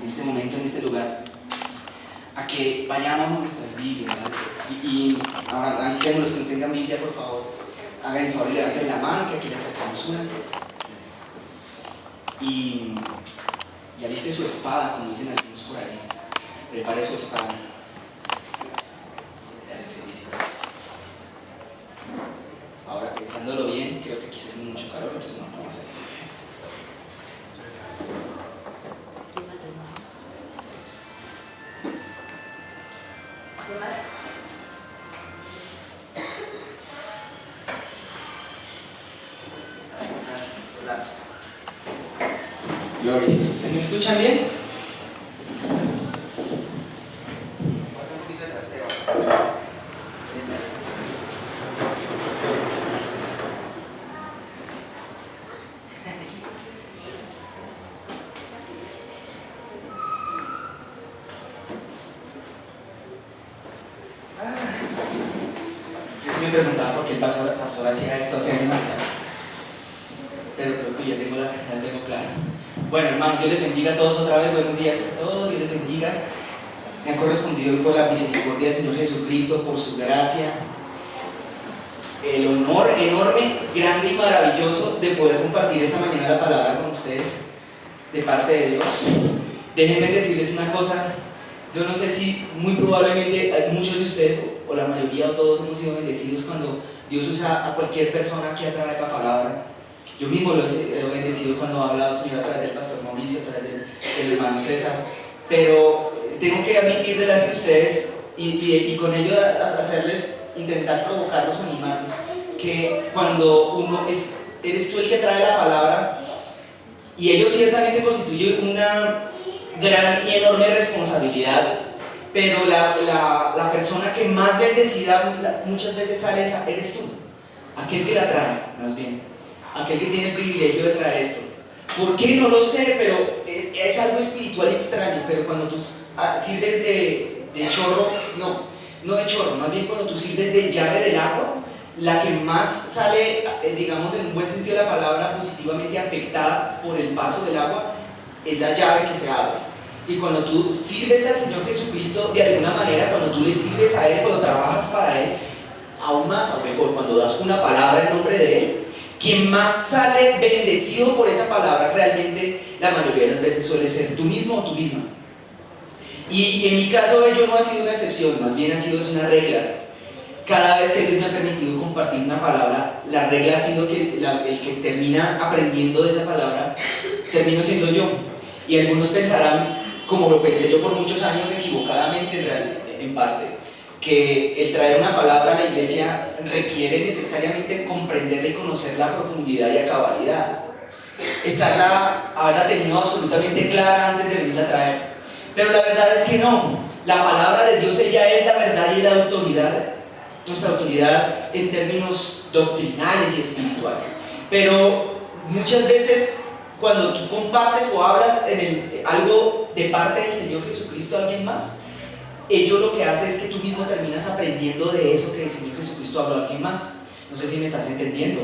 en este momento, en este lugar, a que vayamos a nuestras Biblias, ¿vale? Y ahora, antes de los que no tengan Biblia, por favor, hagan el favor y levanten la mano, que aquí le acercamos una. Y aliste su espada, como dicen algunos por ahí. Prepare su espada. Ahora, pensándolo bien, creo que aquí está haciendo mucho calor, entonces no vamos a hacer. ¿Qué más? Gloria a Jesús. ¿Me escuchan bien? Un poquito de trasteo. Yo sí me preguntaba por qué el pastor hacía esto hace años atrás, pero creo que ya tengo claro. Bueno, hermano, Dios les bendiga a todos otra vez. Buenos días a todos, Dios les bendiga. Me han correspondido hoy por la misericordia del Señor Jesucristo, por su gracia, el honor enorme, grande y maravilloso de poder compartir esta mañana la palabra con ustedes de parte de Dios. Déjenme decirles una cosa. Yo no sé si muy probablemente muchos de ustedes, o la mayoría o todos, hemos sido bendecidos cuando Dios usa a cualquier persona que atrae la palabra. Yo mismo lo he bendecido cuando ha hablado Señor a través del pastor Mauricio, a través del hermano César. Pero tengo que admitir delante de ustedes y con ello hacerles, intentar provocarlos o animarlos, que cuando eres tú el que trae la palabra, y ello ciertamente constituye una gran y enorme responsabilidad, pero la persona que más bendecida muchas veces sale eres tú, aquel que la trae, más bien. Aquel que tiene el privilegio de traer esto. ¿Por qué? No lo sé, pero es algo espiritual y extraño. Pero cuando tú sirves de chorro, no de chorro, más bien cuando tú sirves de llave del agua, la que más sale, digamos en un buen sentido de la palabra, positivamente afectada por el paso del agua, es la llave que se abre. Y cuando tú sirves al Señor Jesucristo de alguna manera, cuando tú le sirves a Él, cuando trabajas para Él, aún más, aún mejor, cuando das una palabra en nombre de Él, quien más sale bendecido por esa palabra realmente la mayoría de las veces suele ser tú mismo o tú misma. Y en mi caso ello no ha sido una excepción, más bien es una regla. Cada vez que Dios me ha permitido compartir una palabra, la regla ha sido que el que termina aprendiendo de esa palabra termino siendo yo. Y algunos pensarán, como lo pensé yo por muchos años equivocadamente en parte, que el traer una palabra a la iglesia requiere necesariamente comprenderla y conocerla a profundidad y a cabalidad. Haberla tenido absolutamente clara antes de venirla a traer. Pero la verdad es que no. La palabra de Dios, ella es la verdad y la autoridad. Nuestra autoridad en términos doctrinales y espirituales. Pero muchas veces cuando tú compartes o hablas algo de parte del Señor Jesucristo a alguien más, ello lo que hace es que tú mismo terminas aprendiendo de eso que el Señor Jesucristo habló a alguien más. No sé si me estás entendiendo,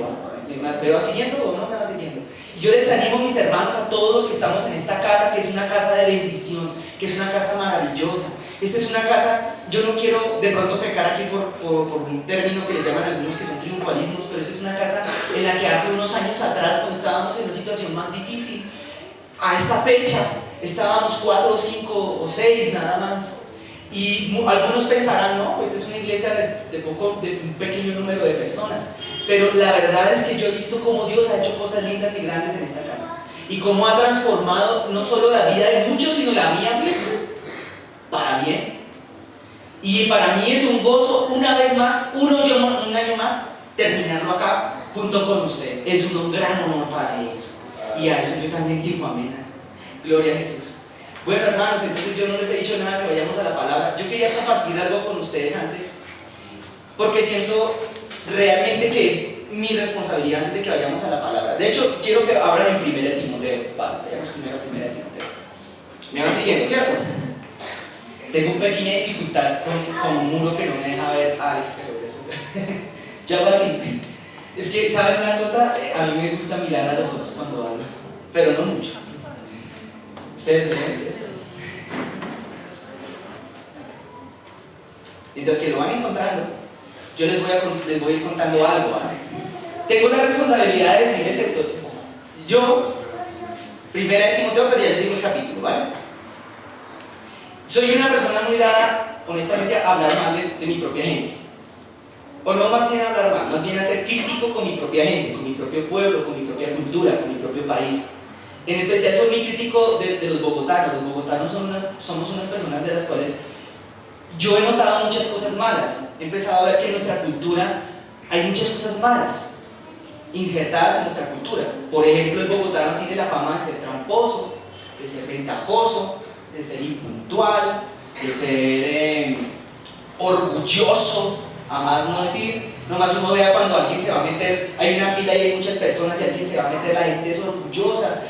¿me vas siguiendo o no me vas siguiendo? Y yo les animo, mis hermanos, a todos los que estamos en esta casa, que es una casa de bendición, que es una casa maravillosa. Esta es una casa, yo no quiero de pronto pecar aquí por un término que le llaman algunos que son triunfalismos, pero esta es una casa en la que hace unos años atrás, cuando estábamos en una situación más difícil, a esta fecha estábamos 4 o 5 o 6 nada más. Y algunos pensarán, no, esta es una iglesia de un pequeño número de personas, pero la verdad es que yo he visto cómo Dios ha hecho cosas lindas y grandes en esta casa, y cómo ha transformado no solo la vida de muchos, sino la mía misma, para bien. Y para mí es un gozo, una vez más, un año más, terminarlo acá junto con ustedes. Es un gran honor para mí eso, y a eso yo también digo amén. Gloria a Jesús. Bueno, hermanos, entonces yo no les he dicho nada, que vayamos a la palabra. Yo quería compartir algo con ustedes antes, porque siento realmente que es mi responsabilidad antes de que vayamos a la palabra. De hecho, quiero que abran en 1 Timoteo. Vale, vayamos primero a 1 Timoteo. Me van siguiendo, ¿cierto? Tengo una pequeña dificultad con un muro que no me deja ver a Alex, pero eso. Yo hago así. Es que, ¿saben una cosa? A mí me gusta mirar a los ojos cuando hablo, pero no mucho. ¿Ustedes ven? mientras que lo van encontrando, yo les voy a ir contando algo, ¿vale? Tengo la responsabilidad de decirles esto. Yo, primera de Timoteo, pero ya les digo el capítulo, ¿vale? Soy una persona muy dada, honestamente, a hablar mal de mi propia gente. O no más bien a hablar mal, más bien a ser crítico con mi propia gente, con mi propio pueblo, con mi propia cultura, con mi propio país. En especial soy muy crítico de los bogotanos. Los bogotanos somos unas personas de las cuales yo he notado muchas cosas malas. He empezado a ver que en nuestra cultura hay muchas cosas malas insertadas en nuestra cultura. Por ejemplo, el bogotano tiene la fama de ser tramposo, de ser ventajoso, de ser impuntual, de ser orgulloso, a más no decir, nomás uno vea cuando alguien se va a meter, hay una fila y hay muchas personas y alguien se va a meter, la gente es orgullosa.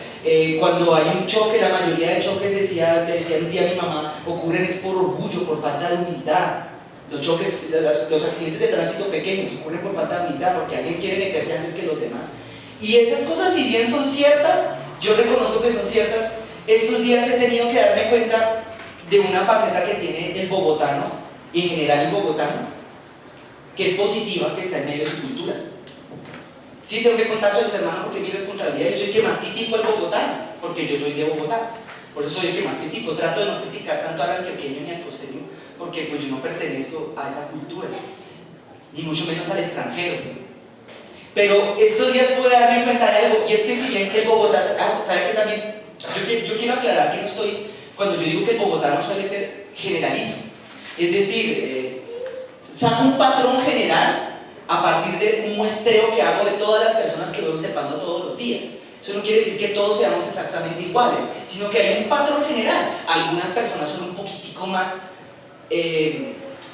Cuando hay un choque, la mayoría de choques, le decía un día a mi mamá, ocurren es por orgullo, por falta de humildad. Los choques, los accidentes de tránsito pequeños ocurren por falta de humildad, porque alguien quiere meterse antes que los demás. Y esas cosas, si bien son ciertas, yo reconozco que son ciertas. Estos días he tenido que darme cuenta de una faceta que tiene el bogotano, y en general el bogotano, que es positiva, que está en medio de su cultura. Sí, tengo que contárselo a los hermanos porque es mi responsabilidad. Yo soy el que más critico al bogotano, porque yo soy de Bogotá. Por eso soy el que más critico. Trato de no criticar tanto al antioqueño ni al costeño, porque pues yo no pertenezco a esa cultura, ni mucho menos al extranjero. Pero estos días pude darme cuenta de algo, y es que si bien el Bogotá, ¿sabe que también? Yo quiero aclarar que no estoy, cuando yo digo que el bogotano suele ser generalismo, es decir, saco un patrón general a partir de un muestreo que hago de todas las personas que voy observando todos los días. Eso no quiere decir que todos seamos exactamente iguales, sino que hay un patrón general. Algunas personas son un poquitico más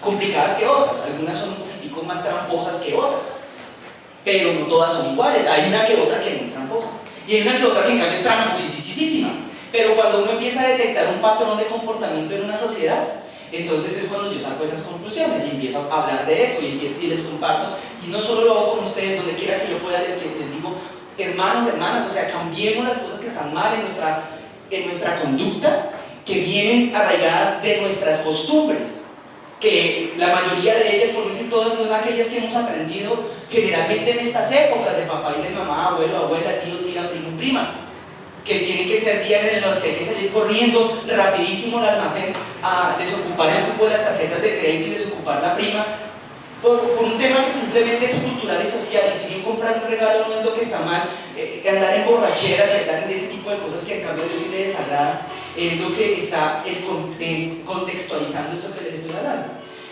complicadas que otras, algunas son un poquitico más tramposas que otras, pero no todas son iguales. Hay una que otra que no es tramposa, y hay una que otra que en cambio es tramposísima. Pero cuando uno empieza a detectar un patrón de comportamiento en una sociedad, entonces es cuando yo saco esas conclusiones y empiezo a hablar de eso y les comparto. Y no solo lo hago con ustedes, donde quiera que yo pueda les digo, hermanos, hermanas, o sea, cambiemos las cosas que están mal en nuestra conducta, que vienen arraigadas de nuestras costumbres, que la mayoría de ellas, por no decir todas, son aquellas que hemos aprendido generalmente en estas épocas, de papá y de mamá, abuelo, abuela, tío, tía, primo, prima, que tienen que ser días en los que hay que salir corriendo rapidísimo al almacén a desocupar el cupo de las tarjetas de crédito y desocupar la prima por un tema que simplemente es cultural y social. Y si bien comprar un regalo no es lo que está mal, andar en borracheras y andar en ese tipo de cosas que en cambio yo sí le desagrada, es lo que está contextualizando esto que les estoy hablando.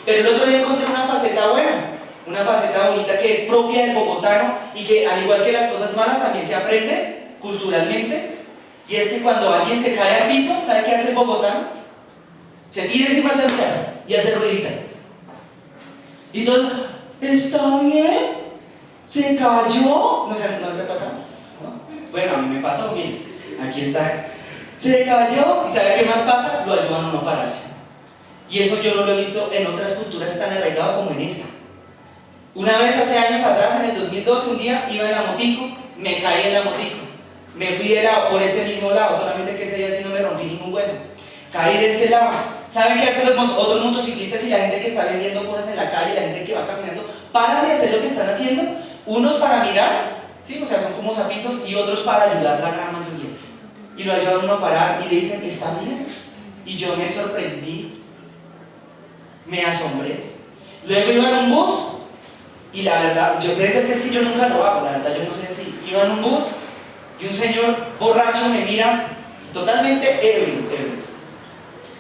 Pero el otro día encontré una faceta buena, una faceta bonita que es propia del bogotano y que al igual que las cosas malas también se aprende culturalmente. Y es que cuando alguien se cae al piso, ¿sabe qué hace el bogotano? Se tira encima hacia el carro y hace ruidita. Y todo, ¿está bien? ¿Se cayó? ¿No les ha pasado? ¿No? Bueno, a mí me pasó, miren, aquí está. Se cayó, ¿y sabe qué más pasa? Lo ayudan a no pararse. Y eso yo no lo he visto en otras culturas tan arraigado como en esta. Una vez hace años atrás, en el 2012, un día iba en la motico, me caí en la motico. Me fui de lado, por este mismo lado, solamente que ese día sí no me rompí ningún hueso. Caí de este lado. ¿Saben qué hacen los otros motociclistas y la gente que está vendiendo cosas en la calle, la gente que va caminando? Paran de hacer lo que están haciendo, unos para mirar, ¿sí? O sea, son como sapitos, y otros para ayudar, la gran mayoría. Y lo ayudan a uno a parar y le dicen, ¿está bien? Y yo me sorprendí, me asombré. Luego iba en un bus, y la verdad, yo debe ser que es que yo nunca lo hago, la verdad yo no soy así. Iba en un bus, y un señor borracho me mira totalmente ebrio.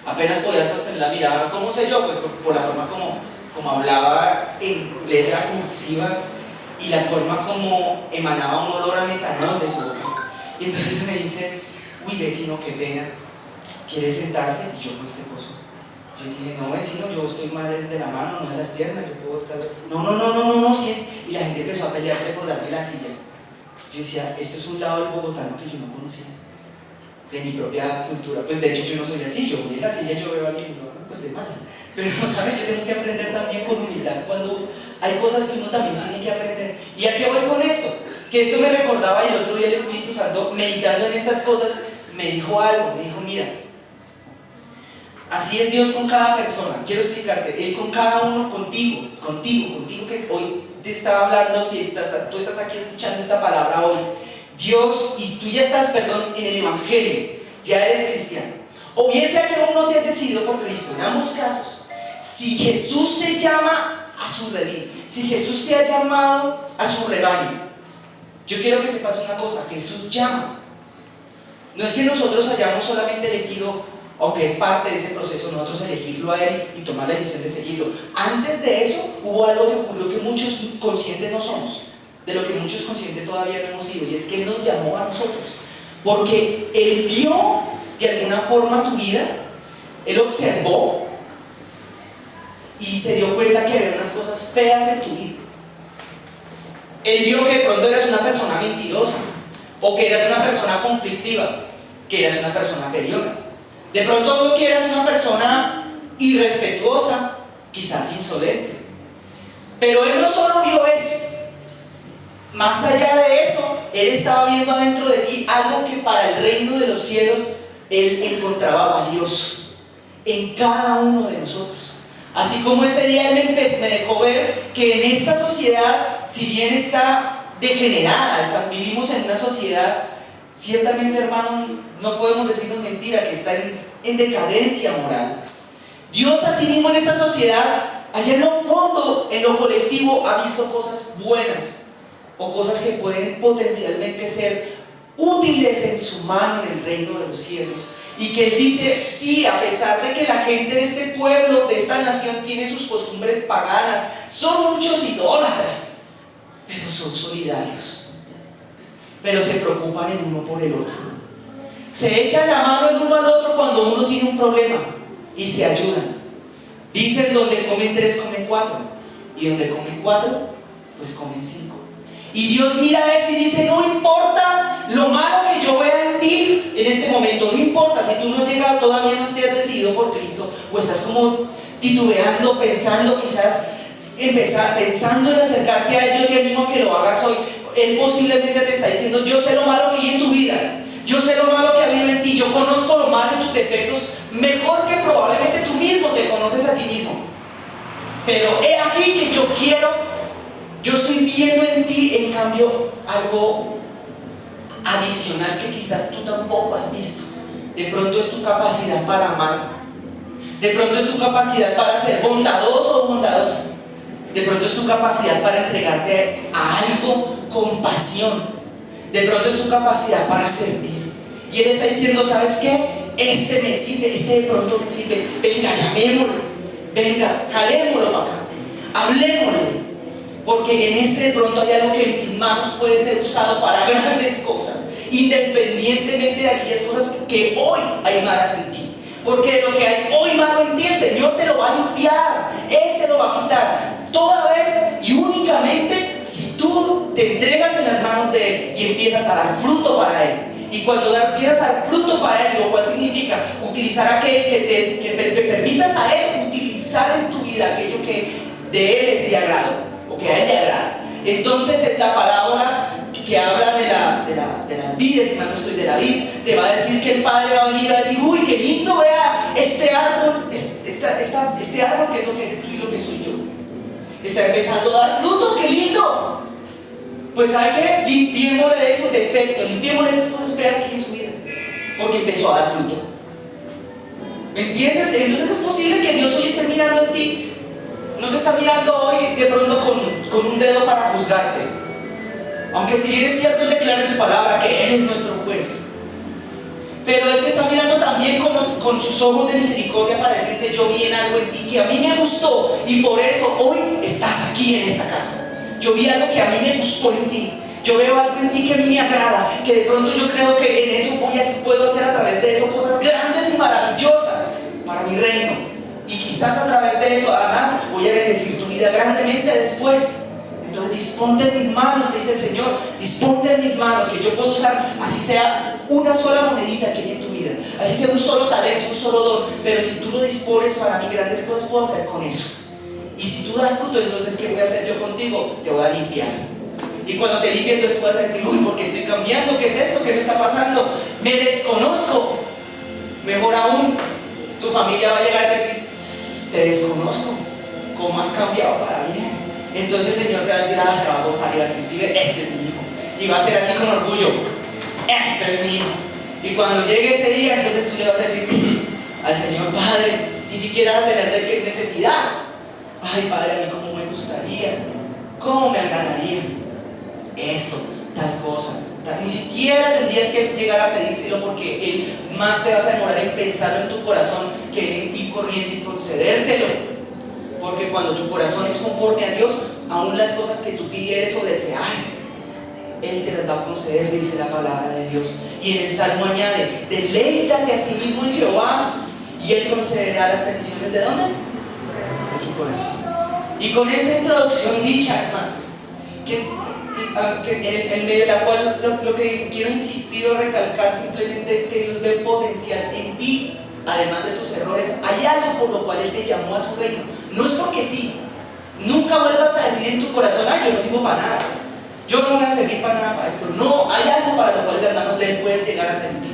Apenas podía sostener la mirada. ¿Cómo sé yo? Pues por la forma como hablaba en letra cursiva y la forma como emanaba un olor a metanol de su boca. Y entonces me dice, uy vecino, qué pena, ¿quiere sentarse? Y yo con este coso. Yo dije, no vecino, yo estoy mal desde la mano, no de las piernas, yo puedo estar... No, sí. Y la gente empezó a pelearse por darme la silla. Yo decía, esto es un lado del bogotano que yo no conocía, de mi propia cultura. Pues de hecho yo no soy así, yo voy en la silla, yo veo a alguien, pues de malas. Pero no sabes, yo tengo que aprender también con humildad cuando hay cosas que uno también tiene que aprender. ¿Y a qué voy con esto? Que esto me recordaba, y el otro día el Espíritu Santo, meditando en estas cosas, me dijo algo, me dijo, mira, Así es Dios con cada persona. Quiero explicarte, Él con cada uno, contigo que hoy te está hablando, si tú estás aquí escuchando esta palabra hoy. Dios, y tú ya estás, en el Evangelio, ya eres cristiano. O bien sea que aún no te has decidido por Cristo, en ambos casos, si Jesús te llama a su redil, si Jesús te ha llamado a su rebaño, yo quiero que sepas una cosa, Jesús llama. No es que nosotros hayamos solamente elegido, aunque es parte de ese proceso, nosotros elegirlo a Él y tomar la decisión de seguirlo. Antes de eso hubo algo que ocurrió que muchos conscientes no somos, de lo que muchos conscientes todavía no hemos sido, y es que Él nos llamó a nosotros, porque Él vio de alguna forma tu vida, Él observó y se dio cuenta que había unas cosas feas en tu vida. Él vio que de pronto eras una persona mentirosa, o que eras una persona conflictiva, que eras una persona peleona. De pronto vio que eras una persona irrespetuosa, quizás insolente. Pero Él no solo vio eso. Más allá de eso, Él estaba viendo adentro de ti algo que para el reino de los cielos Él encontraba valioso en cada uno de nosotros. Así como ese día Él me dejó ver que en esta sociedad, si bien está degenerada, vivimos en una sociedad, ciertamente, hermano, no podemos decirnos mentira, que está en decadencia moral. Dios así mismo en esta sociedad, allá en lo fondo, en lo colectivo, ha visto cosas buenas o cosas que pueden potencialmente ser útiles en su mano en el reino de los cielos. Y que Él dice, sí, a pesar de que la gente de este pueblo, de esta nación, tiene sus costumbres paganas, son muchos idólatras, pero son solidarios, pero se preocupan el uno por el otro, se echan la mano el uno al otro cuando uno tiene un problema y se ayudan. Dicen, donde comen tres, comen cuatro, y donde comen cuatro, pues comen cinco. Y Dios mira eso y dice, no importa lo malo que yo vea en ti en este momento, no importa si tú no has llegado, todavía no te has decidido por Cristo, o estás como titubeando, pensando, quizás pensando en acercarte a Él. Yo te animo a que lo hagas hoy. Él posiblemente te está diciendo, yo sé lo malo que hay en tu vida, yo sé lo malo que ha habido en ti, yo conozco lo malo de tus defectos mejor que probablemente tú mismo te conoces a ti mismo, pero he aquí que yo estoy viendo en ti, en cambio, algo adicional que quizás tú tampoco has visto. De pronto es tu capacidad para amar, de pronto es tu capacidad para ser bondadoso o bondadosa, de pronto es tu capacidad para entregarte a algo con pasión, de pronto es tu capacidad para servir. Y Él está diciendo, ¿sabes qué? Este me sirve, este de pronto me sirve. Venga, llamémoslo, venga, jalémoslo para acá, hablémoslo. Porque en este de pronto hay algo que en mis manos puede ser usado para grandes cosas, independientemente de aquellas cosas que hoy hay malas en ti. Porque de lo que hay hoy malo en ti, el Señor te lo va a limpiar, Él te lo va a quitar, toda vez y únicamente si tú te entregas en las manos de Él y empiezas a dar fruto para Él. Y cuando empiezas a dar fruto para Él, lo cual significa utilizar aquello que te permitas a Él utilizar en tu vida aquello que de Él es de agrado, o que a Él le agrada. Entonces es la parábola que habla de las vides, si mal no estoy, de la vid, te va a decir que el Padre va a venir y va a decir, uy, qué lindo, vea este árbol, este árbol que es lo que eres tú y lo que soy yo. Está empezando a dar fruto, qué lindo. Pues ¿sabe qué? Limpiémosle de esos defectos, limpiémosle esas cosas feas que hay en su vida, porque empezó a dar fruto. ¿Me entiendes? Entonces es posible que Dios hoy esté mirando en ti. No te está mirando hoy de pronto con un dedo para juzgarte, aunque si bien es cierto, Él declara en su palabra que Él es nuestro juez, pero Él te está mirando también con sus ojos de misericordia para decirte, yo vi en algo en ti que a mí me gustó y por eso hoy estás aquí en esta casa. Yo vi algo que a mí me gustó en ti, yo veo algo en ti que a mí me agrada, que de pronto yo creo que en eso puedo hacer a través de eso cosas grandes y maravillosas para mi reino. Y quizás a través de eso, además, voy a bendecir tu vida grandemente después. Entonces disponte en mis manos, te dice el Señor, disponte en mis manos, que yo puedo usar, así sea una sola monedita que hay en tu vida, así sea un solo talento, un solo don, pero si tú lo dispones para mí, grandes cosas puedo hacer con eso. Y si tú das fruto, entonces ¿qué voy a hacer yo contigo? Te voy a limpiar. Y cuando te limpie, entonces tú vas a decir, uy, ¿por qué estoy cambiando? ¿Qué es esto? ¿Qué me está pasando? Me desconozco. Mejor aún, Tu familia va a llegar a decir: te desconozco, ¿cómo has cambiado para bien? Entonces el Señor te va a decir: se va a gozar y va a decir: sí, este es mi hijo. Y va a ser así con orgullo: este es mi hijo. Y cuando llegue ese día, entonces tú le vas a decir al Señor: Padre, ni siquiera va a tener de qué necesidad. Ay, Padre, a mí cómo me gustaría, cómo me agradaría esto, tal cosa. Ni siquiera tendrías que llegar a pedírselo, porque Él más te vas a demorar en pensarlo en tu corazón que en ir corriendo y concedértelo. Porque cuando tu corazón es conforme a Dios, aún las cosas que tú pidieres o deseares, Él te las va a conceder, dice la palabra de Dios. Y en el Salmo añade: deleítate a sí mismo en Jehová, y Él concederá las peticiones. ¿De dónde? De tu corazón. Y con esta introducción dicha, hermanos, en medio de la cual lo que quiero insistir o recalcar simplemente es que Dios ve potencial en ti. Además de tus errores, hay algo por lo cual Él te llamó a su reino. No es porque sí. Nunca vuelvas a decir en tu corazón: yo no sirvo para nada, yo no voy a servir para nada para esto. No, hay algo para lo cual el hermano de Él puede llegar a sentir.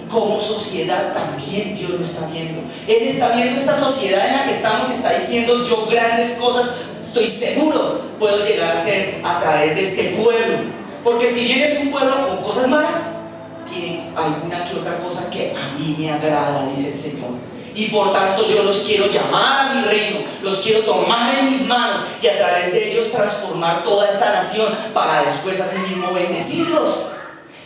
Como sociedad también Dios lo está viendo. Él está viendo esta sociedad en la que estamos y está diciendo: yo grandes cosas, estoy seguro, puedo llegar a hacer a través de este pueblo. Porque si bien es un pueblo con cosas malas, tiene alguna que otra cosa que a mí me agrada, dice el Señor. Y por tanto yo los quiero llamar a mi reino, los quiero tomar en mis manos y a través de ellos transformar toda esta nación para después así mismo bendecirlos.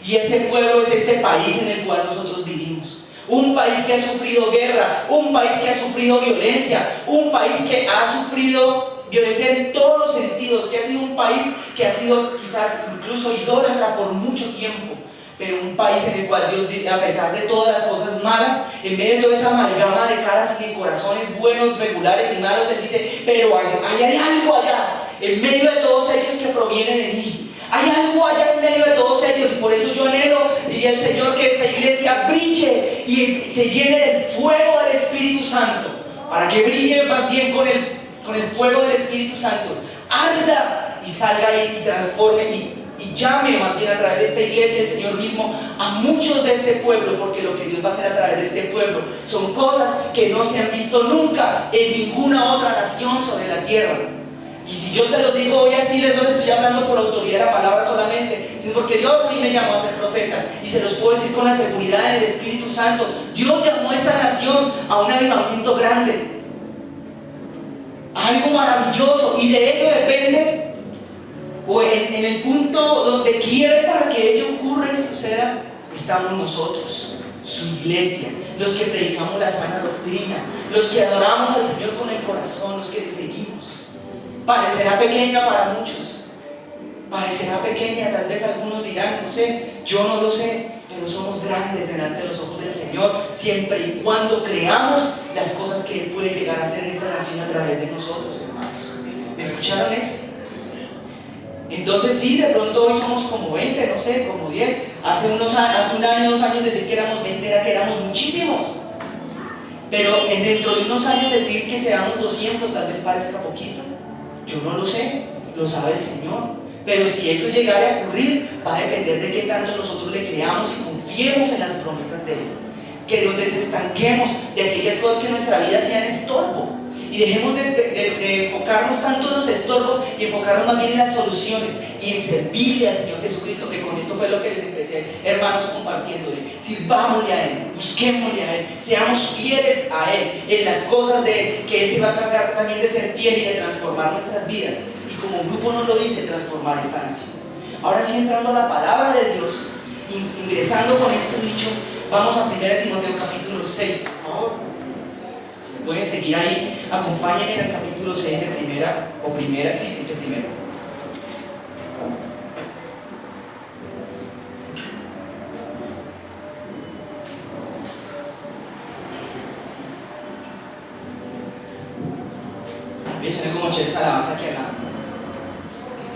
Y ese pueblo es este país en el cual nosotros vivimos. Un país que ha sufrido guerra, un país que ha sufrido violencia, un país que ha sufrido violencia en todos los sentidos, que ha sido un país que ha sido quizás incluso idólatra por mucho tiempo. Pero un país en el cual Dios, a pesar de todas las cosas malas, en medio de toda esa amalgama de caras y de corazones buenos, regulares y malos, Él dice: pero hay algo allá, en medio de todos ellos, que proviene de mí. Hay algo allá en medio de todos ellos, y por eso yo anhelo, diría el Señor, que esta iglesia brille y se llene del fuego del Espíritu Santo, para que brille más bien con el fuego del Espíritu Santo, arda y salga y transforme y llame más bien a través de esta iglesia el Señor mismo a muchos de este pueblo, porque lo que Dios va a hacer a través de este pueblo son cosas que no se han visto nunca en ninguna otra nación sobre la tierra. Y si yo se los digo hoy así, no les estoy hablando por autoridad de la palabra solamente, sino porque Dios a mí me llamó a ser profeta, y se los puedo decir con la seguridad del Espíritu Santo. Dios llamó a esta nación a un avivamiento grande, a algo maravilloso, y de ello depende, o en el punto donde quiere para que ello ocurra y suceda, estamos nosotros, su iglesia, los que predicamos la sana doctrina, los que adoramos al Señor con el corazón, los que le seguimos. Parecerá pequeña para muchos, parecerá pequeña, tal vez algunos dirán: no sé, yo no lo sé, pero somos grandes delante de los ojos del Señor, siempre y cuando creamos las cosas que Él puede llegar a hacer en esta nación a través de nosotros, hermanos. ¿Escucharon eso? Entonces sí, de pronto hoy somos como 20, no sé, como 10. Hace un año, 2 años decir que éramos 20 era que éramos muchísimos. Pero dentro de unos años decir que seamos 200 tal vez parezca poquito. Yo no lo sé, lo sabe el Señor. Pero si eso llegara a ocurrir, va a depender de qué tanto nosotros le creamos y confiemos en las promesas de Él. Que donde se estanquemos de aquellas cosas que en nuestra vida sean estorbo, y dejemos de enfocarnos tanto en los estorbos y enfocarnos más bien en las soluciones y en servirle al Señor Jesucristo, que con esto fue lo que les empecé, hermanos, compartiéndole. Sirvámosle a Él, busquémosle a Él, seamos fieles a Él en las cosas que Él se va a encargar también de ser fiel y de transformar nuestras vidas, y como grupo nos lo dice, transformar esta nación. Ahora sí, entrando a la palabra de Dios, ingresando con este dicho, vamos a 1 Timoteo capítulo 6, por favor. Pueden seguir ahí, acompáñenme en el capítulo 6 de primera, sí, es el primero. Voy a echarle como chévere esa alabanza aquí al lado.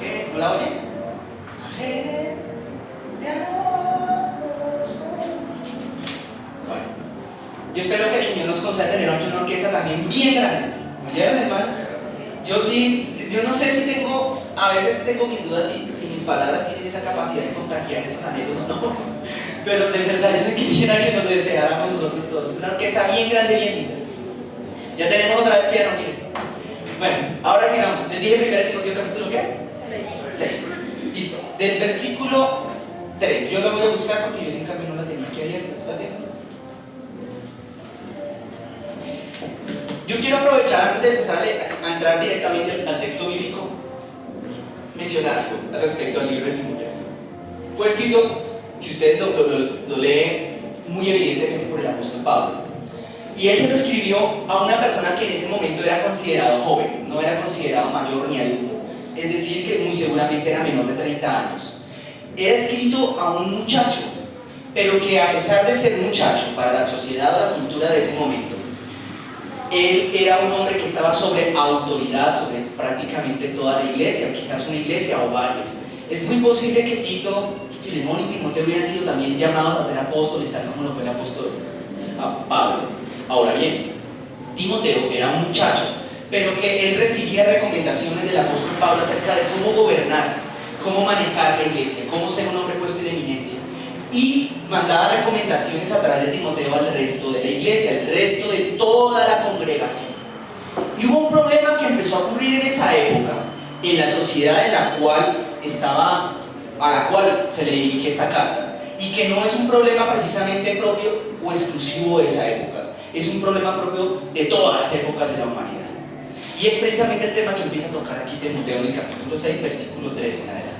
¿Qué? ¿No la oyen? Yo espero que el Señor nos conceda tener aquí una orquesta también bien grande. ¿Me oyeron, hermanos? Yo no sé si a veces tengo mis dudas si mis palabras tienen esa capacidad de contagiar esos anhelos o no. Pero de verdad, yo sí quisiera que nos deseáramos nosotros todos. Una orquesta bien grande, bien linda. Ya tenemos otra vez piano, miren. Bueno, ahora sigamos. Les dije 1 Timoteo capítulo ¿qué? 6. Listo. Del versículo 3. Yo lo voy a buscar porque yo sin cambio no la tenía aquí abierta. Espérate. Yo quiero aprovechar antes de empezar a entrar directamente al texto bíblico, mencionar algo respecto al libro de Timoteo. Fue escrito, si ustedes lo leen, muy evidentemente por el apóstol Pablo. Y él se lo escribió a una persona que en ese momento era considerado joven, no era considerado mayor ni adulto. Es decir, que muy seguramente era menor de 30 años. Era escrito a un muchacho, pero que a pesar de ser muchacho para la sociedad o la cultura de ese momento, él era un hombre que estaba sobre autoridad, sobre prácticamente toda la iglesia, quizás una iglesia o varias. Es muy posible que Tito, Filemón y Timoteo hubieran sido también llamados a ser apóstoles, tal como lo fue el apóstol Pablo. Ahora bien, Timoteo era un muchacho, pero que él recibía recomendaciones del apóstol Pablo acerca de cómo gobernar, cómo manejar la iglesia, cómo ser un hombre puesto en eminencia. Y mandaba recomendaciones a través de Timoteo al resto de la iglesia, al resto de toda la congregación. Y hubo un problema que empezó a ocurrir en esa época, en la sociedad en la cual a la cual se le dirige esta carta, y que no es un problema precisamente propio o exclusivo de esa época, es un problema propio de todas las épocas de la humanidad. Y es precisamente el tema que empieza a tocar aquí Timoteo en el capítulo 6, versículo 3 en adelante.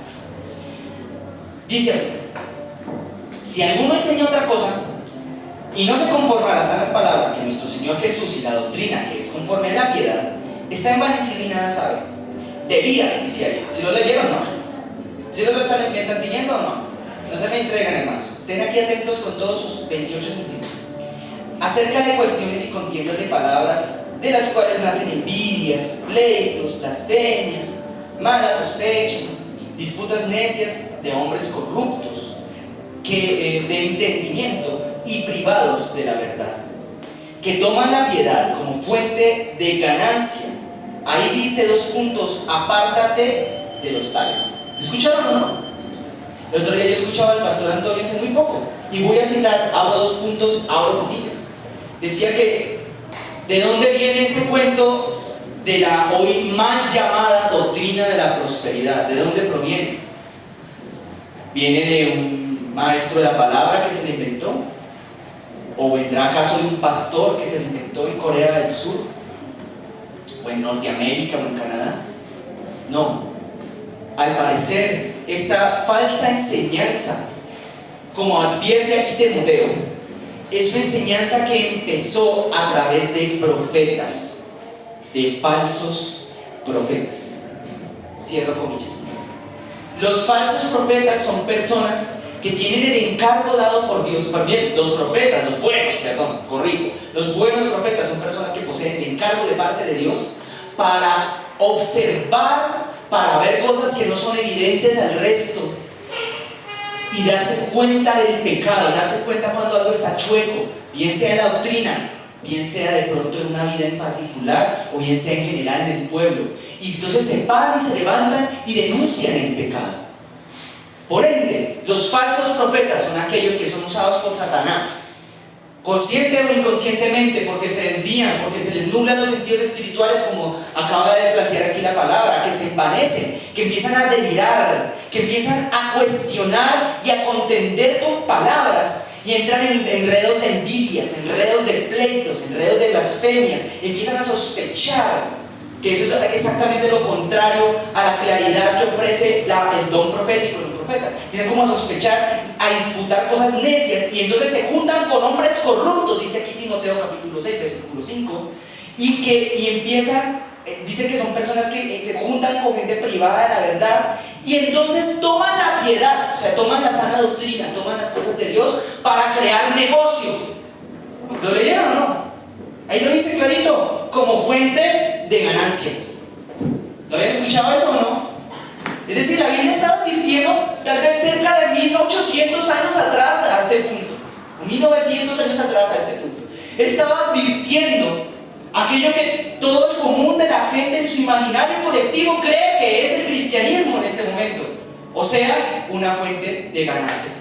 Dice así: si alguno enseña otra cosa y no se conforma a las sanas palabras que nuestro Señor Jesús y la doctrina que es conforme a la piedad, está envanecido y nada sabe. Debía, dice ahí. ¿Si lo leyeron o no? ¿Si me están siguiendo o no? No se me distraigan, hermanos. Estén aquí atentos con todos sus 28 centímetros. Acerca de cuestiones y contiendas de palabras, de las cuales nacen envidias, pleitos, blasfemias, malas sospechas, disputas necias de hombres corruptos, de entendimiento y privados de la verdad, que toman la piedad como fuente de ganancia. Ahí dice 2 puntos: apártate de los tales. ¿Escucharon o no? El otro día yo escuchaba al pastor Antonio hace muy poco, y voy a citar, abro 2 puntos, abro comillas. Decía que ¿de dónde viene este cuento de la hoy mal llamada doctrina de la prosperidad? ¿De dónde proviene? ¿Viene de un maestro de la palabra que se le inventó? ¿O vendrá acaso de un pastor que se le inventó en Corea del Sur? ¿O en Norteamérica o en Canadá? No. Al parecer, esta falsa enseñanza, como advierte aquí Timoteo, es una enseñanza que empezó a través de profetas, de falsos profetas. Cierro comillas. Los falsos profetas son personas que tienen el encargo dado por Dios. Bien, los profetas, los buenos profetas son personas que poseen el encargo de parte de Dios para observar, para ver cosas que no son evidentes al resto y darse cuenta del pecado, darse cuenta cuando algo está chueco, bien sea en la doctrina, bien sea de pronto en una vida en particular o bien sea en general en el pueblo. Y entonces se paran y se levantan y denuncian el pecado. Por ende, los falsos profetas son aquellos que son usados por Satanás, consciente o inconscientemente, porque se desvían, porque se les nublan los sentidos espirituales, como acaba de plantear aquí la palabra, que se envanecen, que empiezan a delirar, que empiezan a cuestionar y a contender con palabras, y entran en enredos de envidias, enredos de pleitos, enredos de blasfemias, empiezan a sospechar, que eso es exactamente lo contrario a la claridad que ofrece el don profético de un profeta. Empiezan como a sospechar, a disputar cosas necias, y entonces se juntan con hombres corruptos, dice aquí Timoteo capítulo 6, versículo 5, y empiezan, dice que son personas que se juntan con gente privada de la verdad, y entonces toman la piedad, o sea, toman la sana doctrina, toman las cosas de Dios para crear negocio. ¿Lo leyeron o no? Ahí lo dice clarito, como fuente de ganancia. ¿Lo habían escuchado eso o no? Es decir, la Biblia está advirtiendo tal vez cerca de 1800 años atrás a este punto, o 1900 años atrás a este punto. Él estaba advirtiendo aquello que todo el común de la gente en su imaginario colectivo cree que es el cristianismo en este momento, o sea, una fuente de ganancia.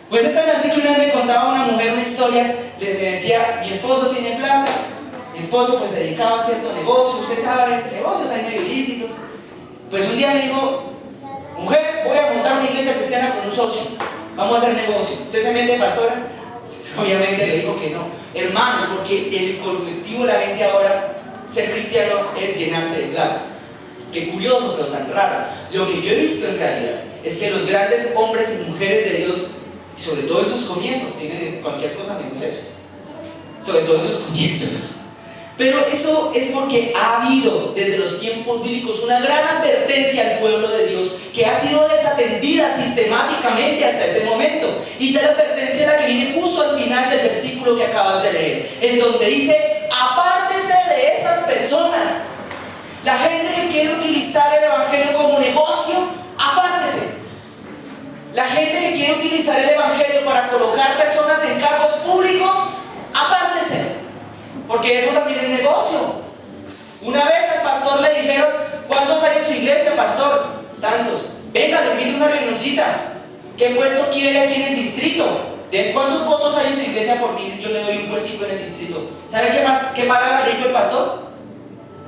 Pues es tan así que una vez me contaba una mujer una historia, le decía, mi esposo tiene plata, mi esposo pues se dedicaba a cierto negocio, usted sabe, negocios hay medio ilícitos. Pues un día me dijo, mujer, voy a montar una iglesia cristiana con un socio, vamos a hacer negocio. ¿Usted se mete, pastora? Pues obviamente le dijo que no. Hermanos, porque el colectivo de la gente ahora, ser cristiano es llenarse de plata. Qué curioso, pero tan raro. Lo que yo he visto en realidad es que los grandes hombres y mujeres de Dios, y sobre todo en sus comienzos, tienen cualquier cosa menos eso. Sobre todo en sus comienzos. Pero eso es porque ha habido desde los tiempos bíblicos una gran advertencia al pueblo de Dios que ha sido desatendida sistemáticamente hasta este momento. Y tal advertencia es la que viene justo al final del versículo que acabas de leer, en donde dice, apártese de esas personas. La gente que quiere utilizar el evangelio como negocio, apártese. La gente que quiere utilizar el evangelio para colocar personas en cargos públicos, apártese. Porque eso también es negocio. Una vez al pastor le dijeron, ¿cuántos hay en su iglesia, pastor? Tantos. Venga, le invito a una reunioncita. ¿Qué puesto quiere aquí en el distrito? ¿De cuántos votos hay en su iglesia por mí? Yo le doy un puestito en el distrito. ¿Sabe qué palabra le dijo el pastor?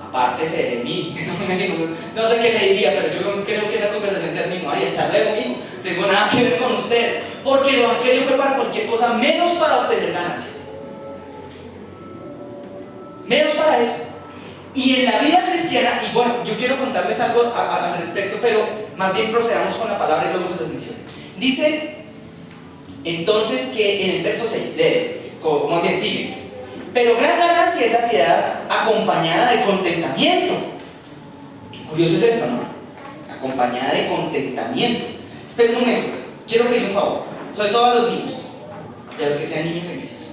Apártese de mí. No sé qué le diría, pero yo creo que esa conversación terminó ahí. Hasta luego, mismo. No tengo nada que ver con usted. Porque el evangelio fue para cualquier cosa, menos para obtener ganancias. Menos para eso. Y en la vida cristiana, y bueno, yo quiero contarles algo al respecto, pero más bien procedamos con la palabra y luego se los menciono. Dice entonces que en el verso 6, como bien sigue, pero gran ganancia es la piedad acompañada de contentamiento. Qué curioso es esto, ¿no? Acompañada de contentamiento. Espera un momento, quiero pedir un favor, sobre todo a los niños, y a los que sean niños en Cristo.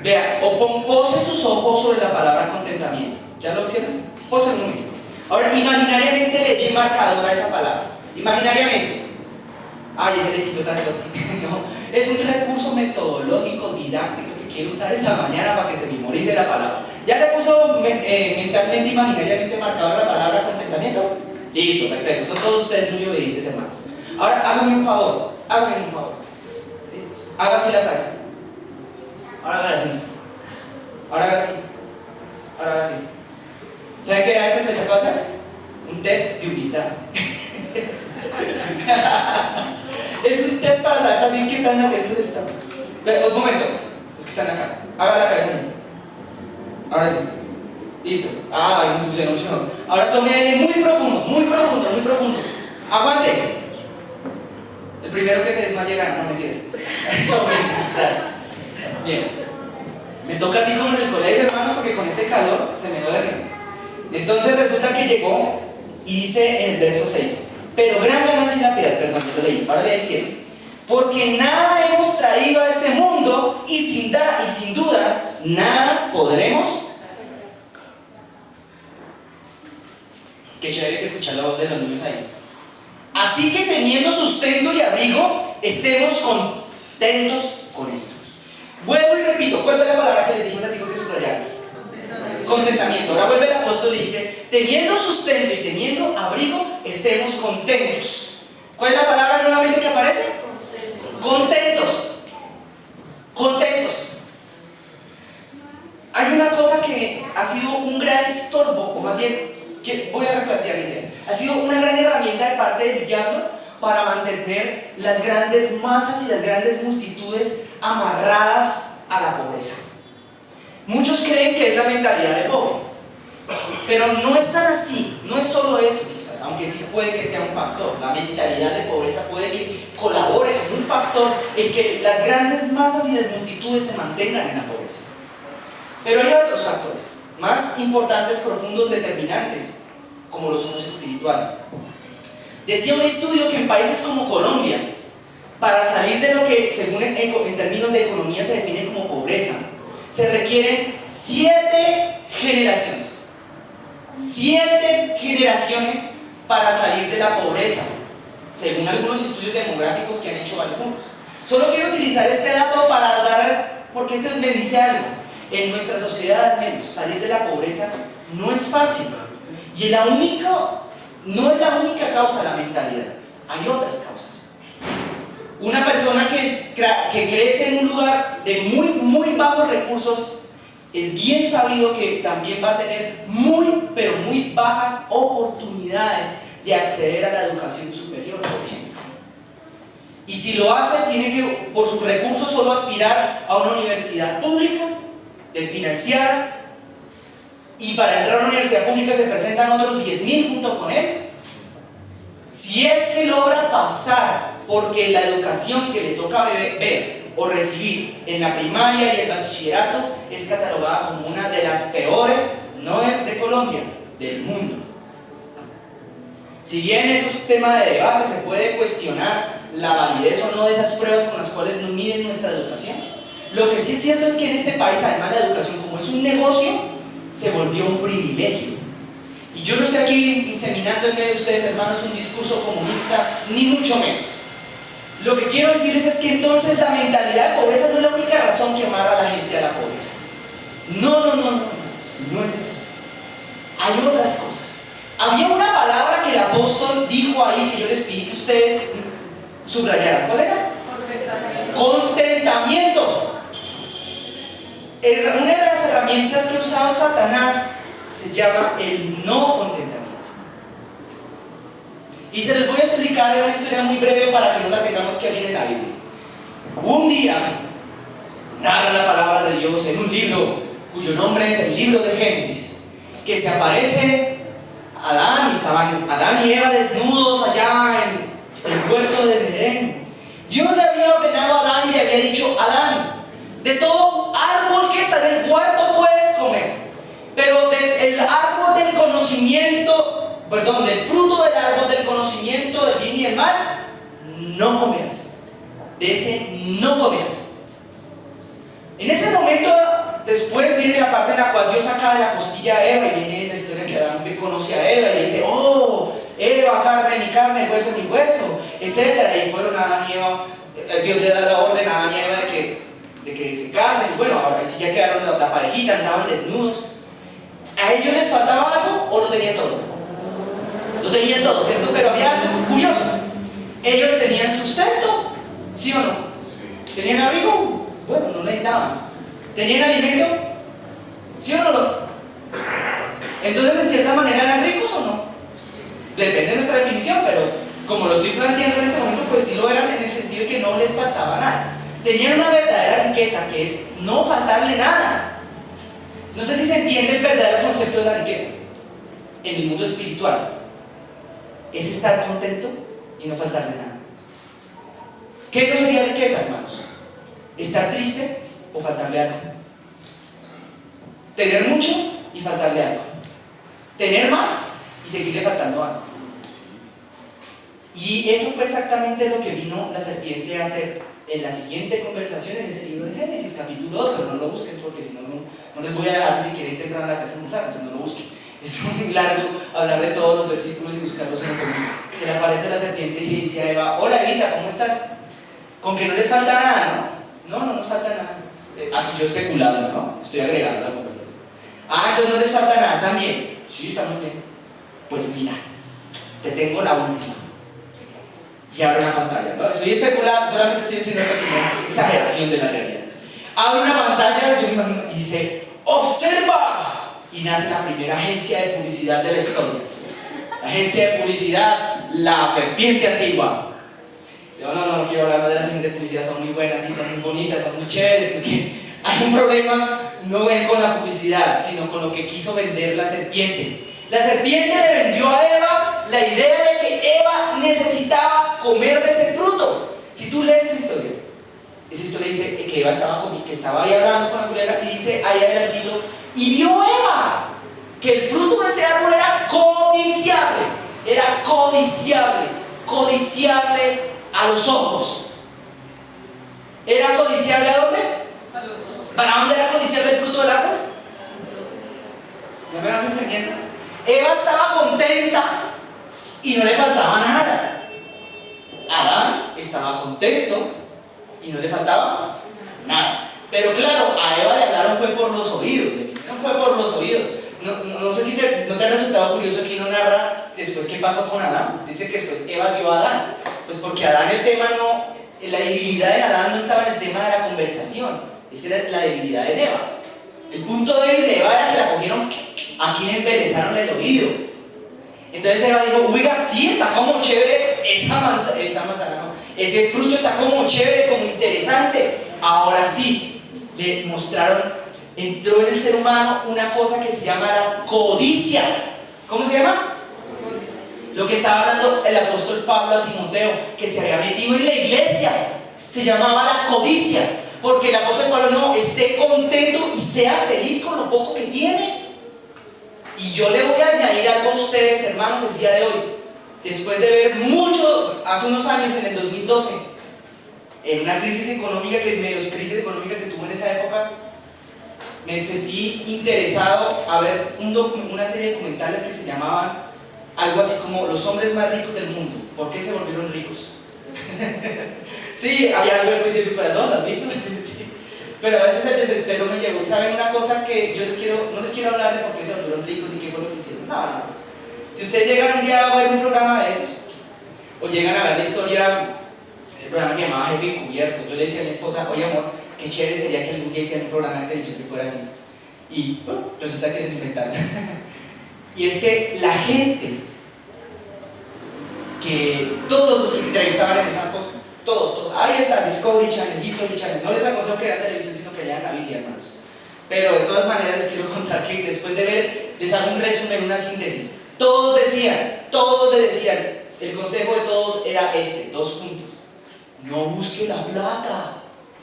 Vea, o pose sus ojos sobre la palabra contentamiento. ¿Ya lo hicieron? Pose un momento. Ahora, imaginariamente le eché marcador a esa palabra. Imaginariamente. Ay, ese le quitó tanto. No, es un recurso metodológico, didáctico que quiero usar esta mañana para que se memorice la palabra. ¿Ya le puso mentalmente, imaginariamente marcador la palabra contentamiento? Listo, perfecto. Son todos ustedes muy obedientes, hermanos. Ahora, háganme un favor. ¿Sí? Haga así la frase. Ahora haga así. Ahora haga así. Ahora haga así. ¿Saben qué hace que se acaba de hacer? Un test de humildad. Es un test para saber también qué tan atentos están. Un momento, los que están acá. Haga la cabeza así. Ahora sí. Listo. Ah, no funcionó. Ahora tome aire muy profundo. Aguante. El primero que se desmaye gana, no mentiras. Gracias. Bien. Me toca así como en el colegio, hermano, porque con este calor se me duerme. Entonces resulta que llegó y dice en el verso 6, pero gran ganancia la piedad, perdón, yo lo leí, ahora leí el 7. Porque nada hemos traído a este mundo y sin duda nada podremos. Qué chévere que escuchar la voz de los niños ahí. Así que teniendo sustento y abrigo, estemos contentos con esto. Vuelvo y repito, ¿cuál fue la palabra que les dije un ratito que subrayaras? Contentamiento. Ahora vuelve el apóstol y dice, teniendo sustento y teniendo abrigo, estemos contentos. ¿Cuál es la palabra nuevamente que aparece? Contentos. Hay una cosa que ha sido un gran estorbo, o más bien, que voy a replantear la idea. Ha sido una gran herramienta de parte del diablo para mantener las grandes masas y las grandes multitudes amarradas a la pobreza. Muchos creen que es la mentalidad de pobre, pero no es tan así, no es solo eso quizás, aunque sí puede que sea un factor. La mentalidad de pobreza puede que colabore como un factor en que las grandes masas y las multitudes se mantengan en la pobreza. Pero hay otros factores, más importantes, profundos, determinantes, como los son los espirituales. Decía un estudio que en países como Colombia, para salir de lo que según en términos de economía se define como pobreza, se requieren 7 generaciones. 7 generaciones para salir de la pobreza, según algunos estudios demográficos que han hecho algunos. Solo quiero utilizar este dato para dar, porque este me dice algo. En nuestra sociedad, al menos, salir de la pobreza no es fácil. Y no es la única causa la mentalidad. Hay otras causas. Una persona que crece en un lugar de muy bajos recursos, es bien sabido que también va a tener pero muy bajas oportunidades de acceder a la educación superior, por ejemplo. Y si lo hace, tiene que, por sus recursos, solo aspirar a una universidad pública, desfinanciada, y para entrar a una universidad pública se presentan otros 10.000 junto con él. Si es que logra pasar, porque la educación que le toca ver o recibir en la primaria y el bachillerato es catalogada como una de las peores, no de Colombia, del mundo. Si bien eso es tema de debate, se puede cuestionar la validez o no de esas pruebas con las cuales nos miden nuestra educación. Lo que sí es cierto es que en este país, además, la educación, como es un negocio, se volvió un privilegio. Y yo no estoy aquí inseminando en medio de ustedes, hermanos, un discurso comunista, ni mucho menos. Lo que quiero decirles es que entonces la mentalidad de pobreza no es la única razón que amarra a la gente a la pobreza. No es eso. Hay otras cosas. Había una palabra que el apóstol dijo ahí que yo les pedí que ustedes subrayaran. ¿Cuál era? Contentamiento. Una de las herramientas que ha usado Satanás se llama el no contentamiento. Y se les voy a explicar en una historia muy breve para que no la tengamos que abrir en la Biblia. Un día narra la palabra de Dios en un libro cuyo nombre es el libro de Génesis, que se aparece Adán, y estaban Adán y Eva desnudos allá en el huerto de Edén. Dios le había ordenado a Adán y le había dicho: Adán, de todo árbol que está en el huerto puedes comer, pero del árbol del conocimiento, del fruto del árbol del conocimiento del bien y del mal, no comerás. De ese no comerás. En ese momento, después viene la parte en la cual Dios saca de la costilla a Eva, y viene la historia que Adán conoce a Eva y le dice: oh, Eva, carne mi carne, hueso mi hueso, etc. Y fueron Adán y Eva, Dios le da la orden a Adán y Eva de que se casen. Bueno, ahora sí ya quedaron la parejita, andaban desnudos. ¿A ellos les faltaba algo o lo tenían todo? Lo tenían todo, ¿cierto? Pero había algo curioso. Ellos tenían sustento, ¿sí o no? Sí. ¿Tenían abrigo? Bueno, no necesitaban. ¿Tenían alimento? ¿Sí o no? Entonces, de cierta manera, ¿eran ricos o no? Depende de nuestra definición, pero como lo estoy planteando en este momento, pues sí lo eran en el sentido de que no les faltaba nada. Tenían una verdadera riqueza, que es no faltarle nada. No sé si se entiende el verdadero concepto de la riqueza en el mundo espiritual. Es estar contento y no faltarle nada. ¿Qué no sería riqueza, hermanos? ¿Estar triste o faltarle algo? Tener mucho y faltarle algo. Tener más y seguirle faltando algo. Y eso fue exactamente lo que vino la serpiente a hacer en la siguiente conversación en ese libro de Génesis, capítulo 2, pero no lo busquen porque si no, no les voy a dejar ni siquiera entrar a la casa de almorzar, entonces no lo busquen. Es muy largo hablar de todos los versículos y buscarlos en el conmigo. Se le aparece la serpiente y le dice a Eva: hola Evita, ¿cómo estás? Con que no les falta nada, ¿no? No nos falta nada. Aquí yo especulando, ¿no? Estoy agregando la conversación. Entonces no les falta nada, ¿están bien? Sí, están muy bien. Pues mira, te tengo la última. Y abre una pantalla, ¿no? Estoy especulando, solamente estoy haciendo una pequeña exageración de la realidad. Abre una pantalla, yo me imagino, y dice: ¡observa! Y nace la primera agencia de publicidad de la historia. La agencia de publicidad, la serpiente antigua. No quiero hablar más de las agencias de publicidad, son muy buenas, sí, son muy bonitas, son muy chéveres, porque hay un problema no es con la publicidad, sino con lo que quiso vender la serpiente. La serpiente le vendió a Eva la idea de que Eva necesitaba comer de ese fruto. Si tú lees esa historia dice que Eva estaba ahí hablando con la culebra, y dice ahí adelantito: y vio Eva que el fruto de ese árbol era codiciable a los ojos. ¿Era codiciable a dónde? A los ojos. ¿Para dónde era codiciable el fruto del árbol? ¿Ya me vas entendiendo? Eva estaba contenta y no le faltaba nada. Adán estaba contento y no le faltaba nada. Pero claro, a Eva le hablaron fue por los oídos, No sé si no te ha resultado curioso que no narra después qué pasó con Adán. Dice que después Eva dio a Adán. Pues porque Adán el tema la debilidad de Adán no estaba en el tema de la conversación, esa era la debilidad de Eva. El punto débil de Eva era que la cogieron, aquí le embelezaron el oído. Entonces Eva dijo, oiga, sí, está como chévere esa manzana no, ese fruto está como chévere, como interesante. Ahora sí, le mostraron, entró en el ser humano una cosa que se llama la codicia. ¿Cómo se llama? Lo que estaba hablando el apóstol Pablo a Timoteo, que se había metido en la iglesia, se llamaba la codicia, porque el apóstol Pablo no, esté contento y sea feliz con lo poco que tiene. Y yo le voy a añadir algo a ustedes, hermanos, el día de hoy. Después de ver mucho, hace unos años, en el 2012, en una crisis económica que tuve en esa época, me sentí interesado a ver una serie de documentales que se llamaban algo así como los hombres más ricos del mundo. ¿Por qué se volvieron ricos? Sí, había algo que dice mi corazón, ¿lo has visto? Sí. Pero a veces el desespero me llegó. ¿Saben una cosa que yo no les quiero hablar de por qué se volvieron ricos ni qué fue lo que hicieron? No. Si ustedes llegan un día a ver un programa de esos, o llegan a ver la historia, ese programa que llamaba Jefe Encubierto, yo le decía a mi esposa, oye amor, qué chévere sería que algún día hicieran un programa de televisión que fuera así. Y bueno, resulta que se lo inventaron. Y es que la gente, que todos los que entrevistaban en esa cosa, todos, ahí está, Discovery Channel, no les aconsejo que vean televisión, sino que lean la Biblia, hermanos. Pero de todas maneras les quiero contar que después de ver, les hago un resumen, una síntesis. Todos le decían, el consejo de todos era este, 2 puntos. No busque la plata,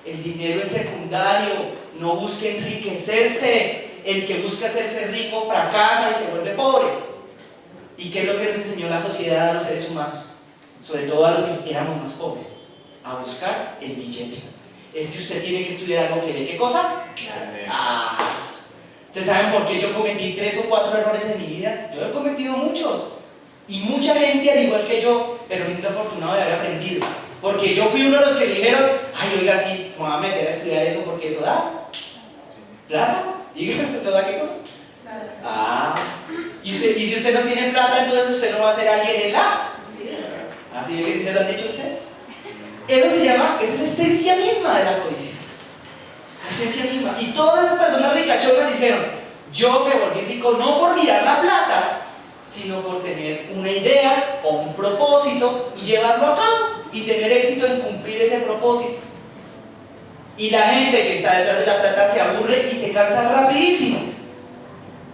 el dinero es secundario, no busque enriquecerse. El que busca hacerse rico fracasa y se vuelve pobre. ¿Y qué es lo que nos enseñó la sociedad a los seres humanos? Sobre todo a los que éramos más pobres, a buscar el billete. Es que usted tiene que estudiar algo que ¿de qué cosa? ¿Ustedes saben por qué yo cometí 3 o 4 errores en mi vida? Yo he cometido muchos. Y mucha gente al igual que yo, pero me siento afortunado de haber aprendido. Porque yo fui uno de los que dijeron, ay, oiga, sí, me voy a meter a estudiar eso porque eso da plata. Dígame, ¿eso da qué cosa? ¿Y si usted no tiene plata, entonces usted no va a ser alguien en la? Así que si se lo han dicho ustedes. Eso se llama, es la esencia misma de la codicia. La esencia misma. Y todas las personas ricachonas dijeron, yo me volví rico no por mirar la plata, sino por tener una idea o un propósito y llevarlo a cabo y tener éxito en cumplir ese propósito. Y la gente que está detrás de la plata se aburre y se cansa rapidísimo.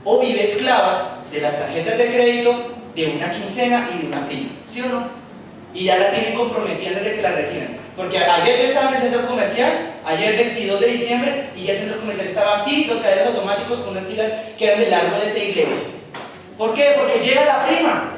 O vive esclava de las tarjetas de crédito, de una quincena y de una prima. ¿Sí o no? Y ya la tienen comprometida desde que la reciben. Porque ayer yo estaba en el centro comercial, ayer 22 de diciembre, y ya el centro comercial estaba así, los cajeros automáticos con unas tiras que eran del largo de esta iglesia. ¿Por qué? Porque llega la prima.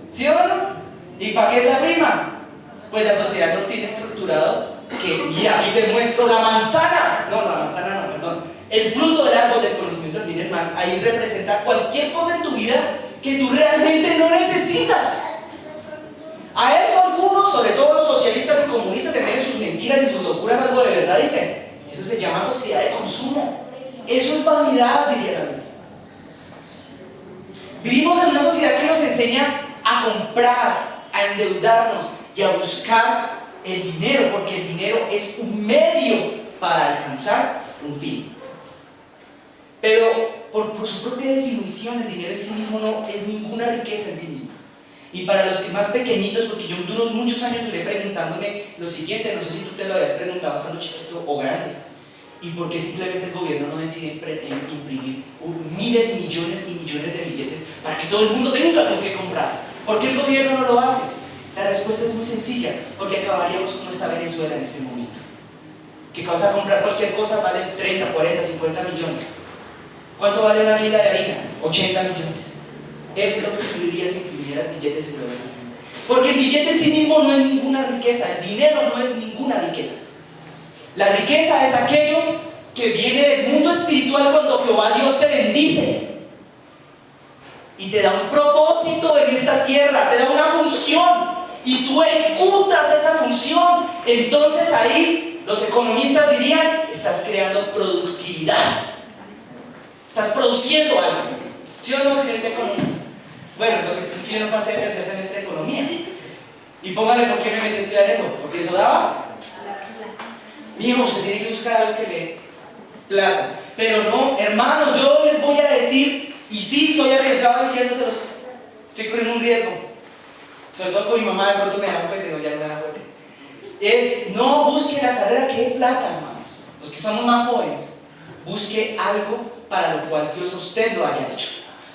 ¿Sí o no? ¿Y para qué es la prima? Pues la sociedad no tiene estructurado que, mira, aquí te muestro la manzana. No, la manzana no, perdón. El fruto del árbol del conocimiento del bien, hermano. Ahí representa cualquier cosa en tu vida que tú realmente no necesitas. A eso algunos, sobre todo los socialistas y comunistas, en medio de sus mentiras y sus locuras, algo de verdad dicen. Eso se llama sociedad de consumo. Eso es vanidad, diría la Biblia. Vivimos en una sociedad que nos enseña a comprar, a endeudarnos y a buscar el dinero, porque el dinero es un medio para alcanzar un fin. Pero por su propia definición, el dinero en sí mismo no es ninguna riqueza en sí mismo. Y para los que más pequeñitos, porque yo muchos años duré preguntándome lo siguiente, no sé si tú te lo habías preguntado estando chiquito o grande, ¿y por qué simplemente el gobierno no decide imprimir miles, millones y millones de billetes para que todo el mundo tenga lo que comprar? ¿Por qué el gobierno no lo hace? La respuesta es muy sencilla, porque acabaríamos como está Venezuela en este momento. Que vas a comprar cualquier cosa, vale 30, 40, 50 millones. ¿Cuánto vale una libra de harina? 80 millones. Eso es lo que incluiría si imprimieras billetes en la gente. Porque el billete en sí mismo no es ninguna riqueza, el dinero no es ninguna riqueza. La riqueza es aquello que viene del mundo espiritual cuando Jehová Dios te bendice y te da un propósito en esta tierra, te da una función y tú ejecutas esa función. Entonces ahí los economistas dirían, estás creando productividad, estás produciendo algo. ¿Sí o no, señorita economista? Bueno, lo que es que yo no pasé el tercer semestre de economía. Y póngale por qué me metí a estudiar eso, porque eso daba Mi hijo, usted tiene que buscar algo que le dé plata. Pero no, hermanos, yo les voy a decir, y sí, soy arriesgado diciéndoselos, estoy corriendo un riesgo. Sobre todo con mi mamá, de pronto me da un juguete, no, ya no me da juguete. Es, no busque la carrera que dé plata, hermanos. Los que somos más jóvenes, busque algo para lo cual Dios a usted lo haya hecho.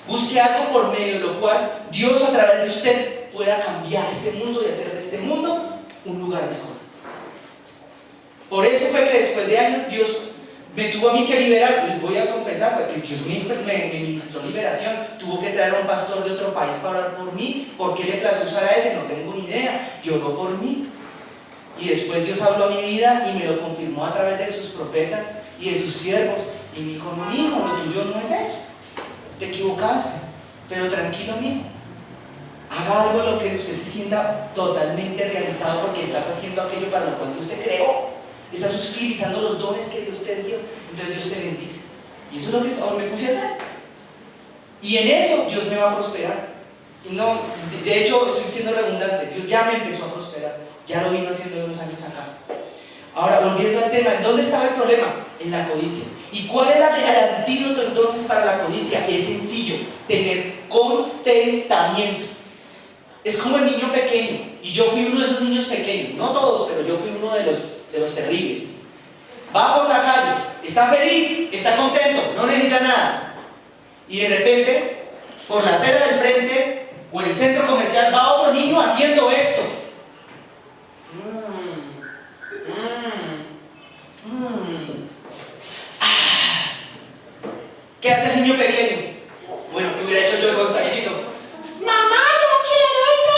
Busque algo por medio de lo cual Dios a través de usted pueda cambiar este mundo y hacer de este mundo un lugar mejor. Por eso fue que después de años Dios me tuvo a mí que liberar. Les voy a confesar, porque Dios me ministró liberación. Tuvo que traer a un pastor de otro país para orar por mí. ¿Por qué le plació usar a ese? No tengo ni idea. Lloró por mí. Y después Dios habló a mi vida y me lo confirmó a través de sus profetas y de sus siervos. Y me dijo, no, mi hijo, lo tuyo no es eso. Te equivocaste, pero tranquilo, mi hijo. Haga algo en lo que usted se sienta totalmente realizado, porque estás haciendo aquello para lo cual Dios te creó. Estás utilizando los dones que Dios te dio. Entonces Dios te bendice. Y eso es lo que ahora me puse a hacer. Y en eso Dios me va a prosperar. Y no, de hecho, estoy siendo redundante. Dios ya me empezó a prosperar. Ya lo vino haciendo de unos años acá. Ahora, volviendo al tema, ¿en dónde estaba el problema? En la codicia. ¿Y cuál era el antídoto entonces para la codicia? Es sencillo: tener contentamiento. Es como el niño pequeño. Y yo fui uno de esos niños pequeños. No todos, pero yo fui uno de los terribles. Va por la calle, está feliz, está contento, no necesita nada. Y de repente, por la acera del frente o en el centro comercial, va otro niño haciendo esto. ¿Qué hace el niño pequeño? Bueno, ¿qué hubiera hecho yo cuando estaba chiquito? Mamá, yo quiero ese,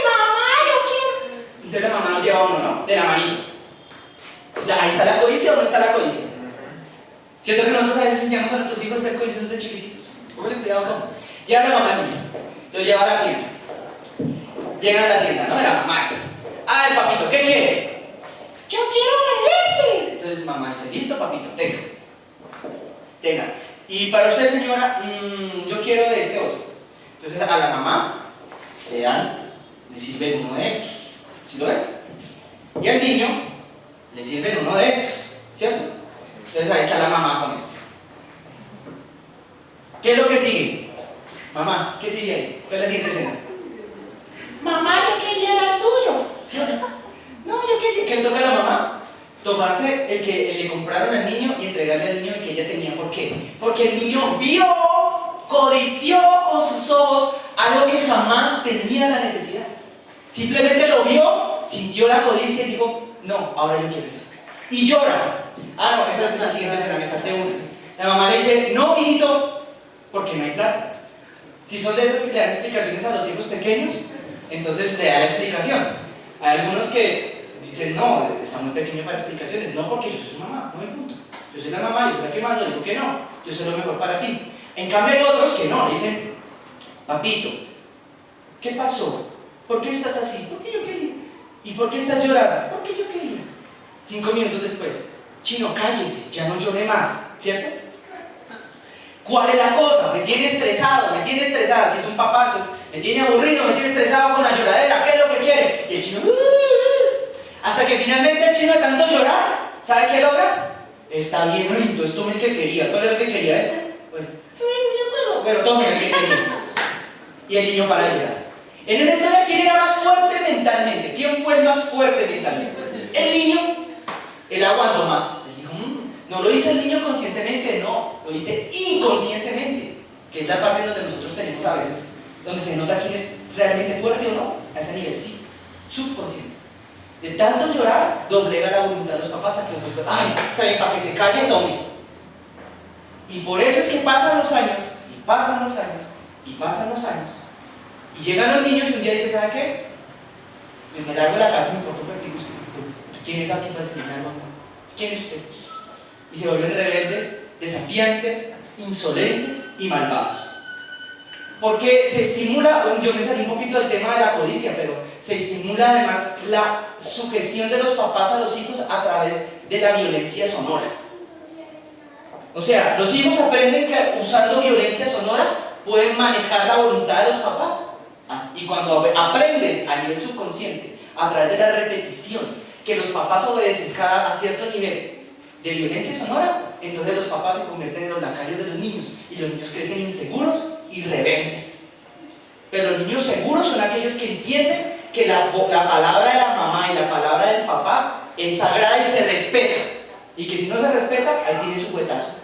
mamá, yo quiero. Entonces la mamá nos lleva a uno, ¿no? De la manito. ¿Ahí está la codicia o no está la codicia? Siento que nosotros a veces enseñamos a nuestros hijos a ser codiciosos de chiquititos. Póngale cuidado con. Llega la mamá al niño, lo lleva a la tienda. Llega a la tienda, ¿no? De la mamá. Ah, el papito, ¿qué quiere? Yo quiero ese. Entonces mamá dice, listo, papito, tenga. Tenga. Y para usted, señora, yo quiero de este otro. Entonces a la mamá le dan, le sirven uno de estos. ¿Sí lo ven? Y al niño le sirven uno de estos, ¿cierto? Entonces ahí está la mamá con este. ¿Qué es lo que sigue? Mamás, ¿qué sigue ahí? ¿Cuál es la siguiente escena? Mamá, yo quería el tuyo. ¿Sí o no? No, yo quería. ¿Qué le toca a la mamá? Tomarse el que le compraron al niño y entregarle al niño el que ella tenía. ¿Por qué? Porque el niño vio, codició con sus ojos algo que jamás tenía la necesidad. Simplemente lo vio, sintió la codicia y dijo, no, ahora yo quiero eso. Y llora. Ah, no, esa es la siguiente escena, me salté una. La mamá le dice, no, hijito, porque no hay plata. Si son de esas que le dan explicaciones a los hijos pequeños, entonces le da la explicación. Hay algunos que dicen, no, está muy pequeño para explicaciones. No, porque yo soy su mamá, no hay punto. Yo soy la mamá, yo soy la que mando, digo que no, yo soy lo mejor para ti. En cambio hay otros que no, le dicen, papito, ¿qué pasó? ¿Por qué estás así? Porque yo quería. ¿Y por qué estás llorando? Porque yo quería. 5 minutos después, chino, cállese, ya no lloré más, ¿cierto? ¿Cuál es la cosa? Me tiene estresado, me tiene estresada. Si es un papá, entonces me tiene aburrido, me tiene estresado con la lloradera. ¿Qué es lo que quiere? Y el chino, hasta que finalmente el chino, de tanto llorar, ¿sabe qué logra? Está bien, entonces tome el que quería. ¿Cuál era el que quería este? Pues, sí, me acuerdo, pero tome el que quería. Y el niño para de llorar. En esa historia, ¿quién era más fuerte mentalmente? ¿Quién fue el más fuerte mentalmente? El niño. Él aguantó más. Él dijo, no lo dice el niño conscientemente, no, lo dice inconscientemente, que es la parte donde nosotros tenemos a veces, donde se nota quién es realmente fuerte o no, a ese nivel, sí, subconsciente. De tanto llorar, doblega la voluntad de los papás hasta que los ay, está bien, para que se calle, tome. Y por eso es que pasan los años, y pasan los años, y pasan los años, y llegan los niños y un día dicen, ¿sabe qué? Pues me largo de la casa y me porto con el virus. ¿Quién es aquí para enseñarme algo? ¿Quién es usted? Y se vuelven rebeldes, desafiantes, insolentes y malvados. Porque se estimula, yo me salí un poquito del tema de la codicia, pero se estimula además la sujeción de los papás a los hijos a través de la violencia sonora. O sea, los hijos aprenden que usando violencia sonora pueden manejar la voluntad de los papás. Y cuando aprenden a nivel subconsciente, a través de la repetición, que los papás obedecen a cierto nivel de violencia sonora, entonces los papás se convierten en los lacayos de los niños y los niños crecen inseguros y rebeldes. Pero los niños seguros son aquellos que entienden que la palabra de la mamá y la palabra del papá es sagrada y se respeta, y que si no se respeta, ahí tiene su juetazo.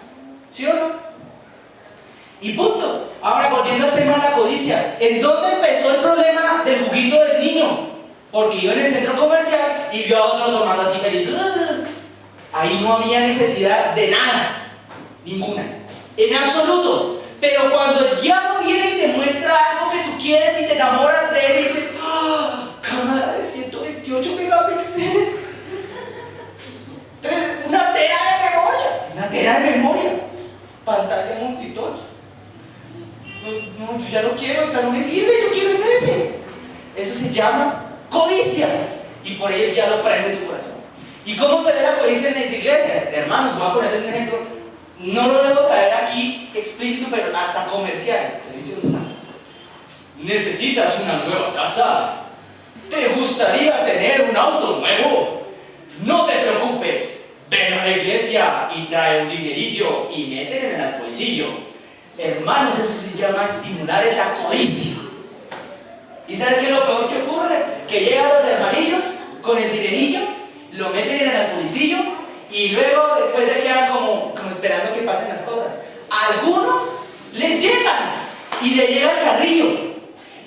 ¿Sí o no? Y punto. Ahora, volviendo al tema de la codicia, ¿en dónde empezó el problema del juguito del niño? Porque iba en el centro comercial y vio a otro tomando así feliz. Ahí no había necesidad de nada, ninguna, en absoluto. Pero cuando el diablo viene y te muestra algo que tú quieres y te enamoras de él y dices, ¡ah! Cámara de 128 megapíxeles, una tera de memoria, pantalla multitouch. No, yo ya no quiero, esta no me sirve, yo quiero ese. Eso se llama codicia, y por ahí el diablo prende tu corazón. ¿Y cómo se ve la codicia en las iglesias? Hermanos, voy a ponerles un ejemplo. No lo debo traer aquí explícito, pero hasta comerciales. Televisión lo sabe. ¿Necesitas una nueva casa? ¿Te gustaría tener un auto nuevo? No te preocupes, ven a la iglesia y trae un dinerillo y mételo en el bolsillo. Hermanos, eso se llama estimular en la codicia. ¿Y saben qué es lo peor que ocurre? Que llegan los de amarillos con el dinerillo, lo meten en el bolsillo y luego después se quedan como esperando que pasen las cosas. A algunos les llegan y le llega el carrillo.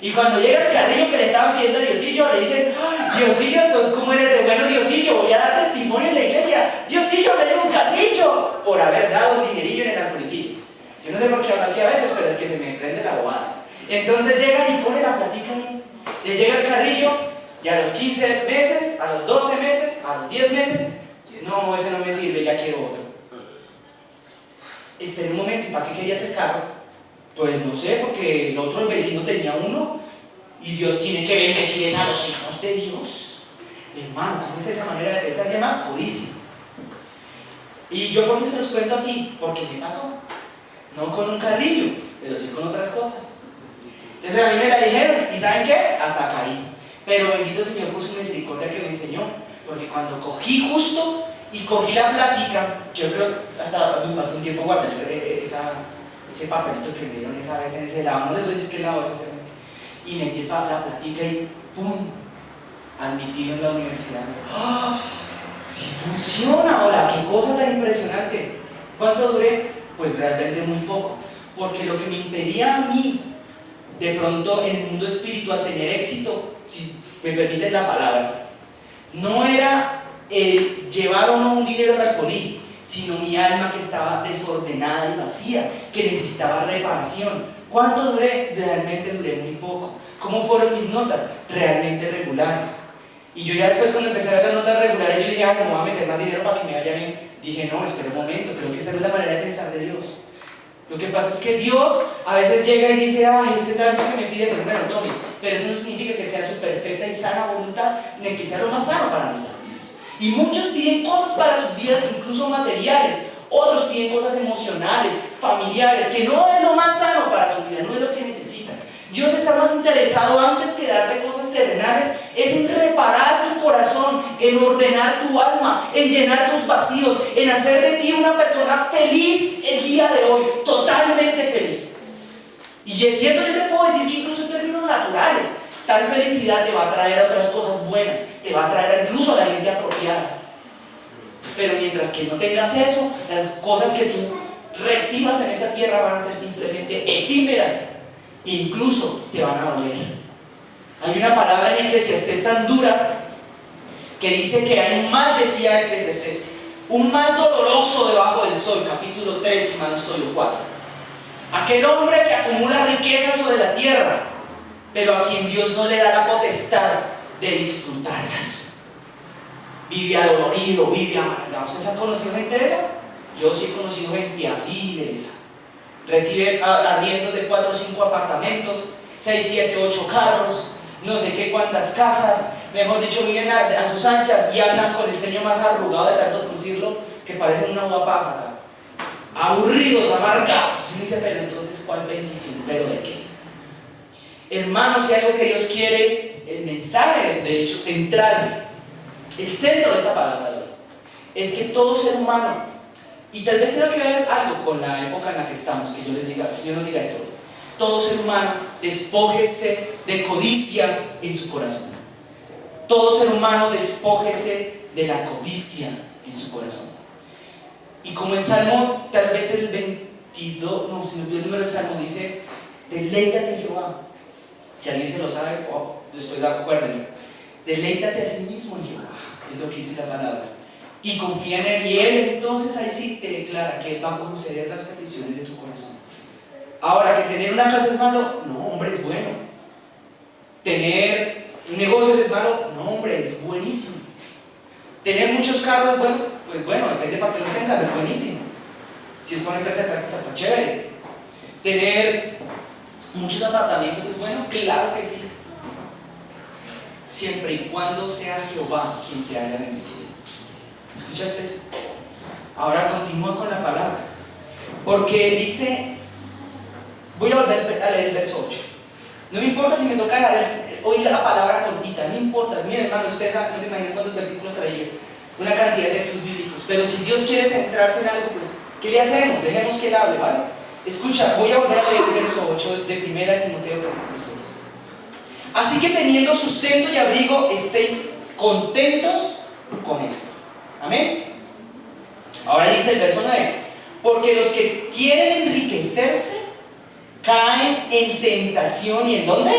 Y cuando llega el carrillo que le estaban pidiendo a Diosillo, le dicen, Diosillo, entonces ¿cómo eres de bueno, Diosillo? Voy a dar testimonio en la iglesia. Diosillo, me dio un carrillo por haber dado un dinerillo en el alfonitillo. Yo no sé por qué hablo así a veces, pero es que se me prende la bobada. Entonces llegan y ponen la platica ahí. Le llega el carrillo y a los 15 meses, a los 12 meses, a los 10 meses, no, ese no me sirve, ya quiero otro. Esperé un momento, ¿y para qué querías el carro? Pues no sé, porque el otro, el vecino, tenía uno y Dios tiene que bendecir a los hijos de Dios. Hermano, ¿cómo es esa manera de pensar? Se llama codicia. ¿Y yo por qué se los cuento así? Porque me pasó. No con un carrillo, pero sí con otras cosas. Entonces a mí me la dijeron, ¿y saben qué? Hasta caí. Pero bendito Señor por su misericordia que me enseñó. Porque cuando cogí justo y cogí la plática, yo creo hasta un tiempo guardé ese papelito que me dieron esa vez en ese lado, no les voy a decir qué lado es obviamente, y metí la plática y ¡pum! Admitido en la universidad. ¡Ah! ¡Sí funciona! ¡Hola! ¡Qué cosa tan impresionante! ¿Cuánto duré? Pues realmente muy poco, porque lo que me impedía a mí de pronto en el mundo espiritual tener éxito, si me permiten la palabra, no era el llevar o no un dinero al alfolí, sino mi alma que estaba desordenada y vacía, que necesitaba reparación. ¿Cuánto duré? Realmente duré muy poco. ¿Cómo fueron mis notas? Realmente regulares. Y yo ya después, cuando empecé a ver las notas regulares, yo dije, ay, no voy a meter más dinero para que me vaya bien. Dije, no, espera un momento, creo que esta no es la manera de pensar de Dios. Lo que pasa es que Dios a veces llega y dice, ay, este tanto que me pide, pues bueno, tome. Pero eso no significa que sea su perfecta y sana voluntad, ni que sea lo más sano para nuestras vidas. Y muchos piden cosas para sus vidas, incluso materiales. Otros piden cosas emocionales, familiares, que no es lo más sano para su vida, no es lo que necesitan. Dios está más interesado, antes que darte cosas terrenales, es en reparar tu corazón, en ordenar tu alma, en llenar tus vacíos, en hacer de ti una persona feliz el día de hoy, totalmente feliz. Y es cierto, yo te puedo decir que incluso en términos naturales, tal felicidad te va a traer a otras cosas buenas, te va a traer incluso a la gente apropiada. Pero mientras que no tengas eso, las cosas que tú recibas en esta tierra van a ser simplemente efímeras e incluso te van a doler. Hay una palabra en Eclesiastés tan dura que dice que hay un mal, decía Eclesiastés, un mal doloroso debajo del sol, capítulo 3, si mal no estoy, o 4. Aquel hombre que acumula riquezas sobre la tierra, pero a quien Dios no le da la potestad de disfrutarlas. Vive adolorido, vive amargado. ¿Ustedes han conocido gente de esa? Yo sí he conocido gente así de esa. Recibe arriendos de 4 o 5 apartamentos, 6, 7, 8 carros, no sé qué cuántas casas, mejor dicho, viven a sus anchas y andan con el ceño más arrugado de tanto fruncirlo que parecen una uva pasa. Aburridos, amargados. Y uno dice, pero entonces, ¿cuál bendición? ¿Pero de qué? Hermanos, si algo que Dios quiere, el mensaje de hecho central el centro de esta palabra de hoy es que todo ser humano, y tal vez tenga que ver algo con la época en la que estamos, que yo les diga, el Señor nos diga esto: todo ser humano despójese de codicia en su corazón. Todo ser humano despójese de la codicia en su corazón. Y como en Salmo, tal vez el 22, no, se me olvidó el número del Salmo, dice: deleítate en Jehová. Si alguien se lo sabe, después acuérdenlo. Deleítate a sí mismo en Jehová, es lo que dice la palabra, y confía en Él, y Él entonces ahí sí te declara que Él va a conceder las peticiones de tu corazón. Ahora, que tener una casa es malo, no, hombre, es bueno. Tener negocios es malo, no, hombre, es buenísimo. Tener muchos carros es bueno, pues bueno, depende para qué los tengas, es buenísimo. Si es por una empresa de taxis, está chévere. Tener muchos apartamentos es bueno, claro que sí, siempre y cuando sea Jehová quien te haya bendecido. ¿Escuchaste eso? Ahora continúa con la palabra, porque dice, voy a volver a leer el verso 8. No me importa si me toca oír la palabra cortita, no importa. Miren, hermanos, ustedes no se imaginan cuántos versículos traía, una cantidad de textos bíblicos, pero si Dios quiere centrarse en algo, pues ¿qué le hacemos? Dejemos que Él hable, ¿vale? Escucha, voy a volver a leer el verso 8 de 1 Timoteo capítulo 6. Así que teniendo sustento y abrigo, estéis contentos con esto. Amén. Ahora dice el verso 9: porque los que quieren enriquecerse caen en tentación, ¿y en dónde?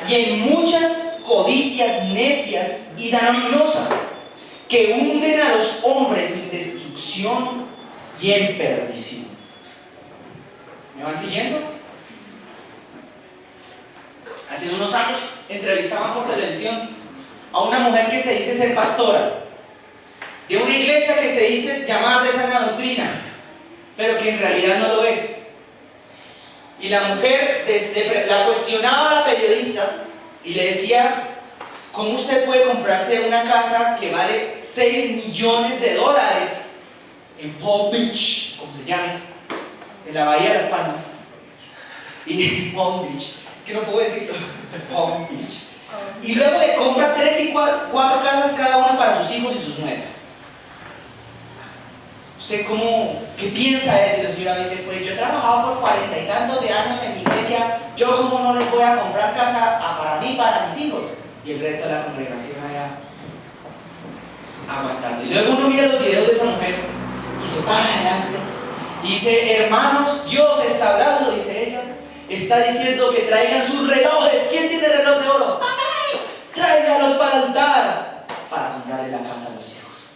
Y en muchas codicias necias y dañosas que hunden a los hombres en destrucción y en perdición. ¿Me van siguiendo? Hace unos años entrevistaban por televisión a una mujer que se dice ser pastora de una iglesia que se dice llamar de sana doctrina, pero que en realidad no lo es. Y la mujer la cuestionaba a la periodista y le decía: ¿cómo usted puede comprarse una casa que vale $6 millones en Palm Beach, como se llame, en la Bahía de las Palmas? Y Palm Beach, que no puedo decirlo, Palm Beach. Y luego le compra 3 y 4 casas cada una para sus hijos y sus nietas. ¿Usted qué piensa de eso? Y la señora dice: pues yo he trabajado por 40 y tantos de años en mi iglesia, yo como no les voy a comprar casa para mí, para mis hijos. Y el resto de la congregación allá aguantando. Y luego uno mira los videos de esa mujer y se para adelante y dice: hermanos, Dios está hablando, dice ella, está diciendo que traigan sus relojes. ¿Quién tiene reloj de oro? Tráigalos para el altar, para comprarle la casa a los hijos,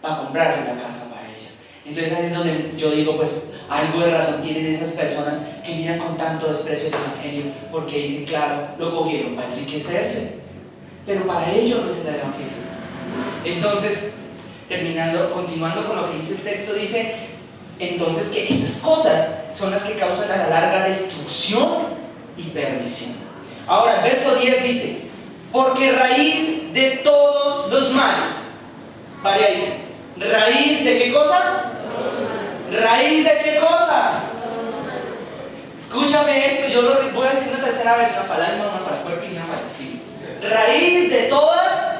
para comprarse la casa para ella. Entonces ahí es donde yo digo, pues algo de razón tienen esas personas que miran con tanto desprecio el evangelio, porque dicen: claro, lo cogieron para enriquecerse, pero para ellos no es el evangelio. Entonces, continuando con lo que dice el texto, dice entonces que estas cosas son las que causan a la larga destrucción y perdición. Ahora el verso 10 dice: porque raíz de todos los males, pare ahí, ¿raíz de qué cosa? ¿Raíz de qué cosa? Escúchame esto, yo lo voy a decir una tercera vez, una para el alma, una para el cuerpo y una para el espíritu. Raíz de todas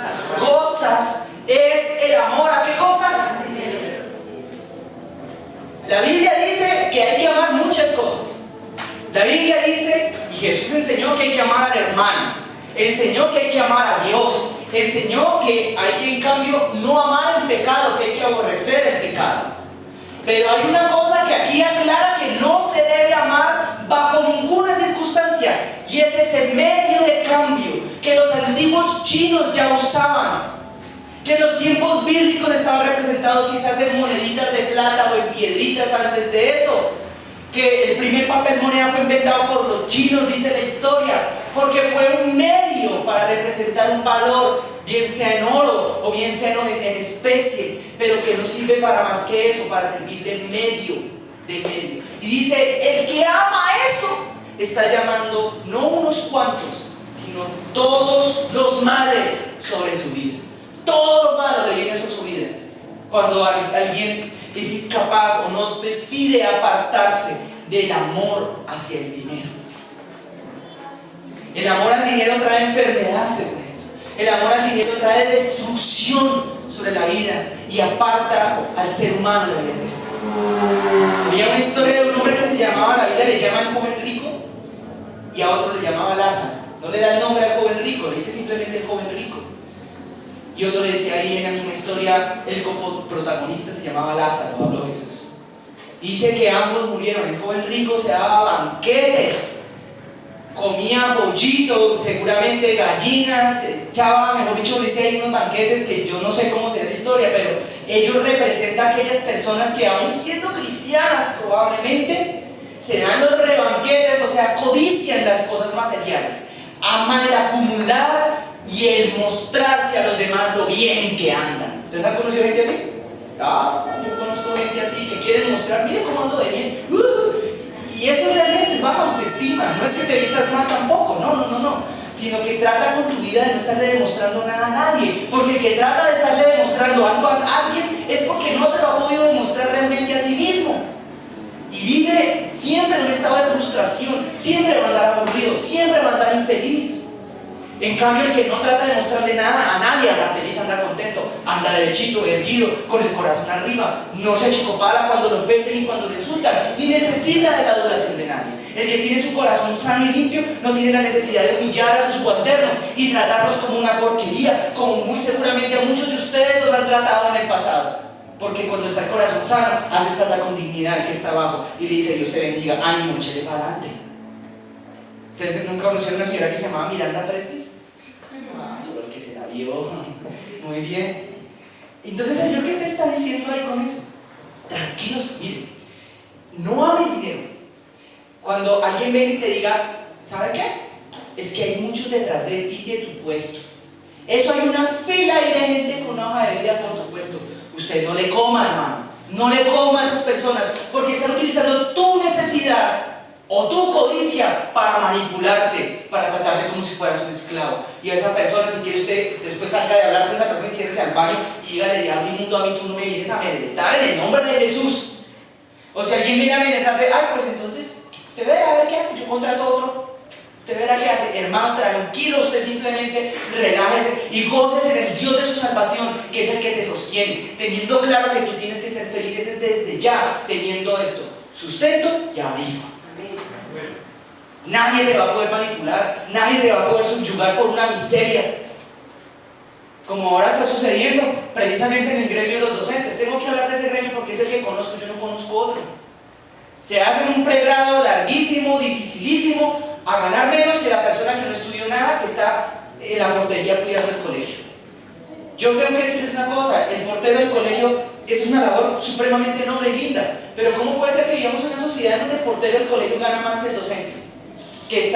las cosas es el amor. ¿A qué cosa? La Biblia dice que hay que amar muchas cosas. La Biblia dice, y Jesús enseñó que hay que amar al hermano, enseñó que hay que amar a Dios, enseñó que hay que en cambio no amar el pecado, que hay que aborrecer el pecado. Pero hay una cosa que aquí aclara que no se debe amar bajo ninguna circunstancia, y es ese medio de cambio que los antiguos chinos ya usaban, que en los tiempos bíblicos estaba representado quizás en moneditas de plata o en piedritas antes de eso, que el primer papel moneda fue inventado por los chinos, dice la historia, porque fue un medio para representar un valor, bien sea en oro o bien sea en especie, pero que no sirve para más que eso, para servir de medio. Y dice: el que ama eso está llamando no unos cuantos, sino todos los males sobre su vida. Todo lo malo le viene sobre su vida cuando alguien es incapaz o no decide apartarse del amor hacia el dinero. El amor al dinero trae enfermedad, según esto. El amor al dinero trae destrucción sobre la vida y aparta al ser humano de la vida eterna. Había una historia de un hombre que se llamaba, la Biblia le llama el joven rico y a otro le llamaba Lázaro. No le da el nombre al joven rico, le dice simplemente el joven rico. Y otro le decía ahí en la misma historia, el coprotagonista se llamaba Lázaro, habló Jesús. Dice que ambos murieron. El joven rico se daba banquetes, comía pollito, seguramente gallina, se echaba, mejor dicho, dice hay unos banquetes que yo no sé cómo será la historia, pero ellos representan a aquellas personas que aún siendo cristianas probablemente se dan los rebanquetes, o sea, codician las cosas materiales, aman el acumular y el mostrarse a los demás lo bien que andan. ¿Ustedes han conocido gente así? Yo conozco gente así que quieren mostrar, mire cómo ando de bien. Y eso realmente es baja autoestima. No es que te vistas mal tampoco, no. Sino que trata con tu vida de no estarle demostrando nada a nadie. Porque el que trata de estarle demostrando algo a alguien es porque no se lo ha podido demostrar realmente a sí mismo. Y vive siempre en un estado de frustración, siempre va a andar aburrido, siempre va a andar infeliz. En cambio, el que no trata de mostrarle nada a nadie, anda feliz, anda contento, anda derechito, erguido, con el corazón arriba, no se achicopala cuando lo ofenden y cuando lo insultan, ni necesita de la adoración de nadie. El que tiene su corazón sano y limpio no tiene la necesidad de humillar a sus subalternos y tratarlos como una porquería, como muy seguramente a muchos de ustedes los han tratado en el pasado. Porque cuando está el corazón sano, antes trata con dignidad al que está abajo y le dice: Dios te bendiga, ánimo, échale para adelante. ¿Ustedes nunca conocieron a una señora que se llamaba Miranda Presti? Solo el que se la vio. Muy bien. Entonces, Señor, ¿qué te está diciendo ahí con eso? Tranquilos, miren, no amen dinero. Cuando alguien venga y te diga, ¿sabe qué? Es que hay muchos detrás de ti y de tu puesto. Eso, hay una fila ahí de gente con una hoja de vida por tu puesto. Usted no le coma, hermano. No le coma a esas personas, porque están utilizando tu necesidad o tu codicia para manipularte, para tratarte como si fueras un esclavo. Y a esa persona, si quiere usted, después salga de hablar con esa persona y ciérrese al baño y dígale: diablo inmundo, a mí tú no me vienes a amedrentar en el nombre de Jesús. O si alguien viene a amenazarte, pues entonces, usted verá a ver qué hace, yo contrato a otro. Usted verá qué hace. Hermano, tranquilo, usted simplemente relájese y gócese en el Dios de su salvación, que es el que te sostiene, teniendo claro que tú tienes que ser feliz desde ya, teniendo esto: sustento y abrigo. Nadie te va a poder manipular, nadie te va a poder subyugar por una miseria, como ahora está sucediendo precisamente en el gremio de los docentes. Tengo que hablar de ese gremio porque es el que conozco, yo no conozco otro. Se hacen un pregrado larguísimo, dificilísimo, a ganar menos que la persona que no estudió nada, que está en la portería cuidando el colegio. Yo tengo que decirles una cosa: el portero del colegio es una labor supremamente noble y linda, pero ¿cómo puede ser que vivamos en una sociedad donde el portero del colegio gana más que el docente? Que es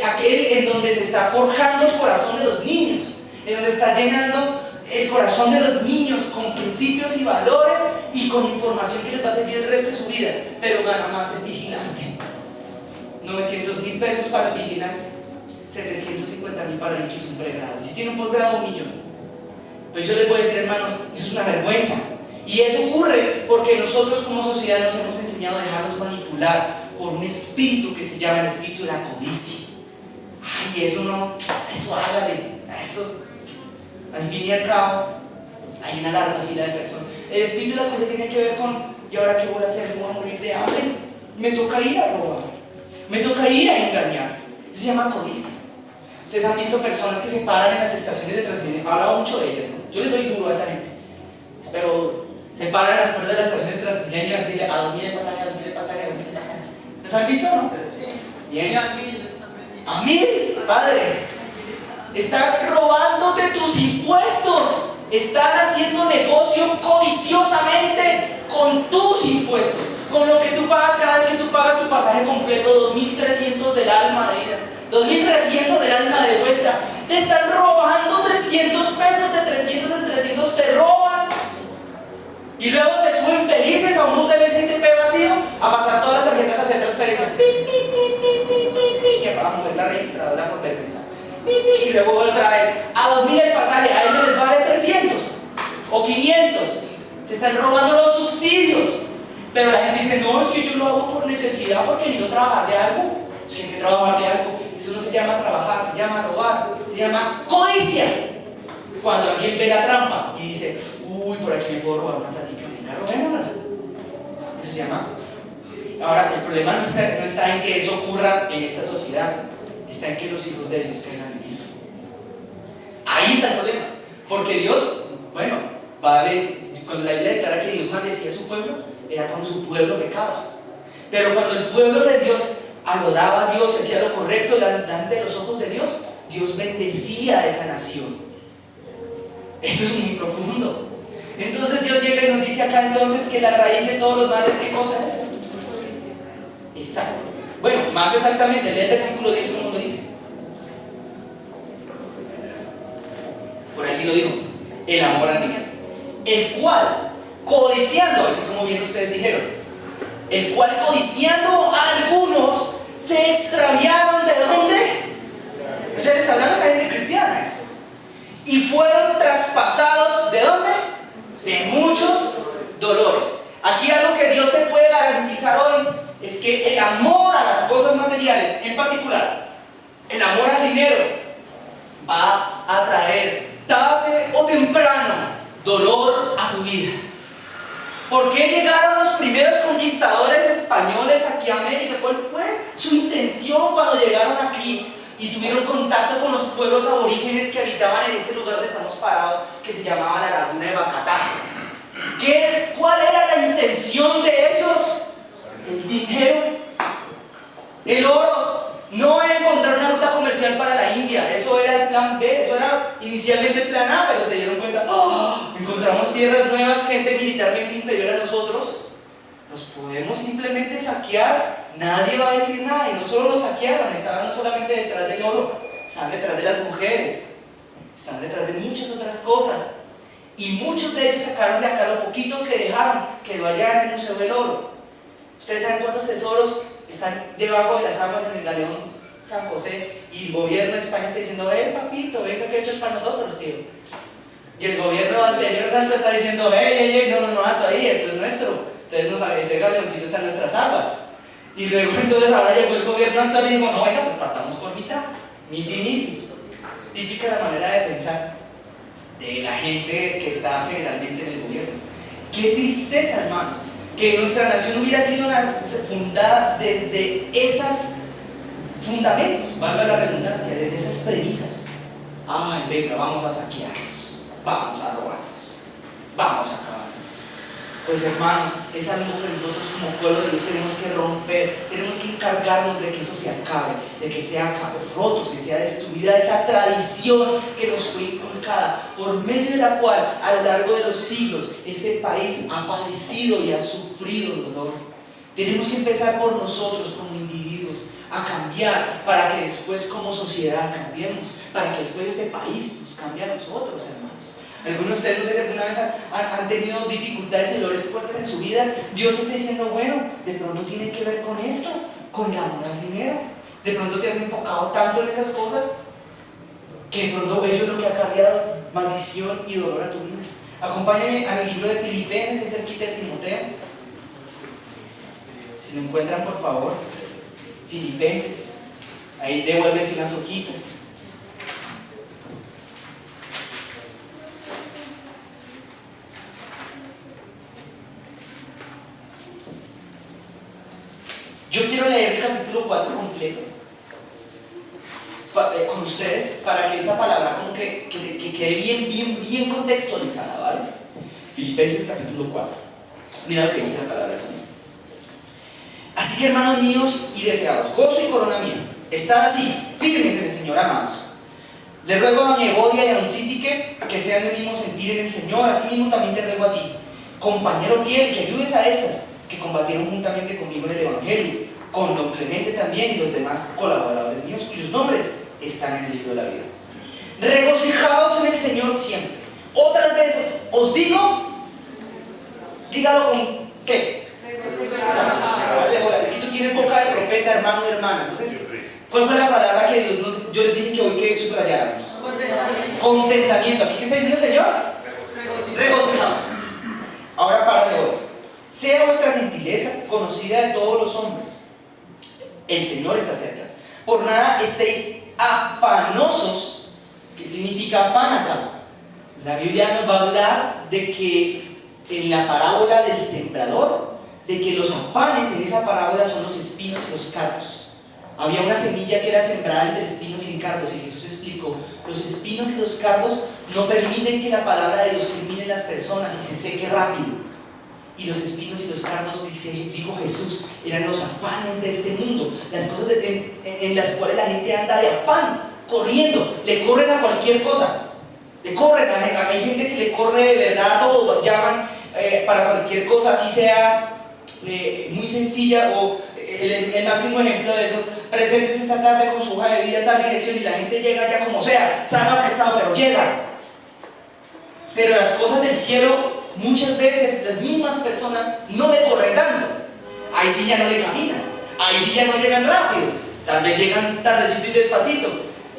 aquel en donde se está forjando el corazón de los niños, en donde está llenando el corazón de los niños con principios y valores y con información que les va a servir el resto de su vida, pero gana más el vigilante. 900,000 pesos para el vigilante, 750,000 para el que hizo un pregrado, y si tiene un posgrado, 1 millón. Pues yo les voy a decir, hermanos, eso es una vergüenza. Y eso ocurre porque nosotros como sociedad nos hemos enseñado a dejarnos manipular por un espíritu que se llama el espíritu de la codicia. Eso no, eso hágale, eso. Al fin y al cabo, hay una larga fila de personas. El espíritu de la codicia tiene que ver con: ¿y ahora qué voy a hacer? ¿Me voy a morir de hambre? Me toca ir a robar, me toca ir a engañar. Eso se llama codicia. Ustedes han visto personas que se paran en las estaciones de Transmilenio. He hablado mucho de ellas, ¿no? Yo les doy duro a esa gente, pero se paran en las puertas de las estaciones de Transmilenio y decirle: a 2.000 el pasaje, a 2.000 el pasaje, a 2.000 el pasaje. ¿Los han visto, no? Bien. A 1.000, padre. Están robándote tus impuestos. Están haciendo negocio codiciosamente con tus impuestos, con lo que tú pagas cada vez que tú pagas tu pasaje completo, 2.300 del alma de ida, 2.300 del alma de vuelta. Te están robando 300 pesos, de 300 en 300 te roban. Y luego se suben felices a un bus del STP vacío a pasar todas las tarjetas a hacer transferencia. Y a mover la registradora por vergüenza. Y luego otra vez a 2.000 el pasaje, a ellos les vale 300 o 500. Se están robando los subsidios. Pero la gente dice: no, es que yo lo hago por necesidad, porque necesito trabajar de algo. Si hay que trabajar de algo, eso no se llama trabajar, se llama robar, se llama codicia. Cuando alguien ve la trampa y dice, uy, por aquí me puedo robar una platica, venga, robémosla. Eso se llama. Ahora, el problema no está en que eso ocurra en esta sociedad, está en que los hijos de Dios caigan en eso. Ahí está el problema. Porque Dios, bueno, cuando la Biblia declara que Dios maldecía a su pueblo, era cuando su pueblo pecaba. Pero cuando el pueblo de Dios adoraba a Dios y hacía lo correcto delante de los ojos de Dios, Dios bendecía a esa nación. Eso es muy profundo. Entonces Dios llega y nos dice acá entonces que la raíz de todos los males, ¿qué cosa es? Exacto. Bueno, más exactamente, lee el versículo 10 como lo dice. Por aquí lo digo, el amor al dinero, el cual, codiciando, así como bien ustedes dijeron, el cual codiciando a algunos se extraviaron ¿de dónde? O sea, le está hablando a esa gente cristiana esto. Y fueron traspasados ¿de dónde? De muchos dolores. Aquí algo que Dios te puede garantizar hoy es que el amor a las cosas materiales, en particular, el amor al dinero, va a traer tarde o temprano dolor a tu vida. ¿Por qué llegaron los primeros conquistadores españoles aquí a América? ¿Cuál fue su intención cuando llegaron aquí y tuvieron contacto con los pueblos aborígenes que habitaban en este lugar donde estamos parados, que se llamaba la Laguna de Bacatá? ¿Cuál era la intención de ellos? El dinero, el oro. No encontrar una ruta comercial para la India, eso era el plan B, eso era inicialmente el plan A, pero se dieron cuenta, encontramos tierras nuevas, gente militarmente inferior a nosotros, los podemos simplemente saquear, nadie va a decir nada. Y no solo los saquearon, estaban no solamente detrás del oro, estaban detrás de las mujeres, estaban detrás de muchas otras cosas. Y muchos de ellos sacaron de acá lo poquito que dejaron, quedó allá en el Museo del Oro. ¿Ustedes saben cuántos tesoros están debajo de las aguas en el galeón San José? Y el gobierno de España está diciendo, papito, venga que esto es para nosotros, tío. Y el gobierno anterior tanto está diciendo, no, alto ahí, esto es nuestro. Entonces ese galeoncito está en nuestras aguas. Y luego entonces ahora llegó el gobierno actual y dijo, no, venga, pues partamos por mitad. Miti. Típica la manera de pensar de la gente que está generalmente en el gobierno. Qué tristeza, hermanos, que nuestra nación hubiera sido fundada desde esos fundamentos, valga la redundancia, desde esas premisas. Ay, venga, vamos a saquearlos, vamos a robarlos, vamos a acabar. Pues hermanos, es algo que nosotros como pueblo de Dios tenemos que romper, tenemos que encargarnos de que eso se acabe, de que sea roto, que sea destruida esa tradición que nos fue inculcada, por medio de la cual a lo largo de los siglos este país ha padecido y ha sufrido dolor. Tenemos que empezar por nosotros como individuos a cambiar para que después como sociedad cambiemos, para que después este país nos cambie a nosotros, hermanos. Algunos de ustedes, no sé si alguna vez han tenido dificultades y dolores fuertes en su vida. Dios está diciendo, bueno, de pronto tiene que ver con esto, con el amor al dinero. De pronto te has enfocado tanto en esas cosas que de pronto ello es lo que ha acarreado maldición y dolor a tu vida. Acompáñame al libro de Filipenses, que es cerquita de Timoteo. Si lo encuentran, por favor, Filipenses. Ahí devuélvete unas hojitas. Yo quiero leer el capítulo 4 completo con ustedes para que esta palabra como que quede bien contextualizada, ¿vale? Filipenses capítulo 4. Mira lo que dice la palabra del Señor. Así que, hermanos míos y deseados, gozo y corona mía, estad así, firmes en el Señor, amados. Le ruego a mi Evodia y a Oncítique que sean del mismo sentir en el Señor. Así mismo también te ruego a ti, compañero fiel, que ayudes a estas que combatieron juntamente conmigo en el Evangelio, con don Clemente también y los demás colaboradores míos, cuyos nombres están en el libro de la vida. Regocijaos en el Señor siempre. Otras veces os digo, dígalo con ¿qué? Es que tú tienes boca de profeta, hermano y hermana. Entonces, ¿cuál fue la palabra que Dios yo les dije que hoy que subrayáramos? Contentamiento. ¿Aquí qué está diciendo el Señor? Regocijaos. Ahora para hoy. Sea vuestra gentileza conocida de todos los hombres. El Señor está cerca. Por nada estéis afanosos, que significa afán acá. La Biblia nos va a hablar de que en la parábola del sembrador, de que los afanes en esa parábola son los espinos y los cardos. Había una semilla que era sembrada entre espinos y cardos, y Jesús explicó: los espinos y los cardos no permiten que la palabra de Dios germine en las personas y se seque rápido. Y los espinos y los cardos, dijo Jesús, eran los afanes de este mundo, las cosas en las cuales la gente anda de afán, corriendo, le corren a cualquier cosa, le corren, hay gente que le corre de verdad a todo, llaman para cualquier cosa, así sea muy sencilla, o el máximo ejemplo de eso: presentes esta tarde con su hoja de vida a tal dirección, y la gente llega ya como sea, salga prestado, pero llega. Pero las cosas del cielo, muchas veces las mismas personas no le corren tanto. Ahí sí ya no le caminan, ahí sí ya no llegan rápido, tal vez llegan tardecito y despacito.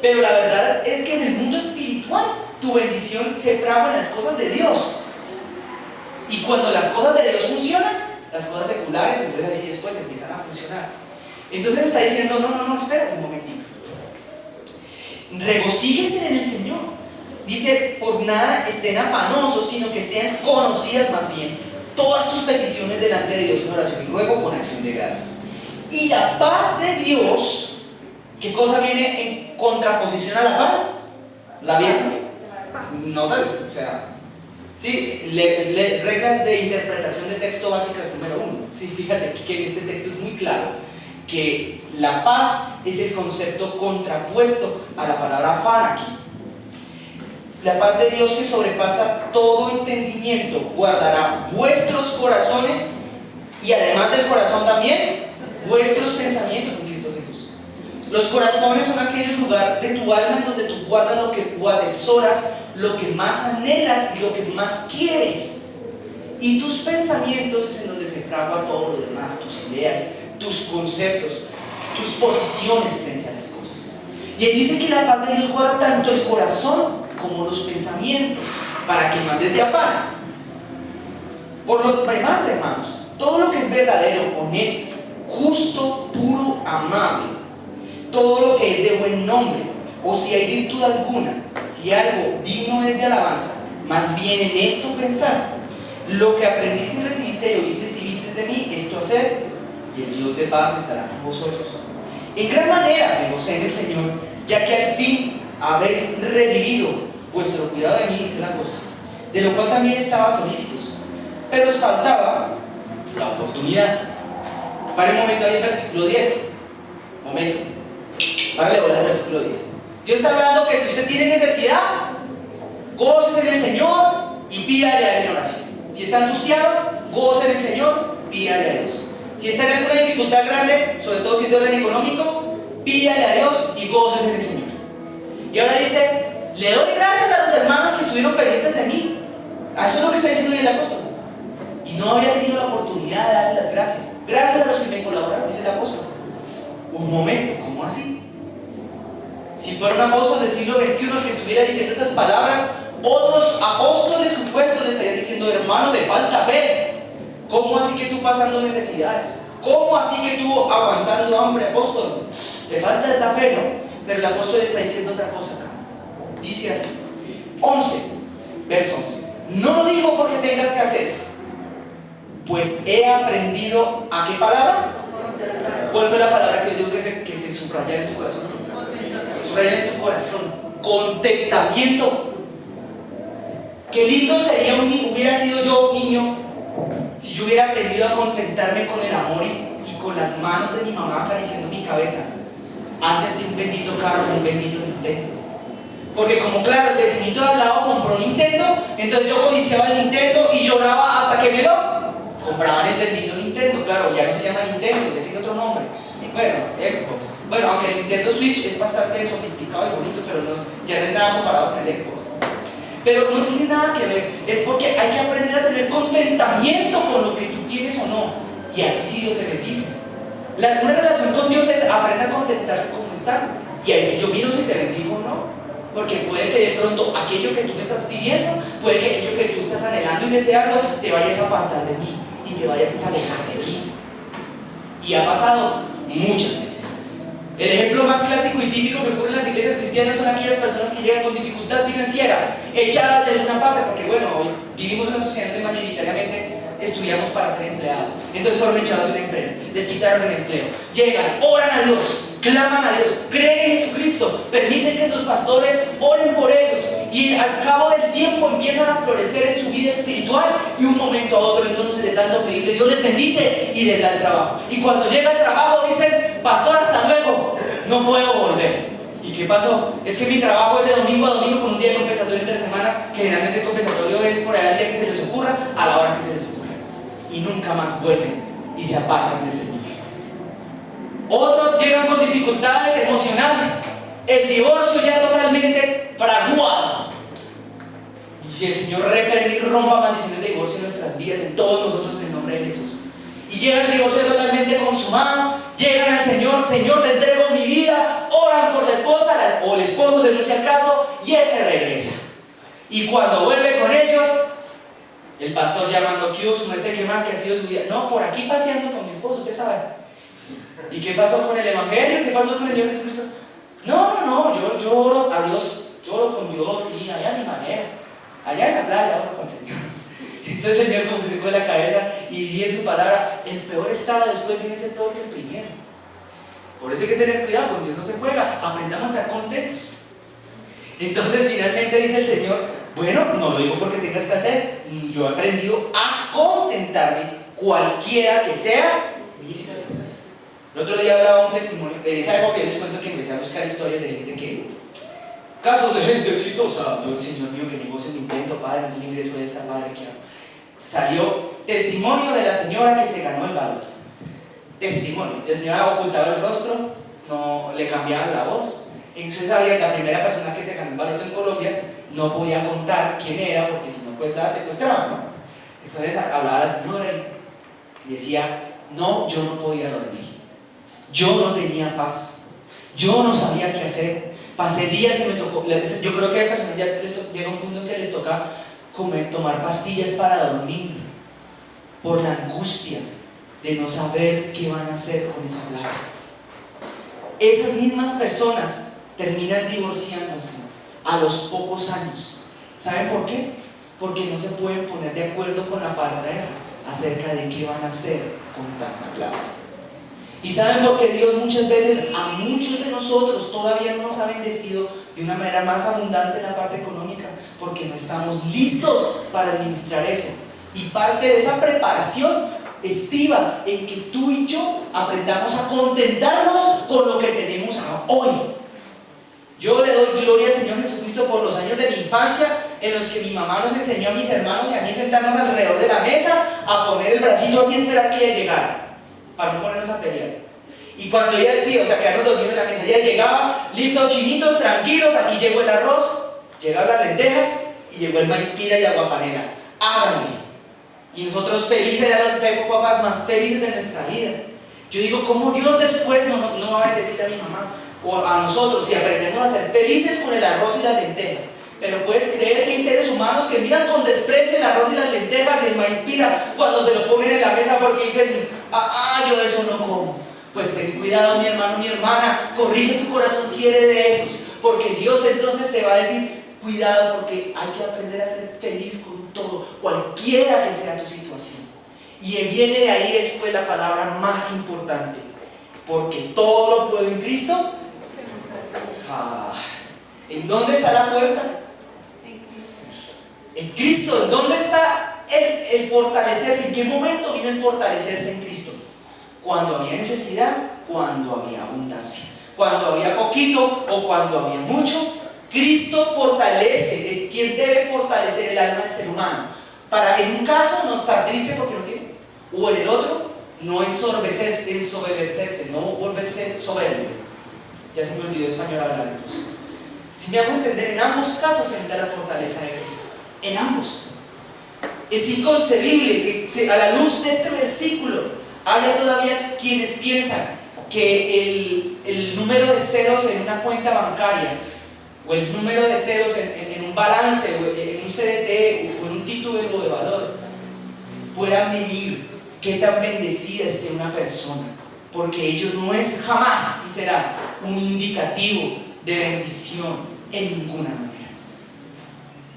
Pero la verdad es que en el mundo espiritual tu bendición se fragua en las cosas de Dios. Y cuando las cosas de Dios funcionan, las cosas seculares, entonces así después empiezan a funcionar. Entonces está diciendo: no, espérate un momentito. Regocíjense en el Señor. Dice: por nada estén afanosos, sino que sean conocidas más bien todas tus peticiones delante de Dios en oración y ruego con acción de gracias. Y la paz de Dios, ¿qué cosa viene en contraposición a la paz? La bien. No, o sea, sí, reglas de interpretación de texto básicas número 1. Sí, fíjate que en este texto es muy claro que la paz es el concepto contrapuesto a la palabra afán aquí. La paz de Dios, que sobrepasa todo entendimiento, guardará vuestros corazones, y además del corazón también vuestros pensamientos en Cristo Jesús. Los corazones son aquel lugar de tu alma en donde tú guardas lo que tú atesoras, lo que más anhelas y lo que más quieres. Y tus pensamientos es en donde se fragua todo lo demás, tus ideas, tus conceptos, tus posiciones frente a las cosas. Y él dice que la paz de Dios guarda tanto el corazón como los pensamientos, para que no andes de afán. Por lo demás, hermanos, todo lo que es verdadero, honesto, justo, puro, amable, todo lo que es de buen nombre, o si hay virtud alguna, si algo digno es de alabanza, más bien en esto pensar: lo que aprendiste y recibiste y oíste y vistes de mí, esto hacer, y el Dios de paz estará con vosotros. En gran manera me gocé en el Señor, ya que al fin habéis revivido vuestro cuidado de mí, dice la cosa, de lo cual también estaba solícitos, pero os faltaba la oportunidad. Para un momento ahí el versículo 10. Momento. Párale bola al versículo 10. Dios está hablando que si usted tiene necesidad, gócese en el Señor y pídale a Él en oración. Si está angustiado, gócese en el Señor, pídale a Dios. Si está en alguna dificultad grande, sobre todo si es de orden económico, pídale a Dios y gócese en el Señor. Y ahora dice: le doy gracias a los hermanos que estuvieron pendientes de mí. Eso es lo que está diciendo hoy el apóstol. Y no había tenido la oportunidad de darle las gracias. Gracias a los que me colaboraron, dice el apóstol. Un momento, ¿cómo así? Si fuera un apóstol del siglo XXI el que estuviera diciendo estas palabras, otros apóstoles supuestos le estarían diciendo: hermano, te falta fe. ¿Cómo así que tú pasando necesidades? ¿Cómo así que tú aguantando hambre, apóstol? Te falta esta fe, ¿no? Pero el apóstol está diciendo otra cosa acá. Dice así, 11, verso 11: no lo digo porque tenga escasez, pues he aprendido ¿a qué palabra? ¿Cuál fue la palabra que yo digo que se subrayara en tu corazón? Subrayar en tu corazón: contentamiento. Qué lindo sería hubiera sido yo niño si yo hubiera aprendido a contentarme con el amor y con las manos de mi mamá acariciando mi cabeza, antes que un bendito carro o un bendito Nintendo. Porque como claro, el vecinito de al lado compró un Nintendo, entonces yo codiciaba el Nintendo y lloraba hasta que me lo compraban el bendito Nintendo. Claro, ya no se llama Nintendo, ya tiene otro nombre. Bueno, Xbox. Bueno, aunque el Nintendo Switch es bastante sofisticado y bonito, pero ya no es nada comparado con el Xbox. Pero no tiene nada que ver, es porque hay que aprender a tener contentamiento con lo que tú tienes o no. Y así sí Dios se bendice. Una relación con Dios es aprender a contentarse como está. Y ahí sí yo miro si te bendigo o no. Porque puede que de pronto aquello que tú me estás pidiendo, puede que aquello que tú estás anhelando y deseando, te vayas a apartar de mí y te vayas a alejar de mí. Y ha pasado muchas veces. El ejemplo más clásico y típico que ocurre en las iglesias cristianas son aquellas personas que llegan con dificultad financiera, echadas de alguna parte, porque bueno, hoy vivimos en una sociedad donde mayoritariamente estudiamos para ser empleados. Entonces fueron echados de una empresa, les quitaron el empleo, llegan, oran a Dios, claman a Dios, creen en Jesucristo, permiten que los pastores oren por ellos y al cabo del tiempo empiezan a florecer en su vida espiritual y un momento a otro entonces de tanto pedirle Dios les bendice y les da el trabajo. Y cuando llega el trabajo dicen, pastor, hasta luego, no puedo volver. ¿Y qué pasó? Es que mi trabajo es de domingo a domingo con un día compensatorio entre semana, que generalmente el compensatorio es por allá el día que se les ocurra, a la hora que se les ocurra. Y nunca más vuelven y se apartan del Señor. Otros llegan con dificultades emocionales, el divorcio ya totalmente fraguado. Y el Señor reprende y rompa maldiciones de divorcio en nuestras vidas, en todos nosotros, en el nombre de Jesús. Y llega el divorcio totalmente consumado, llegan al Señor, Señor, te entrego mi vida, oran por la esposa o el esposo, según sea el caso, y ese regresa. Y cuando vuelve con ellos, el pastor llamando, ¿qué su merced, qué más que ha sido su vida? No, por aquí paseando con mi esposo, usted sabe. ¿Y qué pasó con el evangelio? ¿Qué pasó con el Señor Jesucristo? No, yo oro a Dios, yo oro con Dios, sí, allá a mi manera, allá en la playa oro con el Señor. Entonces el Señor como que se coge la cabeza y di en su palabra, el peor estado después viene a ser peor que el primero. Por eso hay que tener cuidado, con Dios no se juega, aprendamos a estar contentos. Entonces finalmente dice el Señor, bueno, no lo digo porque tenga escasez, yo he aprendido a contentarme cualquiera que sea mi situación. El otro día hablaba un testimonio, en esa época yo les cuento que empecé a buscar historias de gente que, casos de gente exitosa, yo, Señor mío, que negocio me invento, Padre, no ingreso de esta Padre, que salió testimonio de la señora que se ganó el baloto. Testimonio, la señora ocultaba el rostro, no le cambiaban la voz. Entonces sabía que la primera persona que se ganó el baloto en Colombia no podía contar quién era porque si no pues la secuestraban, ¿no? Entonces hablaba la señora y decía, no, yo no podía dormir, yo no tenía paz, yo no sabía qué hacer, pasé días que me tocó, yo creo que hay personas ya llega un punto en que les toca tomar pastillas para dormir por la angustia de no saber qué van a hacer con esa plata. Esas mismas personas terminan divorciándose a los pocos años. ¿Saben por qué? Porque no se pueden poner de acuerdo con la pareja acerca de qué van a hacer con tanta plata. Y ¿saben por qué Dios muchas veces a muchos de nosotros todavía no nos ha bendecido de una manera más abundante en la parte económica? Porque no estamos listos para administrar eso. Y parte de esa preparación estriba en que tú y yo aprendamos a contentarnos con lo que tenemos hoy. Yo le doy gloria al Señor Jesucristo por los años de mi infancia en los que mi mamá nos enseñó a mis hermanos y a mí sentarnos alrededor de la mesa a poner el bracito así y esperar que ella llegara para no ponernos a pelear. Y cuando ella decía, o sea, quedarnos dormidos en la mesa, ella llegaba, listo, chinitos, tranquilos, aquí llegó el arroz, llegaron las lentejas y llegó el maíz pira y la guapanela. Háganle. Y nosotros felices, eran los papás más felices de nuestra vida. Yo digo, ¿cómo Dios después no va a bendecir a mi mamá o a nosotros si aprendemos a ser felices con el arroz y las lentejas? Pero puedes creer que hay seres humanos que miran con desprecio el arroz y las lentejas y el maíz pira cuando se lo ponen en la mesa porque dicen, yo de eso no como. Pues ten cuidado, mi hermano, mi hermana, corrige tu corazón si eres de esos, porque Dios entonces te va a decir, cuidado, porque hay que aprender a ser feliz con todo, cualquiera que sea tu situación. Y viene de ahí después la palabra más importante, porque todo lo puedo en Cristo. ¿En dónde está la fuerza? En Cristo. ¿En dónde está el fortalecerse? ¿En qué momento viene el fortalecerse en Cristo? Cuando había necesidad, cuando había abundancia, cuando había poquito o cuando había mucho. Cristo fortalece, es quien debe fortalecer el alma del ser humano, para en un caso no estar triste porque no tiene, o en el otro no ensoberbecerse, no volverse soberbio. Ya se me olvidó español hablar entonces. Si me hago entender, en ambos casos se necesita la fortaleza de Cristo, en ambos. Es inconcebible que a la luz de este versículo haya todavía quienes piensan que el número de ceros en una cuenta bancaria o el número de ceros en un balance o en un CDT o en un título de valor pueda medir qué tan bendecida esté una persona, porque ello no es jamás y será un indicativo de bendición en ninguna manera.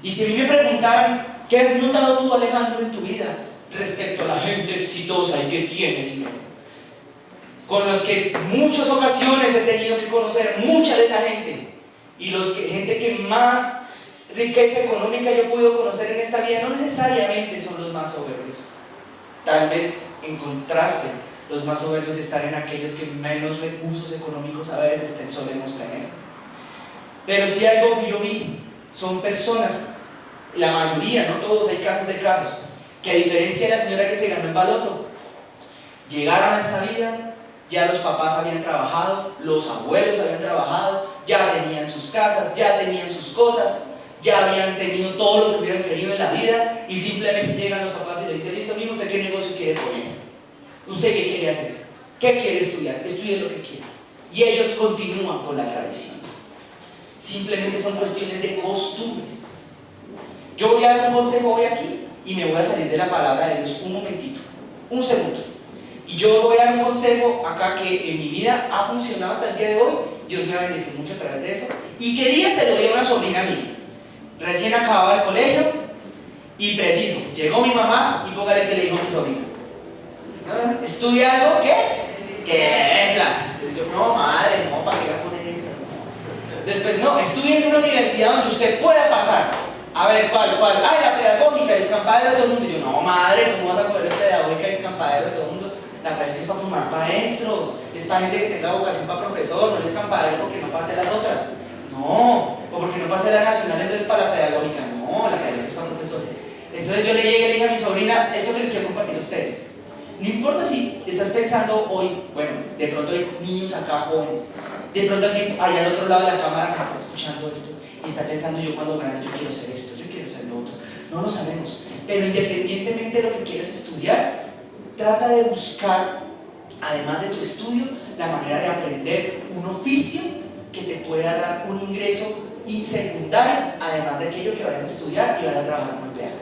Y si a mí me preguntaran, ¿qué has notado tú, Alejandro, en tu vida respecto a la gente exitosa y que tiene dinero? Con los que en muchas ocasiones he tenido que conocer, mucha de esa gente, y gente que más riqueza económica yo he podido conocer en esta vida, no necesariamente son los más soberbios. Tal vez, en contraste, los más soberbios están en aquellos que menos recursos económicos a veces solemos tener. Pero si algo que yo vi, son personas, la mayoría, no todos, hay casos de casos, que a diferencia de la señora que se ganó el baloto, llegaron a esta vida, ya los papás habían trabajado, los abuelos habían trabajado, ya tenían sus casas, ya tenían sus cosas, ya habían tenido todo lo que hubieran querido en la vida, y simplemente llegan los papás y le dicen: listo, mijo, ¿usted qué negocio quiere poner? ¿Usted qué quiere hacer? ¿Qué quiere estudiar? Estudie lo que quiera. Y ellos continúan con la tradición. Simplemente son cuestiones de costumbres. Yo voy a dar un consejo hoy aquí y me voy a salir de la palabra de Dios un momentito, un segundo. Y yo voy a dar un consejo acá que en mi vida ha funcionado hasta el día de hoy. Dios me ha bendecido mucho a través de eso. Y que día se lo dio a una sobrina mía. Recién acababa el colegio y preciso, llegó mi mamá y póngale que le dijo a mi sobrina: ¿estudia algo? ¿Qué? Que me plata. Entonces yo: no, madre, no, ¿para qué la ponen eso? Después: no, estudie en una universidad donde usted pueda pasar. A ver, ¿cuál? Ah, la pedagógica, el escampadero de todo el mundo. Y yo: no, madre, ¿cómo vas a poder ser pedagógica y escampadero de todo el mundo? La pedagógica es para formar maestros, es para gente que tenga vocación para profesor, no el escampadero porque no pase las otras. No, o porque no pase la nacional, entonces para la pedagógica. No, la pedagógica es para profesores. Entonces yo le llegué y le dije a mi sobrina esto que les quiero compartir a ustedes. No importa si estás pensando hoy, bueno, de pronto hay niños acá jóvenes, de pronto alguien allá al otro lado de la cámara que está escuchando esto y está pensando: yo cuando grande yo quiero ser esto, yo quiero ser lo otro. No lo sabemos, pero independientemente de lo que quieras estudiar, trata de buscar, además de tu estudio, la manera de aprender un oficio que te pueda dar un ingreso secundario, además de aquello que vayas a estudiar y vayas a trabajar como empleado.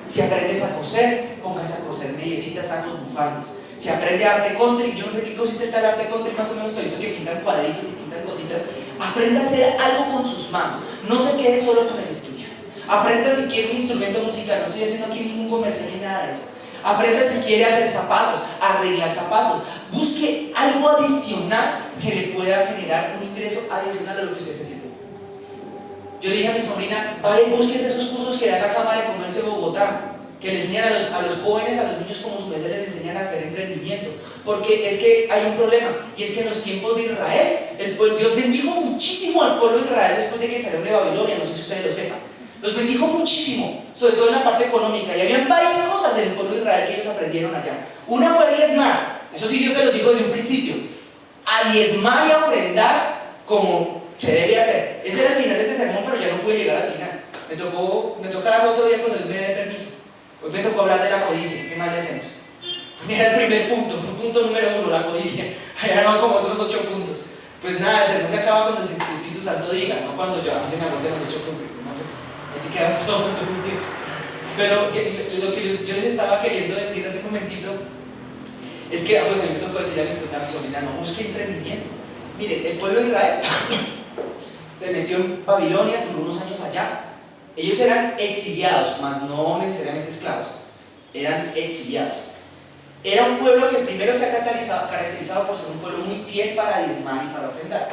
Si aprendes a coser, póngase a coser mediecitas, sacos, bufandas. Si aprende arte country, yo no sé qué consiste el tal arte country, más o menos, pero he visto que pintan cuadritos y pintan cositas. Aprenda a hacer algo con sus manos, no se quede solo con el estudio. Aprenda si quiere un instrumento musical, no estoy haciendo aquí ningún comercial ni nada de eso. Aprenda si quiere hacer zapatos, arreglar zapatos. Busque algo adicional que le pueda generar un ingreso adicional a lo que usted está haciendo. Yo le dije a mi sobrina: vaya y busque esos cursos que da la Cámara de Comercio de Bogotá, que le enseñan a los jóvenes, a los niños como su vez les enseñan a hacer emprendimiento. Porque es que hay un problema, y es que en los tiempos de Israel, Dios bendijo muchísimo al pueblo de Israel después de que salieron de Babilonia, no sé si ustedes lo sepan. Los bendijo muchísimo, sobre todo en la parte económica, y habían varias cosas en el pueblo de Israel que ellos aprendieron allá. Una fue diezmar, eso sí Dios se lo dijo desde un principio, a diezmar y a ofrendar como se debe hacer. Ese era el final de este sermón, pero ya no pude llegar al final. Me toca darlo otro día cuando Dios me dé permiso. Hoy me tocó hablar de la codicia. ¿Qué más le hacemos? Mira el primer punto, punto número 1, la codicia. Allá no van como otros 8 puntos. Pues nada, el sermón se acaba cuando el Espíritu Santo diga, no cuando yo a mí se me agoten los 8 puntos. No, pues así quedamos todos dormidos. Pero lo que yo les estaba queriendo decir hace un momentito es que pues a mí me tocó decirle a mi sobrina: no busque emprendimiento. Mire, el pueblo de Israel se metió en Babilonia, duró unos años allá. Ellos eran exiliados, mas no necesariamente esclavos, eran exiliados. Era un pueblo que primero se ha caracterizado por ser un pueblo muy fiel para diezmar y para ofrendar.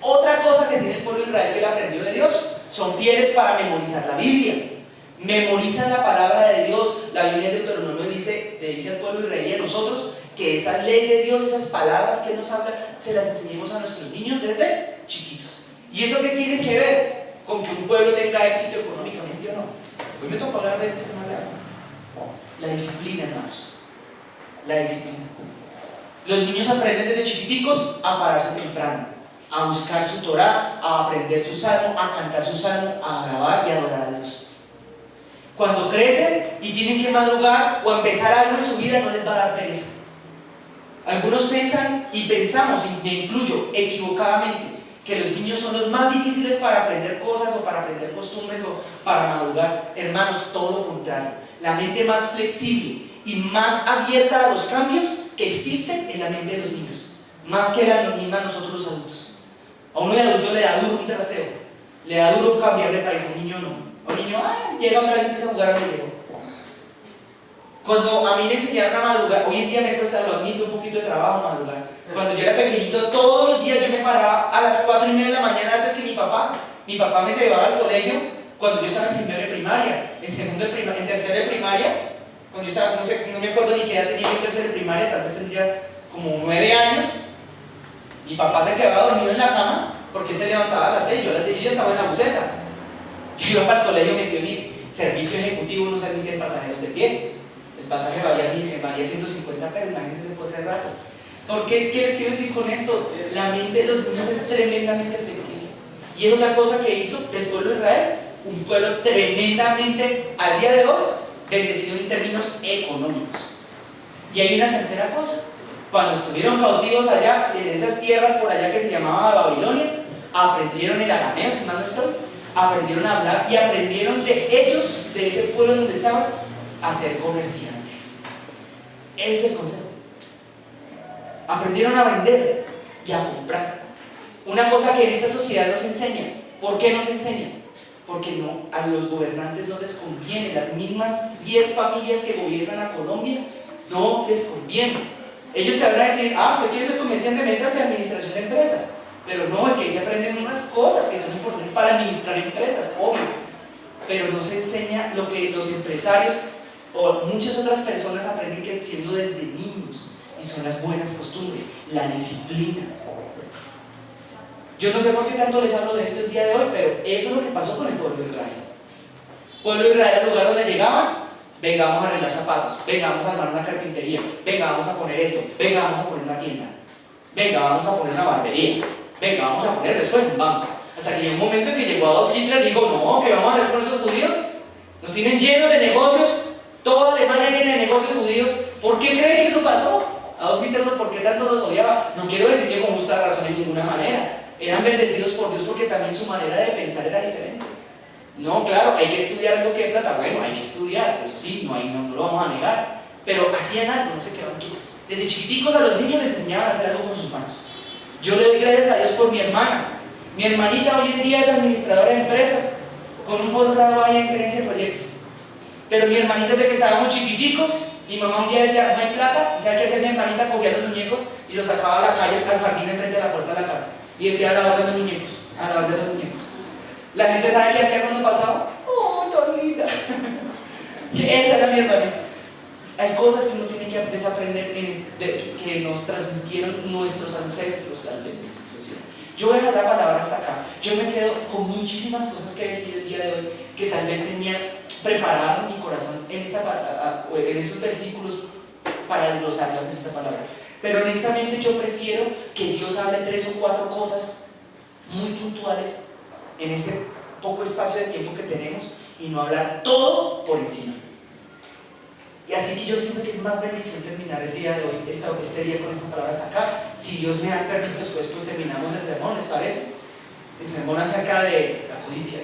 Otra cosa que tiene el pueblo de Israel que él aprendió de Dios: son fieles para memorizar la Biblia. Memorizan la palabra de Dios. La Biblia de Deuteronomio le dice al pueblo de Israel y a nosotros que esa ley de Dios, esas palabras que Él nos habla, se las enseñemos a nuestros niños desde chiquitos. ¿Y eso qué tiene que ver con que un pueblo tenga éxito económicamente o no? Hoy me tocó hablar de esto con la disciplina, hermanos. La disciplina. Los niños aprenden desde chiquiticos a pararse temprano, a buscar su Torah, a aprender su salmo, a cantar su salmo, a alabar y a adorar a Dios. Cuando crecen y tienen que madrugar o empezar algo en su vida, no les va a dar pereza. Algunos piensan y pensamos, y me incluyo, equivocadamente, que los niños son los más difíciles para aprender cosas o para aprender costumbres o para madrugar. Hermanos, todo lo contrario. La mente más flexible y más abierta a los cambios que existen en la mente de los niños. más que la misma nosotros los adultos. A uno de adulto le da duro un trasteo, le da duro cambiar de país, a un niño no. A un niño llega otra vez y empieza a jugar a donde llegó. Cuando a mí me enseñaron a madrugar, hoy en día me cuesta, lo admito, un poquito de trabajo madrugar. Cuando yo era pequeñito, todos los días yo me paraba a las 4:30 de la mañana antes que mi papá. Mi papá me llevaba al colegio cuando yo estaba en primero de primaria, en tercero de primaria, cuando yo estaba, no me acuerdo ni qué edad tenía en tercero de primaria, tal vez tendría como 9 años. Mi papá se quedaba dormido en la cama porque él se levantaba a las 6, yo a las 6 ya estaba en la buceta. Yo iba para el colegio metido en mi servicio ejecutivo, no se admiten pasajeros de pie. El pasaje valía 150 pesos, imagínense, se fue hace rato. ¿Por qué? ¿Qué les quiero decir con esto? La mente de los niños es tremendamente flexible. Y es otra cosa que hizo del pueblo de Israel, un pueblo tremendamente, al día de hoy, bendecido en términos económicos. Y hay una tercera cosa. Cuando estuvieron cautivos allá, en esas tierras por allá que se llamaba Babilonia, aprendieron el arameo, si mal no estoy, aprendieron a hablar y aprendieron de ellos, de ese pueblo donde estaban, a ser comerciantes. Ese es el concepto. Aprendieron a vender y a comprar. Una cosa que en esta sociedad nos enseña. ¿Por qué nos enseña? Porque no, a los gobernantes no les conviene. Las mismas 10 familias que gobiernan a Colombia no les conviene. Ellos te van a decir, usted quiere ser comerciante, métase a administración de empresas. Pero no, es que ahí se aprenden unas cosas que son importantes para administrar empresas, obvio. Pero no se enseña lo que los empresarios o muchas otras personas aprenden creciendo desde niños, y son las buenas costumbres, la disciplina. Yo no sé por qué tanto les hablo de esto el día de hoy, pero eso es lo que pasó con el pueblo de Israel. El pueblo de Israel, al lugar donde llegaban, venga, vamos a arreglar zapatos, venga, vamos a armar una carpintería, venga, vamos a poner esto, venga, vamos a poner una tienda, venga, vamos a poner una barbería, venga, vamos a poner después un banco. Hasta que llegó un momento en que llegó Adolf Hitler y dijo, no, ¿qué vamos a hacer con esos judíos? Nos tienen llenos de negocios, toda Alemania llena de negocios judíos. ¿Por qué creen que eso pasó? Adolf Hitler, ¿por qué tanto los odiaba? No quiero decir que con justa razón en ninguna manera. Eran bendecidos por Dios porque también su manera de pensar era diferente. No, claro, hay que estudiar algo que de plata. Bueno, hay que estudiar, eso sí, no lo vamos a negar. Pero hacían algo, no se quedaban quietos. Desde chiquiticos a los niños les enseñaban a hacer algo con sus manos. Yo le doy gracias a Dios por mi hermana. Mi hermanita hoy en día es administradora de empresas, con un posgrado ahí en gerencia de proyectos. Pero mi hermanita, desde que estábamos chiquiticos, mi mamá un día decía, no hay plata, y ¿sabe qué hacía mi hermanita? Cogía los muñecos y los sacaba a la calle, al jardín enfrente de la puerta de la casa. Y decía, a la orden de muñecos, a la orden de muñecos. La gente sabe qué hacía cuando pasaba. ¡Oh, tan linda! Esa era mi hermanita. Hay cosas que uno tiene que desaprender que nos transmitieron nuestros ancestros, tal vez, en esta sociedad. Yo voy a dejar la palabra hasta acá. Yo me quedo con muchísimas cosas que decir el día de hoy que tal vez tenía preparadas en mi corazón en estos versículos para desglosarlas en esta palabra. Pero honestamente yo prefiero que Dios hable 3 o 4 cosas muy puntuales en este poco espacio de tiempo que tenemos y no hablar todo por encima. Y así que yo siento que es más bendición terminar el día de hoy, este día con esta palabra hasta acá. Si Dios me da el permiso, después pues terminamos el sermón, ¿les parece? El sermón acerca de la codicia.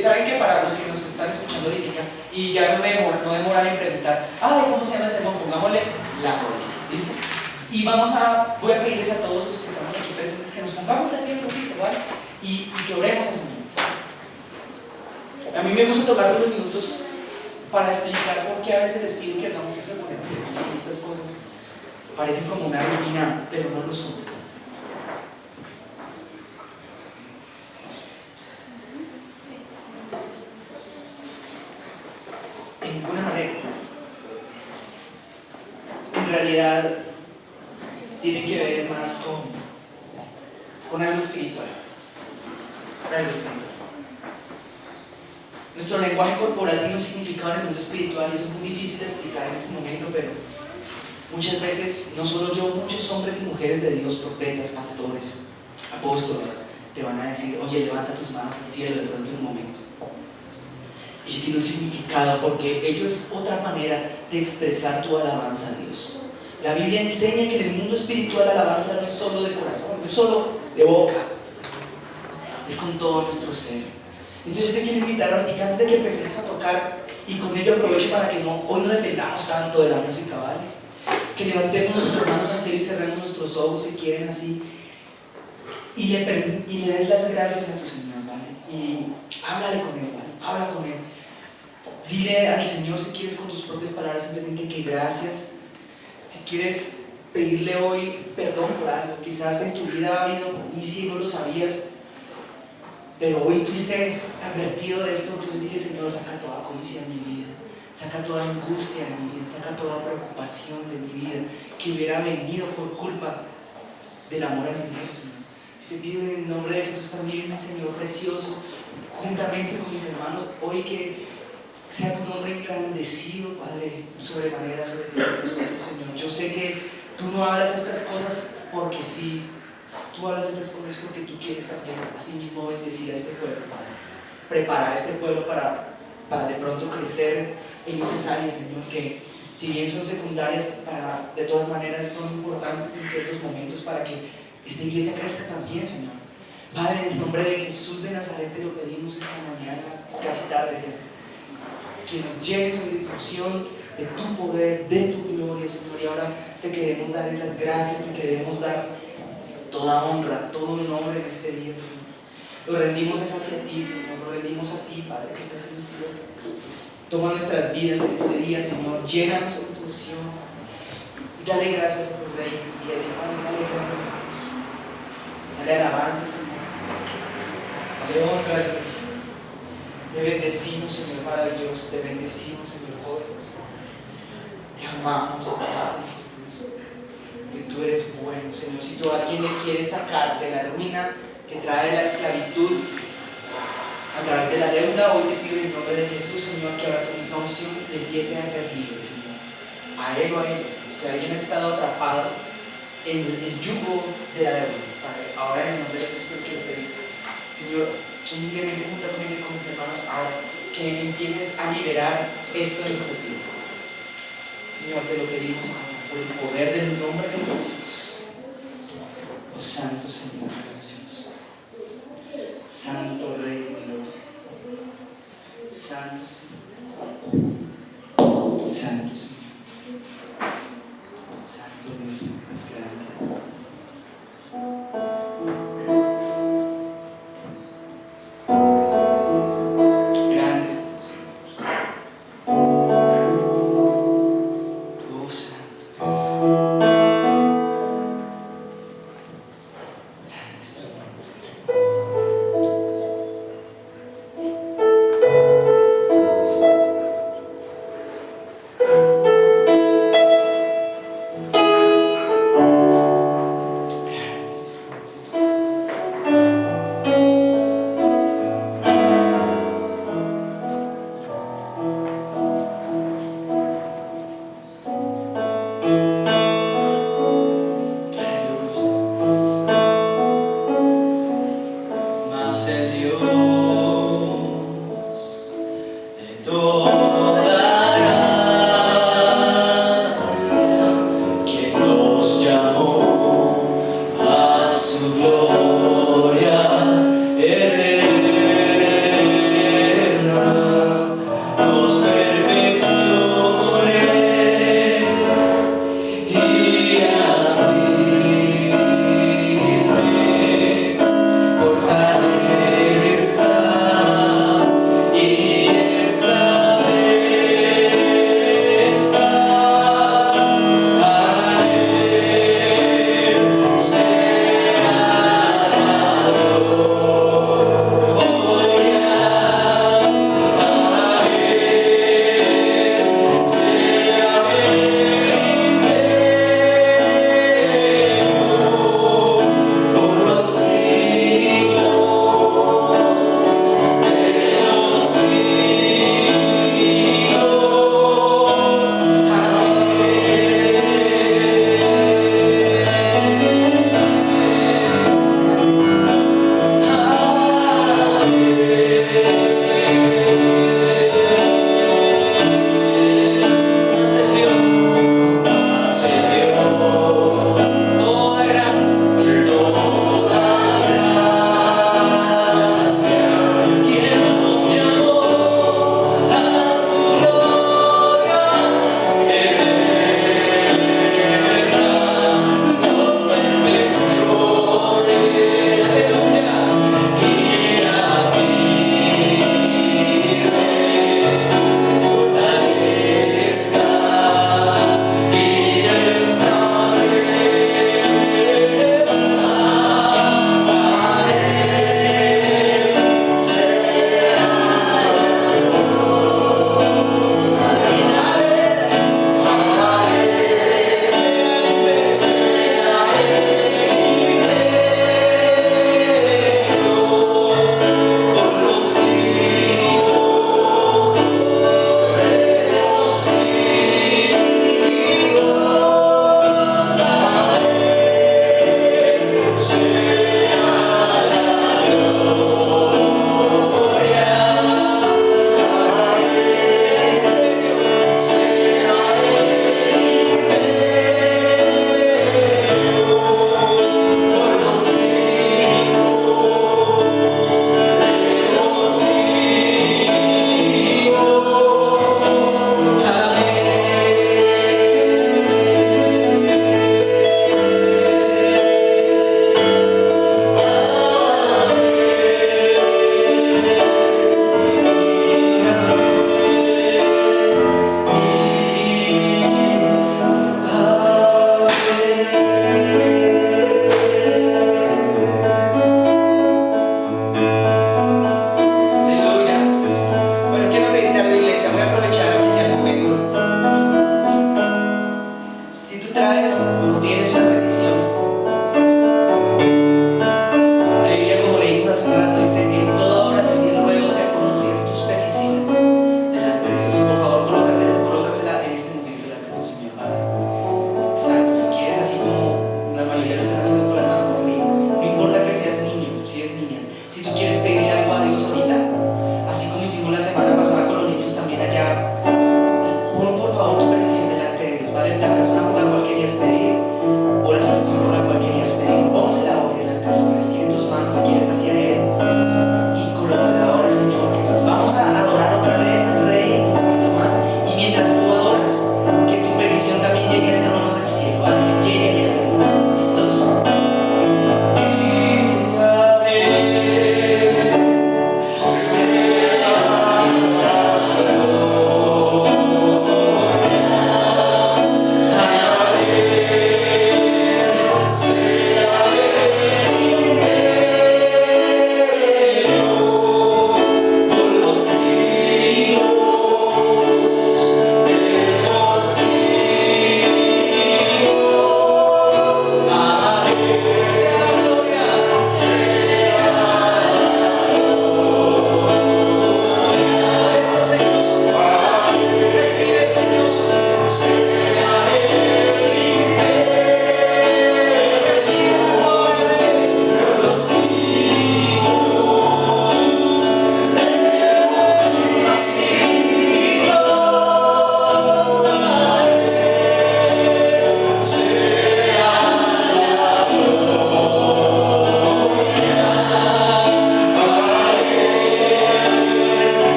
Saben que para los que nos están escuchando ahorita y ya no demoran en preguntar, ¿cómo se llama el sermón? Pongámosle la codicia, ¿listo? Y voy a pedirles a todos los que estamos aquí presentes que nos pongamos de pie un poquito, ¿vale? Y que oremos al Señor. A mí me gusta tomar unos minutos para explicar por qué a veces les pido que hagamos eso de poner de pie. Estas cosas parecen como una rutina, pero no lo son. En ninguna manera. En realidad tiene que ver es más con algo espiritual. Nuestro lenguaje corporal tiene un significado en el mundo espiritual y eso es muy difícil de explicar en este momento, pero muchas veces, no solo yo, muchos hombres y mujeres de Dios, profetas, pastores, apóstoles, te van a decir, oye, levanta tus manos al cielo de pronto en un momento. Ello tiene un significado porque ello es otra manera de expresar tu alabanza a Dios. La Biblia enseña que en el mundo espiritual la alabanza no es solo de corazón, no es solo de boca, es con todo nuestro ser. Entonces yo te quiero invitar ahorita, antes de que empecemos a tocar, y con ello aprovecho para que hoy no dependamos tanto de la música, ¿vale? que levantemos nuestras manos al cielo y cerremos nuestros ojos si quieren así, y le des las gracias a tu Señor, ¿vale? Y háblale con Él, ¿vale? Habla con Él. Dile al Señor, si quieres con tus propias palabras, simplemente que gracias. Si quieres pedirle hoy perdón por algo, quizás en tu vida ha habido codicia y no lo sabías, pero hoy fuiste advertido de esto, entonces dile: Señor, saca toda codicia de mi vida, saca toda angustia de mi vida, saca toda preocupación de mi vida que hubiera venido por culpa del amor a mi Dios, Señor. Yo te pido en el nombre de Jesús también, mi Señor precioso, juntamente con mis hermanos, hoy que sea tu nombre engrandecido, Padre, sobremanera sobre todos nosotros, Señor. Yo sé que tú no hablas estas cosas porque sí, tú hablas estas cosas porque tú quieres también, así mismo, bendecir a este pueblo, Padre. Preparar a este pueblo para de pronto crecer en esas áreas, Señor, que si bien son secundarias, de todas maneras son importantes en ciertos momentos para que esta iglesia crezca también, Señor. Padre, en el nombre de Jesús de Nazaret te lo pedimos esta mañana, casi tarde ya, que nos llegues sobre tu unción, de tu poder, de tu gloria, Señor. Y ahora te queremos dar las gracias, te queremos dar toda honra, todo honor en este día, Señor. Lo rendimos hacia ti, Señor, lo rendimos a ti, Padre, que estás en el cielo. Toma nuestras vidas en este día, Señor, llénanos con tu unción. Y dale gracias a tu Rey en tu iglesia, Padre, dale gracias a Dios. Dale alabanza, Señor. Dale honra al Rey. Te bendecimos, Señor, para Dios, te bendecimos, Señor poderoso. Te amamos, Señor, que tú eres bueno, Señor. Si tú a alguien le quieres sacar de la ruina que trae la esclavitud a través de la deuda, hoy te pido en el nombre de Jesús, Señor, que ahora tu misma unción le empiece a ser libre, Señor. A él o a ella, Señor. Si alguien ha estado atrapado en el yugo de la deuda, Padre, ahora en el nombre de Jesús te quiero pedir, Señor, humildemente juntamente con mis hermanos, ahora que empieces a liberar esto en nuestras vidas. Señor, te lo pedimos por el poder del nombre de Jesús. Oh Santo Señor, Dios. Santo Rey de gloria. Santo Señor. Santo Señor. Santo Dios más grande.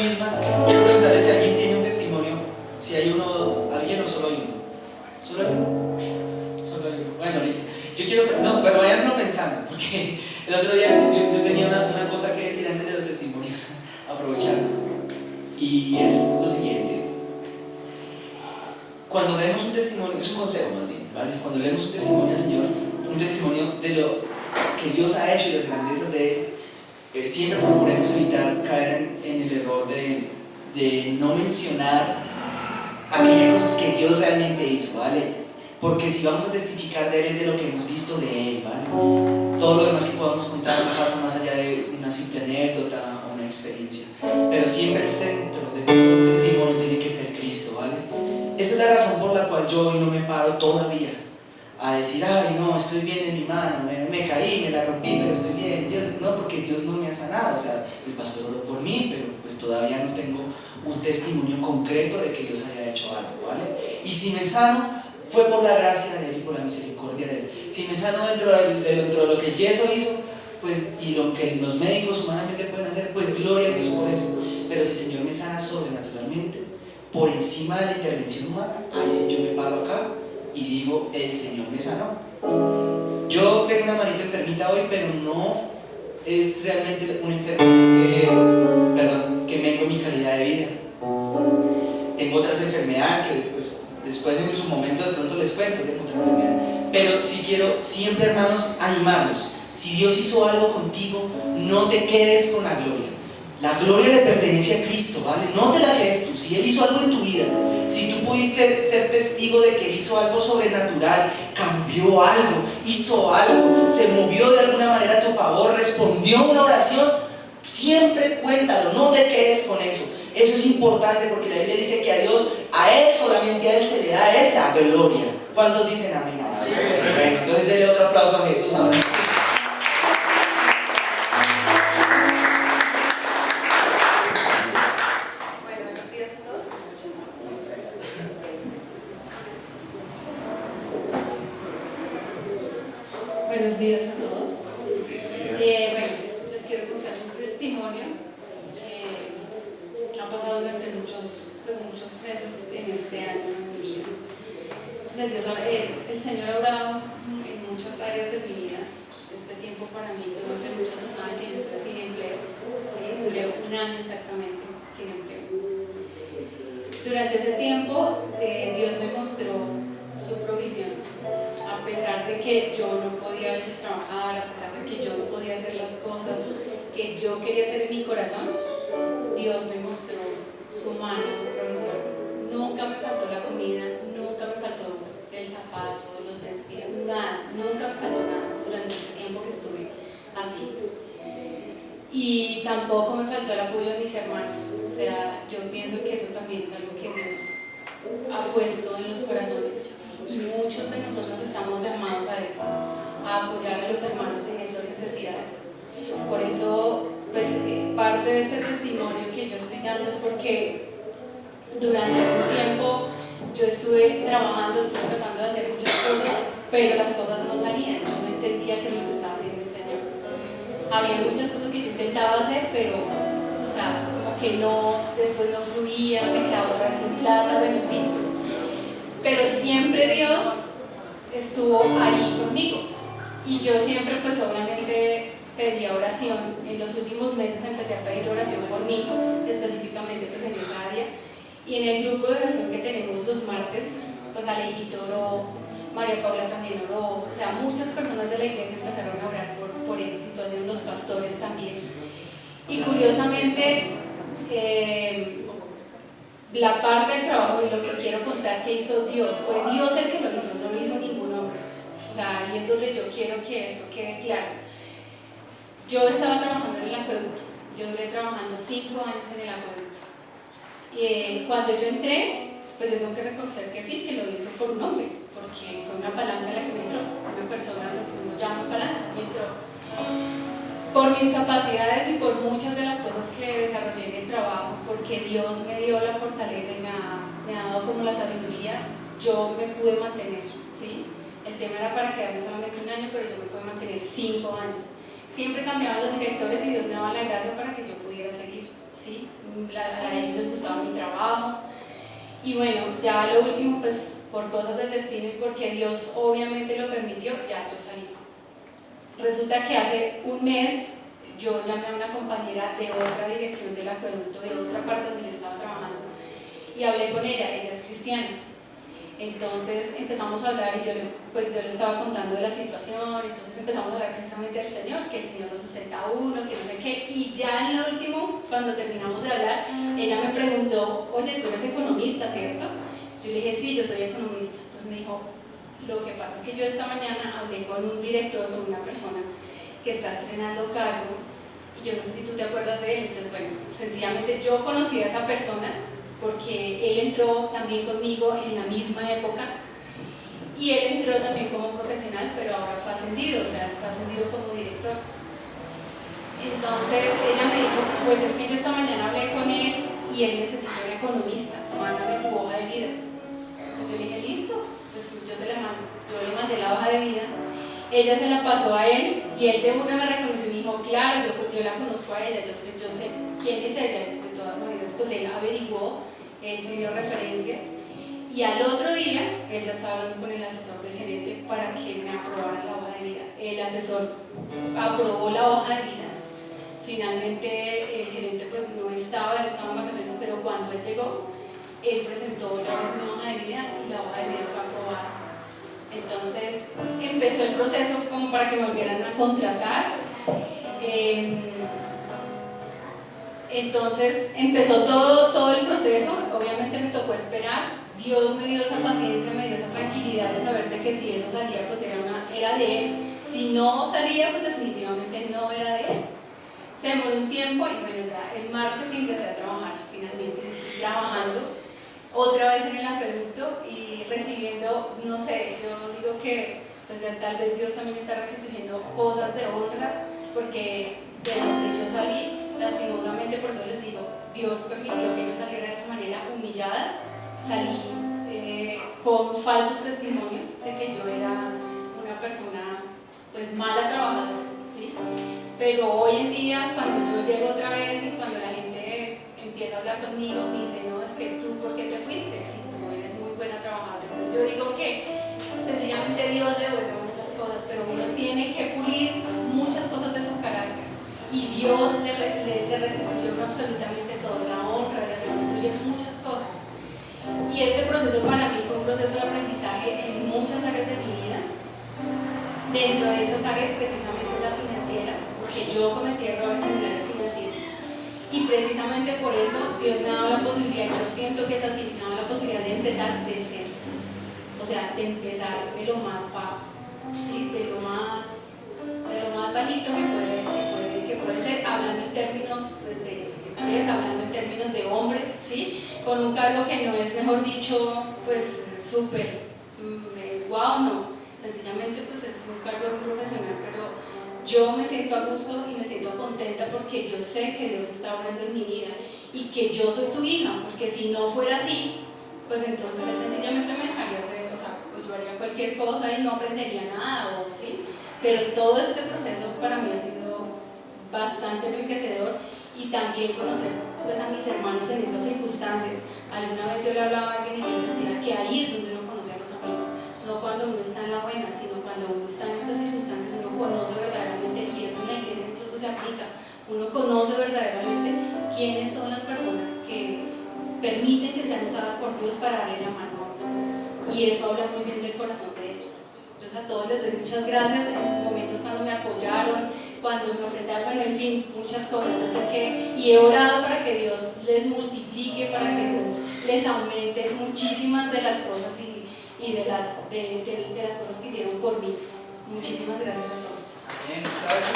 misma, quiero preguntarle si alguien tiene un testimonio, si hay uno, alguien o solo hay uno. ¿Solo hay uno? Solo hay uno. Bueno, listo. Yo quiero, no, pero vayanlo pensando, porque el otro día yo tenía una cosa que decir antes de los testimonios, aprovechando, y es lo siguiente. Cuando demos un testimonio, es un consejo más bien, ¿vale? Cuando demos un testimonio al Señor, un testimonio de lo que Dios ha hecho y las grandezas de Él, siempre procuremos evitar caer en el error de no mencionar aquellas cosas que Dios realmente hizo, ¿vale? Porque si vamos a testificar de Él es de lo que hemos visto de Él, ¿vale? Todo lo demás que podamos contar no pasa más allá de una simple anécdota o una experiencia, pero siempre el centro de todo testimonio tiene que ser Cristo, ¿vale? Esa es la razón por la cual yo hoy no me paro todavía a decir, ay no, estoy bien de mi mano, me caí, me la rompí, pero estoy bien. Dios, no, porque Dios no me ha sanado. O sea, el pastor oró por mí, pero pues todavía no tengo un testimonio concreto de que Dios haya hecho algo, ¿vale? Y si me sano, fue por la gracia de Él y por la misericordia de Él. Si me sano dentro de lo que el yeso hizo, pues, y lo que los médicos humanamente pueden hacer, pues gloria a Dios por eso. Pero si el Señor me sana sobrenaturalmente, por encima de la intervención humana, ahí sí yo me paro acá y digo, el Señor me sanó. Yo tengo una manita enfermita hoy, pero no es realmente una enfermedad que mengue mi calidad de vida. Tengo otras enfermedades que pues, después en su momento de pronto les cuento, tengo otra enfermedad. Pero sí quiero siempre, hermanos, animarlos. Si Dios hizo algo contigo, no te quedes con la gloria. La gloria le pertenece a Cristo, ¿vale? No te la quedes tú. Si Él hizo algo en tu vida, si tú pudiste ser testigo de que Él hizo algo sobrenatural, cambió algo, hizo algo, se movió de alguna manera a tu favor, respondió a una oración, siempre cuéntalo, no te quedes con eso. Eso es importante porque la Biblia dice que a Dios, a Él solamente a Él se le da es la gloria. ¿Cuántos dicen amén? Sí. Bueno, entonces denle otro aplauso a Jesús ahora sí. Buenos días a todos. Bueno, les quiero contar un testimonio que ha pasado durante muchos meses en este año en mi vida. El Señor ha obrado en muchas áreas de mi vida. Este tiempo para mí, pues no sé, muchos no saben que yo estoy sin empleo. ¿Sí? Duré un año exactamente sin empleo. Durante ese tiempo, Dios me mostró su provisión. A pesar de que yo no podía a veces trabajar, a pesar de que yo no podía hacer las cosas que yo quería hacer en mi corazón, Dios me mostró su mano de provisión. Nunca me faltó la comida, nunca me faltó el zapato, los vestidos, nada, nunca me faltó nada durante ese tiempo que estuve así. Y tampoco me faltó el apoyo de mis hermanos. O sea, yo pienso que eso también es algo que Dios ha puesto en los corazones. Y muchos de nosotros estamos llamados a eso, a apoyar a los hermanos en estas necesidades. Por eso, pues, parte de ese testimonio que yo estoy dando es porque durante un tiempo yo estuve trabajando, estuve tratando de hacer muchas cosas, pero las cosas no salían. Yo no entendía qué es lo que estaba haciendo el Señor. Había muchas cosas que yo intentaba hacer, pero, o sea, como que no, después no fluía, me quedaba otra vez sin plata, bueno, en fin. Pero siempre Dios estuvo ahí conmigo y yo siempre pues obviamente pedía oración. En los últimos meses empecé a pedir oración por mí, específicamente pues en esa área, y en el grupo de oración que tenemos los martes, pues Alejito oró, María Paula también oró, o sea, muchas personas de la iglesia empezaron a orar por esa situación, los pastores también. Y curiosamente la parte del trabajo y lo que quiero contar que hizo Dios, fue Dios el que lo hizo, no lo hizo ningún hombre. O sea, ahí es donde yo quiero que esto quede claro. Yo estaba trabajando en el acueducto, yo duré trabajando 5 años en el acueducto. Y cuando yo entré, pues tengo que reconocer que sí, que lo hizo por un hombre, porque fue una palanca la que me entró, una persona, lo que uno llama palanca, me entró. Por mis capacidades y por muchas de las cosas que desarrollé en el trabajo, porque Dios me dio la fortaleza y me ha dado como la sabiduría, yo me pude mantener, ¿sí? El tema era para quedarme solamente un año, pero yo me pude mantener 5 años. Siempre cambiaban los directores y Dios me daba la gracia para que yo pudiera seguir, ¿sí? Y bueno, ya lo último, pues por cosas del destino y porque Dios obviamente lo permitió, ya yo salí. Resulta que hace un mes yo llamé a una compañera de otra dirección del acueducto, de otra parte donde yo estaba trabajando, y hablé con ella es cristiana. Entonces empezamos a hablar y yo le estaba contando de la situación, entonces empezamos a hablar precisamente del Señor, que el Señor nos sustenta a uno, que no sé qué, y ya en lo último, cuando terminamos de hablar, ella me preguntó, oye, tú eres economista, ¿cierto? Yo le dije, sí, yo soy economista. Entonces me dijo, lo que pasa es que yo esta mañana hablé con un director, con una persona que está estrenando cargo, y yo no sé si tú te acuerdas de él. Entonces bueno, sencillamente yo conocí a esa persona porque él entró también conmigo en la misma época y él entró también como profesional, pero ahora fue ascendido, o sea, fue ascendido como director. Entonces ella me dijo, pues es que yo esta mañana hablé con él y él necesita un economista, mándame tu hoja de vida. Entonces yo le dije, listo, pues yo te la mando. Yo le mandé la hoja de vida, ella se la pasó a él y él de una me reconoció y me dijo, claro, yo la conozco a ella, yo sé quién es ella. De todas maneras, pues él averiguó, él pidió referencias y al otro día él ya estaba hablando con el asesor del gerente para que me aprobara la hoja de vida. El asesor aprobó la hoja de vida. Finalmente el gerente pues no estaba, él estaba en vacaciones, pero cuando él llegó, él presentó otra vez mi hoja de vida y la hoja de vida fue aprobada. Entonces empezó el proceso como para que me volvieran a contratar. Entonces empezó todo el proceso, obviamente me tocó esperar. Dios me dio esa paciencia, me dio esa tranquilidad de saber de que si eso salía pues era de Él. Si no salía pues definitivamente no era de Él. Se demoró un tiempo y bueno, ya el martes ingresé a trabajar. Finalmente estoy trabajando otra vez en el acueducto y recibiendo, no sé, yo digo que pues, tal vez Dios también está restituyendo cosas de honra, porque de donde yo salí, lastimosamente, por eso les digo, Dios permitió que yo saliera de esa manera humillada. Salí con falsos testimonios de que yo era una persona pues mala trabajadora, ¿sí? Pero hoy en día, cuando yo llego otra vez y cuando la gente empieza a hablar conmigo, me dice, no, es que tú, ¿por qué te fuiste? Si tú eres muy buena trabajadora. Entonces yo digo que sencillamente Dios le devuelve a uno esas cosas, pero uno tiene que pulir muchas cosas de su carácter y Dios le restituye absolutamente todo, la honra, le restituye muchas cosas. Y este proceso para mí fue un proceso de aprendizaje en muchas áreas de mi vida. Dentro de esas áreas precisamente la financiera, porque yo cometí errores en el área financiera. Y precisamente por eso Dios me ha dado la posibilidad, yo siento que es así, me ha dado la posibilidad de empezar de cero. O sea, de empezar de lo más bajo, ¿sí? de lo más bajito que puede ser, hablando en términos pues, de empresa, hablando en términos de hombres, ¿sí? Con un cargo que no es, mejor dicho, pues súper guau, no. Sencillamente pues es un cargo de un profesional, pero yo me siento a gusto y me siento contenta porque yo sé que Dios está obrando en mi vida y que yo soy su hija, porque si no fuera así, pues entonces Él sencillamente me dejaría hacer, o sea, pues yo haría cualquier cosa y no aprendería nada, o sí, pero todo este proceso para mí ha sido bastante enriquecedor y también conocer pues a mis hermanos en estas circunstancias. Alguna vez yo le hablaba a alguien y yo le decía que ahí es donde uno conoce a los amigos, no cuando uno está en la buena, sino cuando uno está en estas circunstancias, uno conoce verdaderamente, y eso en la iglesia incluso se aplica, uno conoce verdaderamente quiénes son las personas que permiten que sean usadas por Dios para darle la mano a uno, y eso habla muy bien del corazón de ellos. Entonces a todos les doy muchas gracias en esos momentos cuando me apoyaron, cuando me ofrendaron, bueno, en fin, muchas cosas. Yo sé que, y he orado para que Dios les multiplique, para que Dios les aumente muchísimas de las cosas y de las cosas que hicieron por mí. Muchísimas gracias a todos. Bien, gracias.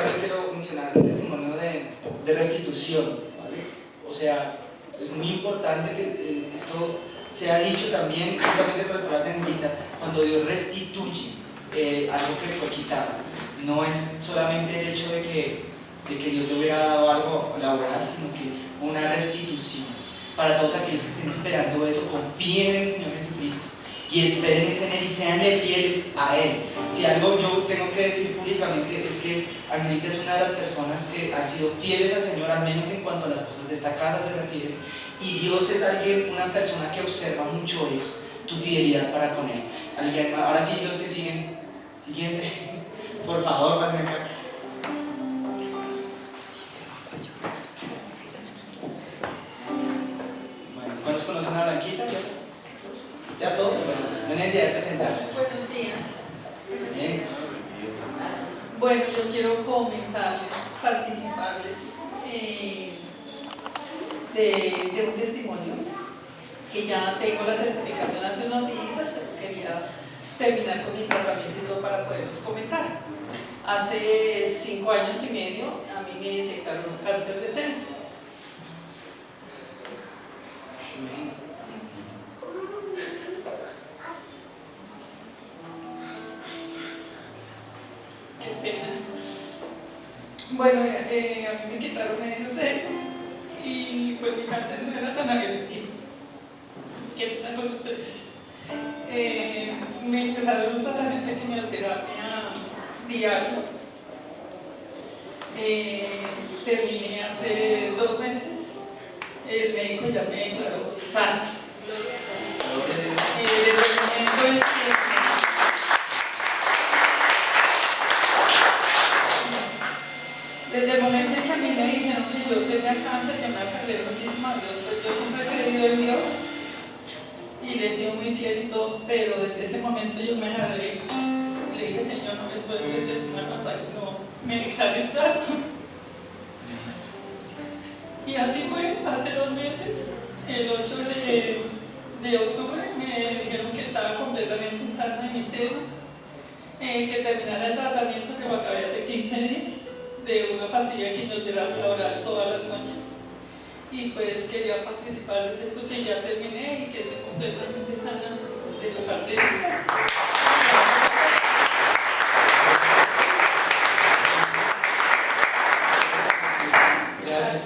Yo quiero mencionar un testimonio de restitución, ¿vale? O sea, es muy importante que esto sea dicho también, justamente con las palabras de Angelita, cuando Dios restituye algo que fue quitado. No es solamente el hecho de que Dios le hubiera dado algo laboral, sino que una restitución. Para todos aquellos que estén esperando eso, confíen en el Señor Jesucristo. y espérense en Él y seanle fieles a Él. Si algo yo tengo que decir públicamente es que Angelita es una de las personas que han sido fieles al Señor, al menos en cuanto a las cosas de esta casa se refiere, y Dios es una persona que observa mucho eso, tu fidelidad para con Él. Ahora sí, los que siguen, siguiente, por favor, pásenme acá. Bueno, ¿cuántos conocen a Blanquita? Ya todos, no hay necesidad de presentarla. Buenos días. Bien. Bueno, yo quiero comentarles, participarles de un testimonio que ya tengo la certificación hace unos días, pero quería terminar con mi tratamiento y todo para poderlos comentar. Hace 5 años y medio a mí me detectaron un cáncer de seno. Qué pena. Bueno, a mí me quitaron medio seno y pues mi cáncer no era tan agresivo. ¿Qué pena con ustedes? Me empezaron un tratamiento de quimioterapia diario. Terminé hace 2 meses. El médico ya me declaró sana. Desde el momento en que a mí me dijeron que yo tenía cáncer, que me aferré muchísimo a Dios, pues yo siempre he creído en Dios y le he sido muy fiel y todo, pero desde ese momento yo me agarré. Le dije, Señor, no me sueltes de tu mano hasta que no me declaren sano. Y así fue, hace 2 meses, el 8 de octubre, me dijeron que estaba completamente sana de mi seno, que terminara el tratamiento que lo acabé hace 15 días, de una pastilla de quimioterapia oral todas las noches. Y pues quería participarles esto que ya terminé y que estoy completamente sana de la parte de mi casa. Gracias.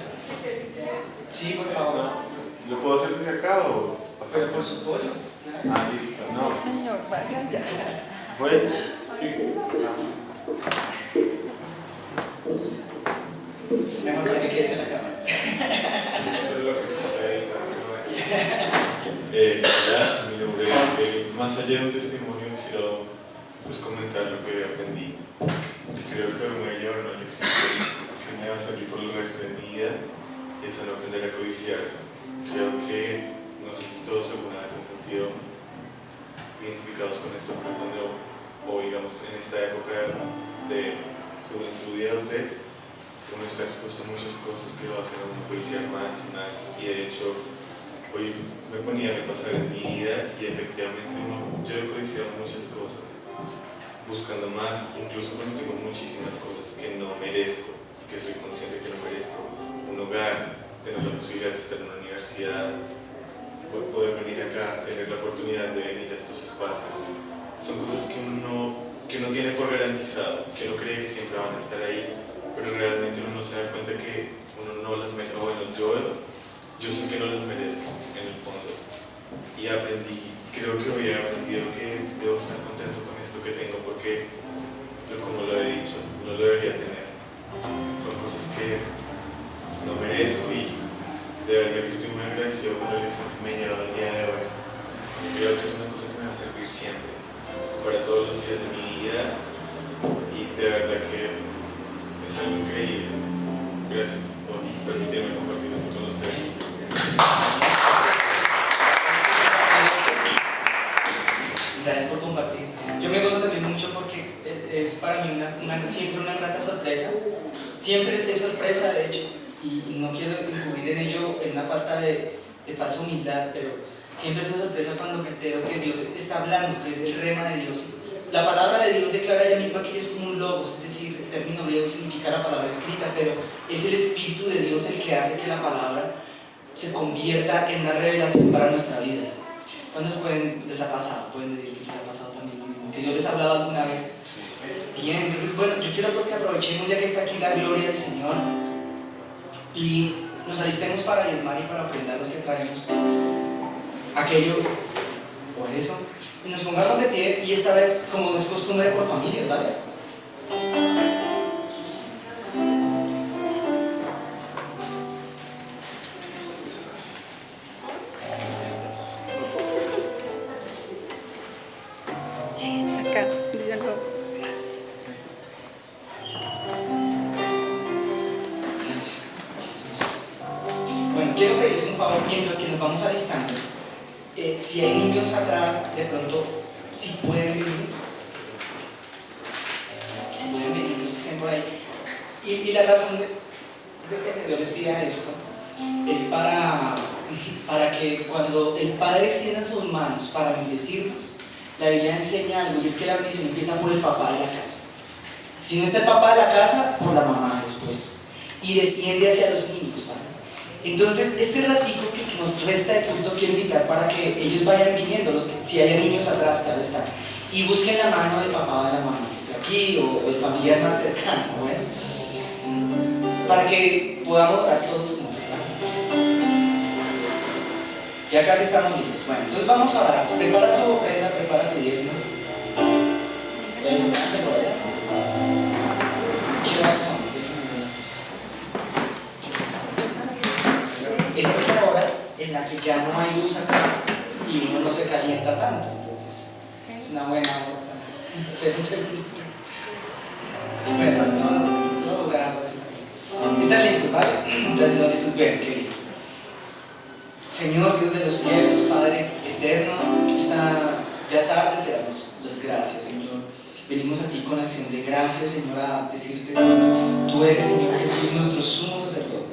Sí, por favor. ¿Lo puedo hacer desde acá o...? Pero por su pollo. Ah, listo, no. Señor, vaya ya. Bueno, sí. Mejor para que quedes en la cámara. Eso es lo que está ahí. Ya, mi nombre es, más allá de un testimonio, quiero pues, comentar lo que aprendí. Creo que me voy a llevar una lección que me va a servir por el resto de mi vida, es a no aprender a codiciar. Creo que, no sé si todos alguna vez han sentido identificados con esto, pero cuando, o digamos en esta época de juventud y adultez, uno está expuesto a muchas cosas que lo hacen a uno codiciar más y más, y de hecho hoy me ponía a repasar en mi vida y efectivamente yo he codiciado muchas cosas, buscando más, incluso cuando tengo muchísimas cosas que no merezco y que soy consciente que no merezco. Un hogar, tener la posibilidad de estar en una universidad, poder venir acá, tener la oportunidad de venir a estos espacios, son cosas que uno tiene por garantizado, que uno cree que siempre van a estar ahí, pero realmente uno no se da cuenta que uno no las merece. Bueno, yo sé que no las merezco en el fondo, y creo que hoy he aprendido que debo estar contento con esto que tengo, porque como lo he dicho, no lo debería tener. Son cosas que no merezco y de verdad que estoy muy agradecido por la lección que me he llevado el día de hoy. Creo que es una cosa que me va a servir siempre, para todos los días de mi vida, y de verdad que es algo increíble. Gracias por permitirme compartir esto con ustedes. Gracias por compartir. Yo me gozo también mucho porque es para mí siempre una grata sorpresa. Siempre es sorpresa, de hecho, y no quiero incurrir en ello en una falta de falsa humildad, pero siempre es una sorpresa cuando me entero que Dios está hablando, que es el rema de Dios. La palabra de Dios declara ella misma que ella es como un logos, es decir, el término griego significa la palabra escrita, pero es el Espíritu de Dios el que hace que la palabra se convierta en una revelación para nuestra vida. ¿Cuántos les ha pasado? Pueden decir que les ha pasado también lo mismo, que Dios les ha hablado alguna vez. Bien, entonces bueno, yo quiero que aprovechemos ya que está aquí la gloria del Señor y nos alistemos para diezmar y para ofrendar los que traemos aquello por eso. Y nos pongamos de pie, y esta vez, como es costumbre por familias, ¿vale? Acá, díganlo. Gracias, Jesús. Bueno, quiero pedirles un favor mientras que nos vamos alistando. Si hay niños atrás, de pronto, si pueden venir, los que estén por ahí. Y la razón de que yo les pida esto es para que cuando el Padre extienda sus manos para bendecirnos, la Biblia enseña algo, y es que la bendición empieza por el papá de la casa. Si no está el papá de la casa, por la mamá después, y desciende hacia los niños, ¿vale? Entonces, este ratico que nos resta de culto quiero invitar para que ellos vayan viniendo, si hay niños atrás, claro está, y busquen la mano del papá o de la mamá que está aquí, o el familiar más cercano, ¿bueno? Para que podamos orar todos juntos, ¿vale? Ya casi estamos listos. Bueno, entonces vamos a orar. Prepara tu ofrenda, prepara tu diezmo. Puedes sentarse por allá. ¿Qué horas son? Esta es la hora en la que ya no hay luz acá y uno no se calienta tanto, entonces es una buena hora para hacer un servicio. Bueno, vamos a dejarlo así. ¿Están listos, vale? Entonces, no listos, bien, qué bien. Señor Dios de los cielos, Padre eterno, esta ya tarde te damos las gracias, Señor. Venimos a ti con acción de gracias, Señor, a decirte, Señor, tú eres, Señor Jesús, nuestro sumo sacerdote.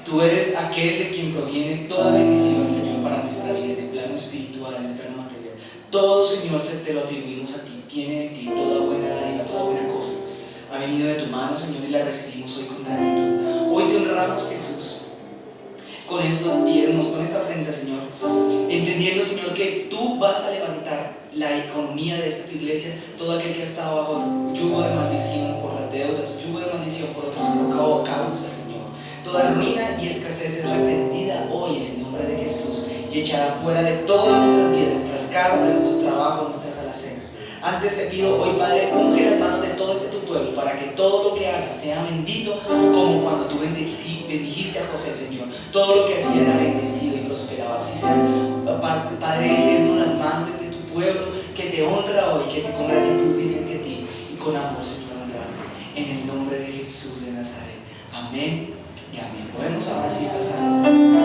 Tú eres aquel de quien proviene toda bendición, Señor, para nuestra vida, en el plano espiritual, en el plano material. Todo, Señor, te lo atribuimos a ti, viene de ti, toda buena dádiva, toda buena cosa. Ha venido de tu mano, Señor, y la recibimos hoy con gratitud. Hoy te honramos, Jesús, con estos diezmos, con esta ofrenda, Señor, entendiendo, Señor, que tú vas a levantar la economía de esta tu iglesia, todo aquel que ha estado bajo yugo de maldición por las deudas, yugo de maldición por otras causas, Señor. Toda ruina y escasez es reprendida hoy en el nombre de Jesús y echada fuera de todas nuestras vidas, nuestras casas, de nuestros trabajos, nuestras alacenas. Antes te pido hoy, Padre, unge las manos de todo tu pueblo para que todo lo que hagas sea bendito, como cuando tú bendijiste a José, Señor. Todo lo que hacía era bendecido y prosperaba. Así sea, Padre eterno, las manos de tu pueblo que te honra hoy, que te con gratitud viene ante ti y con amor, Señor, honrarte. En el nombre de Jesús de Nazaret. Amén y amén. Podemos ahora sí pasar. Amén.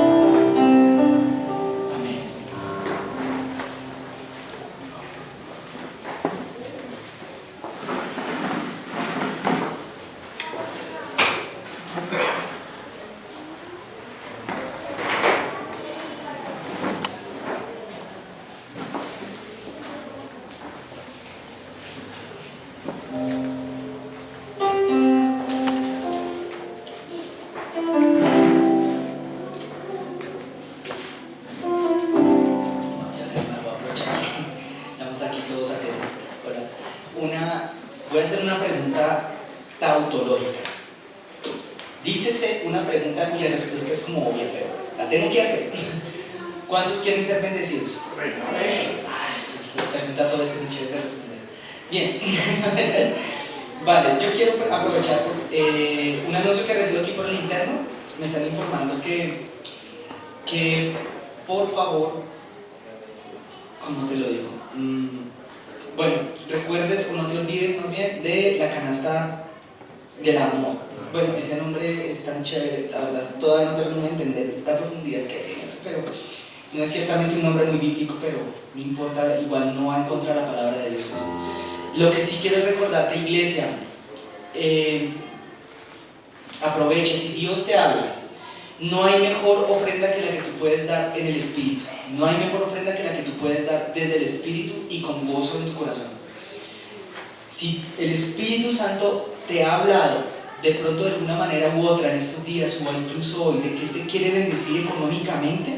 Voy a hacer una pregunta tautológica. Dícese una pregunta cuya respuesta es como obvia, pero la tengo que hacer. ¿Cuántos quieren ser bendecidos? Amén. Esta pregunta solo es que es un chévere de responder. Bien. Vale, yo quiero aprovechar un anuncio que recibo aquí por el interno. Me están informando que por favor, ¿cómo te lo digo? Bueno, recuerdes o no te olvides más bien de la canasta del amor. Bueno, ese nombre es tan chévere, la verdad todavía no termino de entender la profundidad que hay en eso, pero no es ciertamente un nombre muy bíblico, pero no importa, igual no va en contra de la palabra de Dios. Lo que sí quiero recordarte, iglesia, aprovecha, si Dios te habla, no hay mejor ofrenda que la que tú puedes dar en el Espíritu. No hay mejor ofrenda que la que tú puedes dar desde el Espíritu y con gozo en tu corazón. Si el Espíritu Santo te ha hablado de pronto de alguna manera u otra en estos días o incluso hoy de que Él te quiere bendecir económicamente,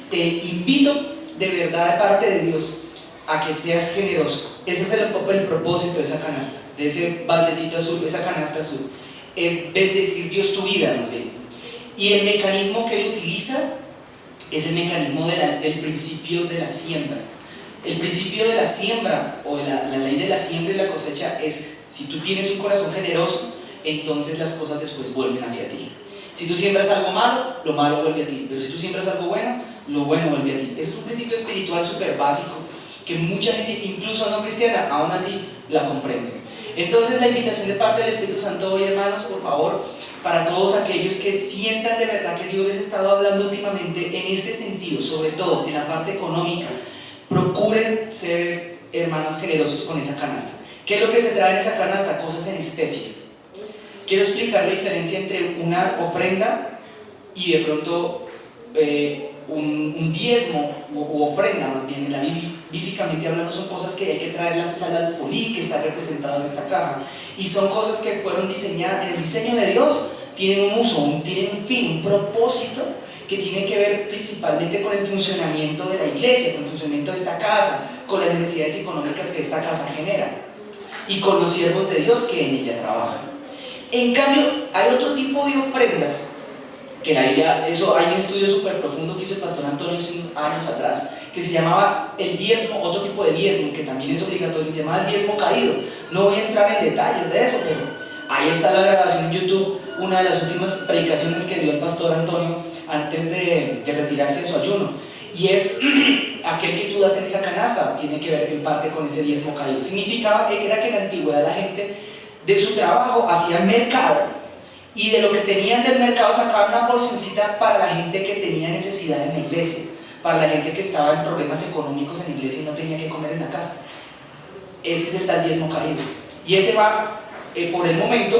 te invito de verdad de parte de Dios a que seas generoso. Ese es el propósito de esa canasta, de ese baldecito azul, esa canasta azul. Es bendecir Dios tu vida más bien. Y el mecanismo que Él utiliza es el mecanismo del principio de la siembra. El principio de la siembra o de la ley de la siembra y la cosecha es: si tú tienes un corazón generoso, entonces las cosas después vuelven hacia ti. Si tú siembras algo malo, lo malo vuelve a ti, pero si tú siembras algo bueno, lo bueno vuelve a ti. Eso es un principio espiritual súper básico que mucha gente, incluso no cristiana, aún así la comprende. Entonces la invitación de parte del Espíritu Santo hoy, hermanos, por favor, para todos aquellos que sientan de verdad que Dios les ha estado hablando últimamente en este sentido, sobre todo en la parte económica, procuren ser hermanos generosos con esa canasta. ¿Qué es lo que se trae en esa canasta? Cosas en especie. Quiero explicar la diferencia entre una ofrenda y de pronto un diezmo u ofrenda, más bien. En la Biblia, bíblicamente hablando, son cosas que hay que traerlas al alfolí, que está representado en esta caja, y son cosas que fueron diseñadas en el diseño de Dios. Tienen un uso, tienen un fin, un propósito que tiene que ver principalmente con el funcionamiento de la iglesia, con el funcionamiento de esta casa, con las necesidades económicas que esta casa genera y con los siervos de Dios que en ella trabajan. En cambio, hay otro tipo de ofrendas que la Biblia, eso hay un estudio súper profundo que hizo el pastor Antonio hace unos años atrás, que se llamaba el diezmo, otro tipo de diezmo que también es obligatorio, se llamaba el diezmo caído. No voy a entrar en detalles de eso, pero ahí está la grabación en YouTube, una de las últimas predicaciones que dio el pastor Antonio antes de retirarse de su ayuno, y es aquel que tú das en esa canasta, tiene que ver en parte con ese diezmo caído. Significaba que era que en la antigüedad la gente de su trabajo hacía mercado, y de lo que tenían del mercado sacaban una porcioncita para la gente que tenía necesidad en la iglesia, para la gente que estaba en problemas económicos en la iglesia y no tenía que comer en la casa. Ese es el tal diezmo caído, y ese va por el momento,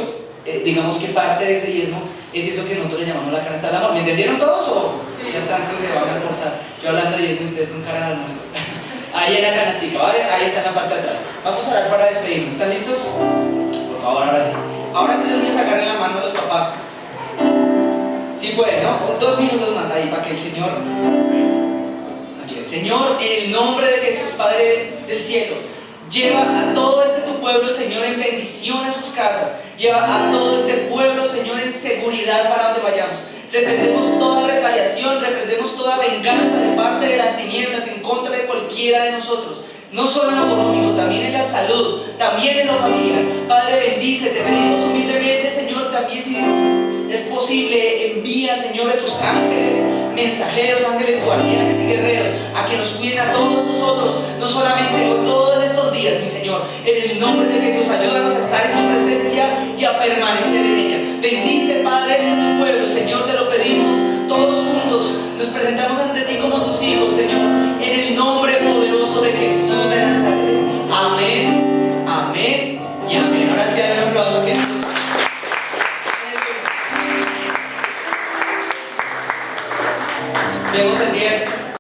digamos que parte de ese diezmo es eso que nosotros le llamamos la canasta del amor. ¿Me entendieron todos o ya están, pues se van a almorzar? Yo hablando de diezmo y ustedes con cara de almuerzo. Ahí en la canastica, ¿vale? Ahí está en la parte de atrás. Vamos a orar para despedirnos. ¿Están listos? Por favor, ahora sí. Ahora sí los niños agarren la mano a los papás. Sí pueden, ¿no? 2 minutos más ahí para que el Señor... Señor, en el nombre de Jesús, Padre del cielo, lleva a todo tu pueblo, Señor, en bendición a sus casas. Lleva a todo este pueblo, Señor, en seguridad para donde vayamos. Reprendemos toda retaliación, reprendemos toda venganza de parte de las tinieblas en contra de cualquiera de nosotros. No solo en lo económico, también en la salud, también en lo familiar. Padre, bendice, te pedimos humildemente, Señor, también si es posible, envía, Señor, de tus ángeles, mensajeros, ángeles guardianes y guerreros, a que nos cuiden a todos nosotros, no solamente en todos estos días, mi Señor. En el nombre de Jesús, ayúdanos a estar en tu presencia y a permanecer en ella. Bendice, Padre, tu pueblo, Señor,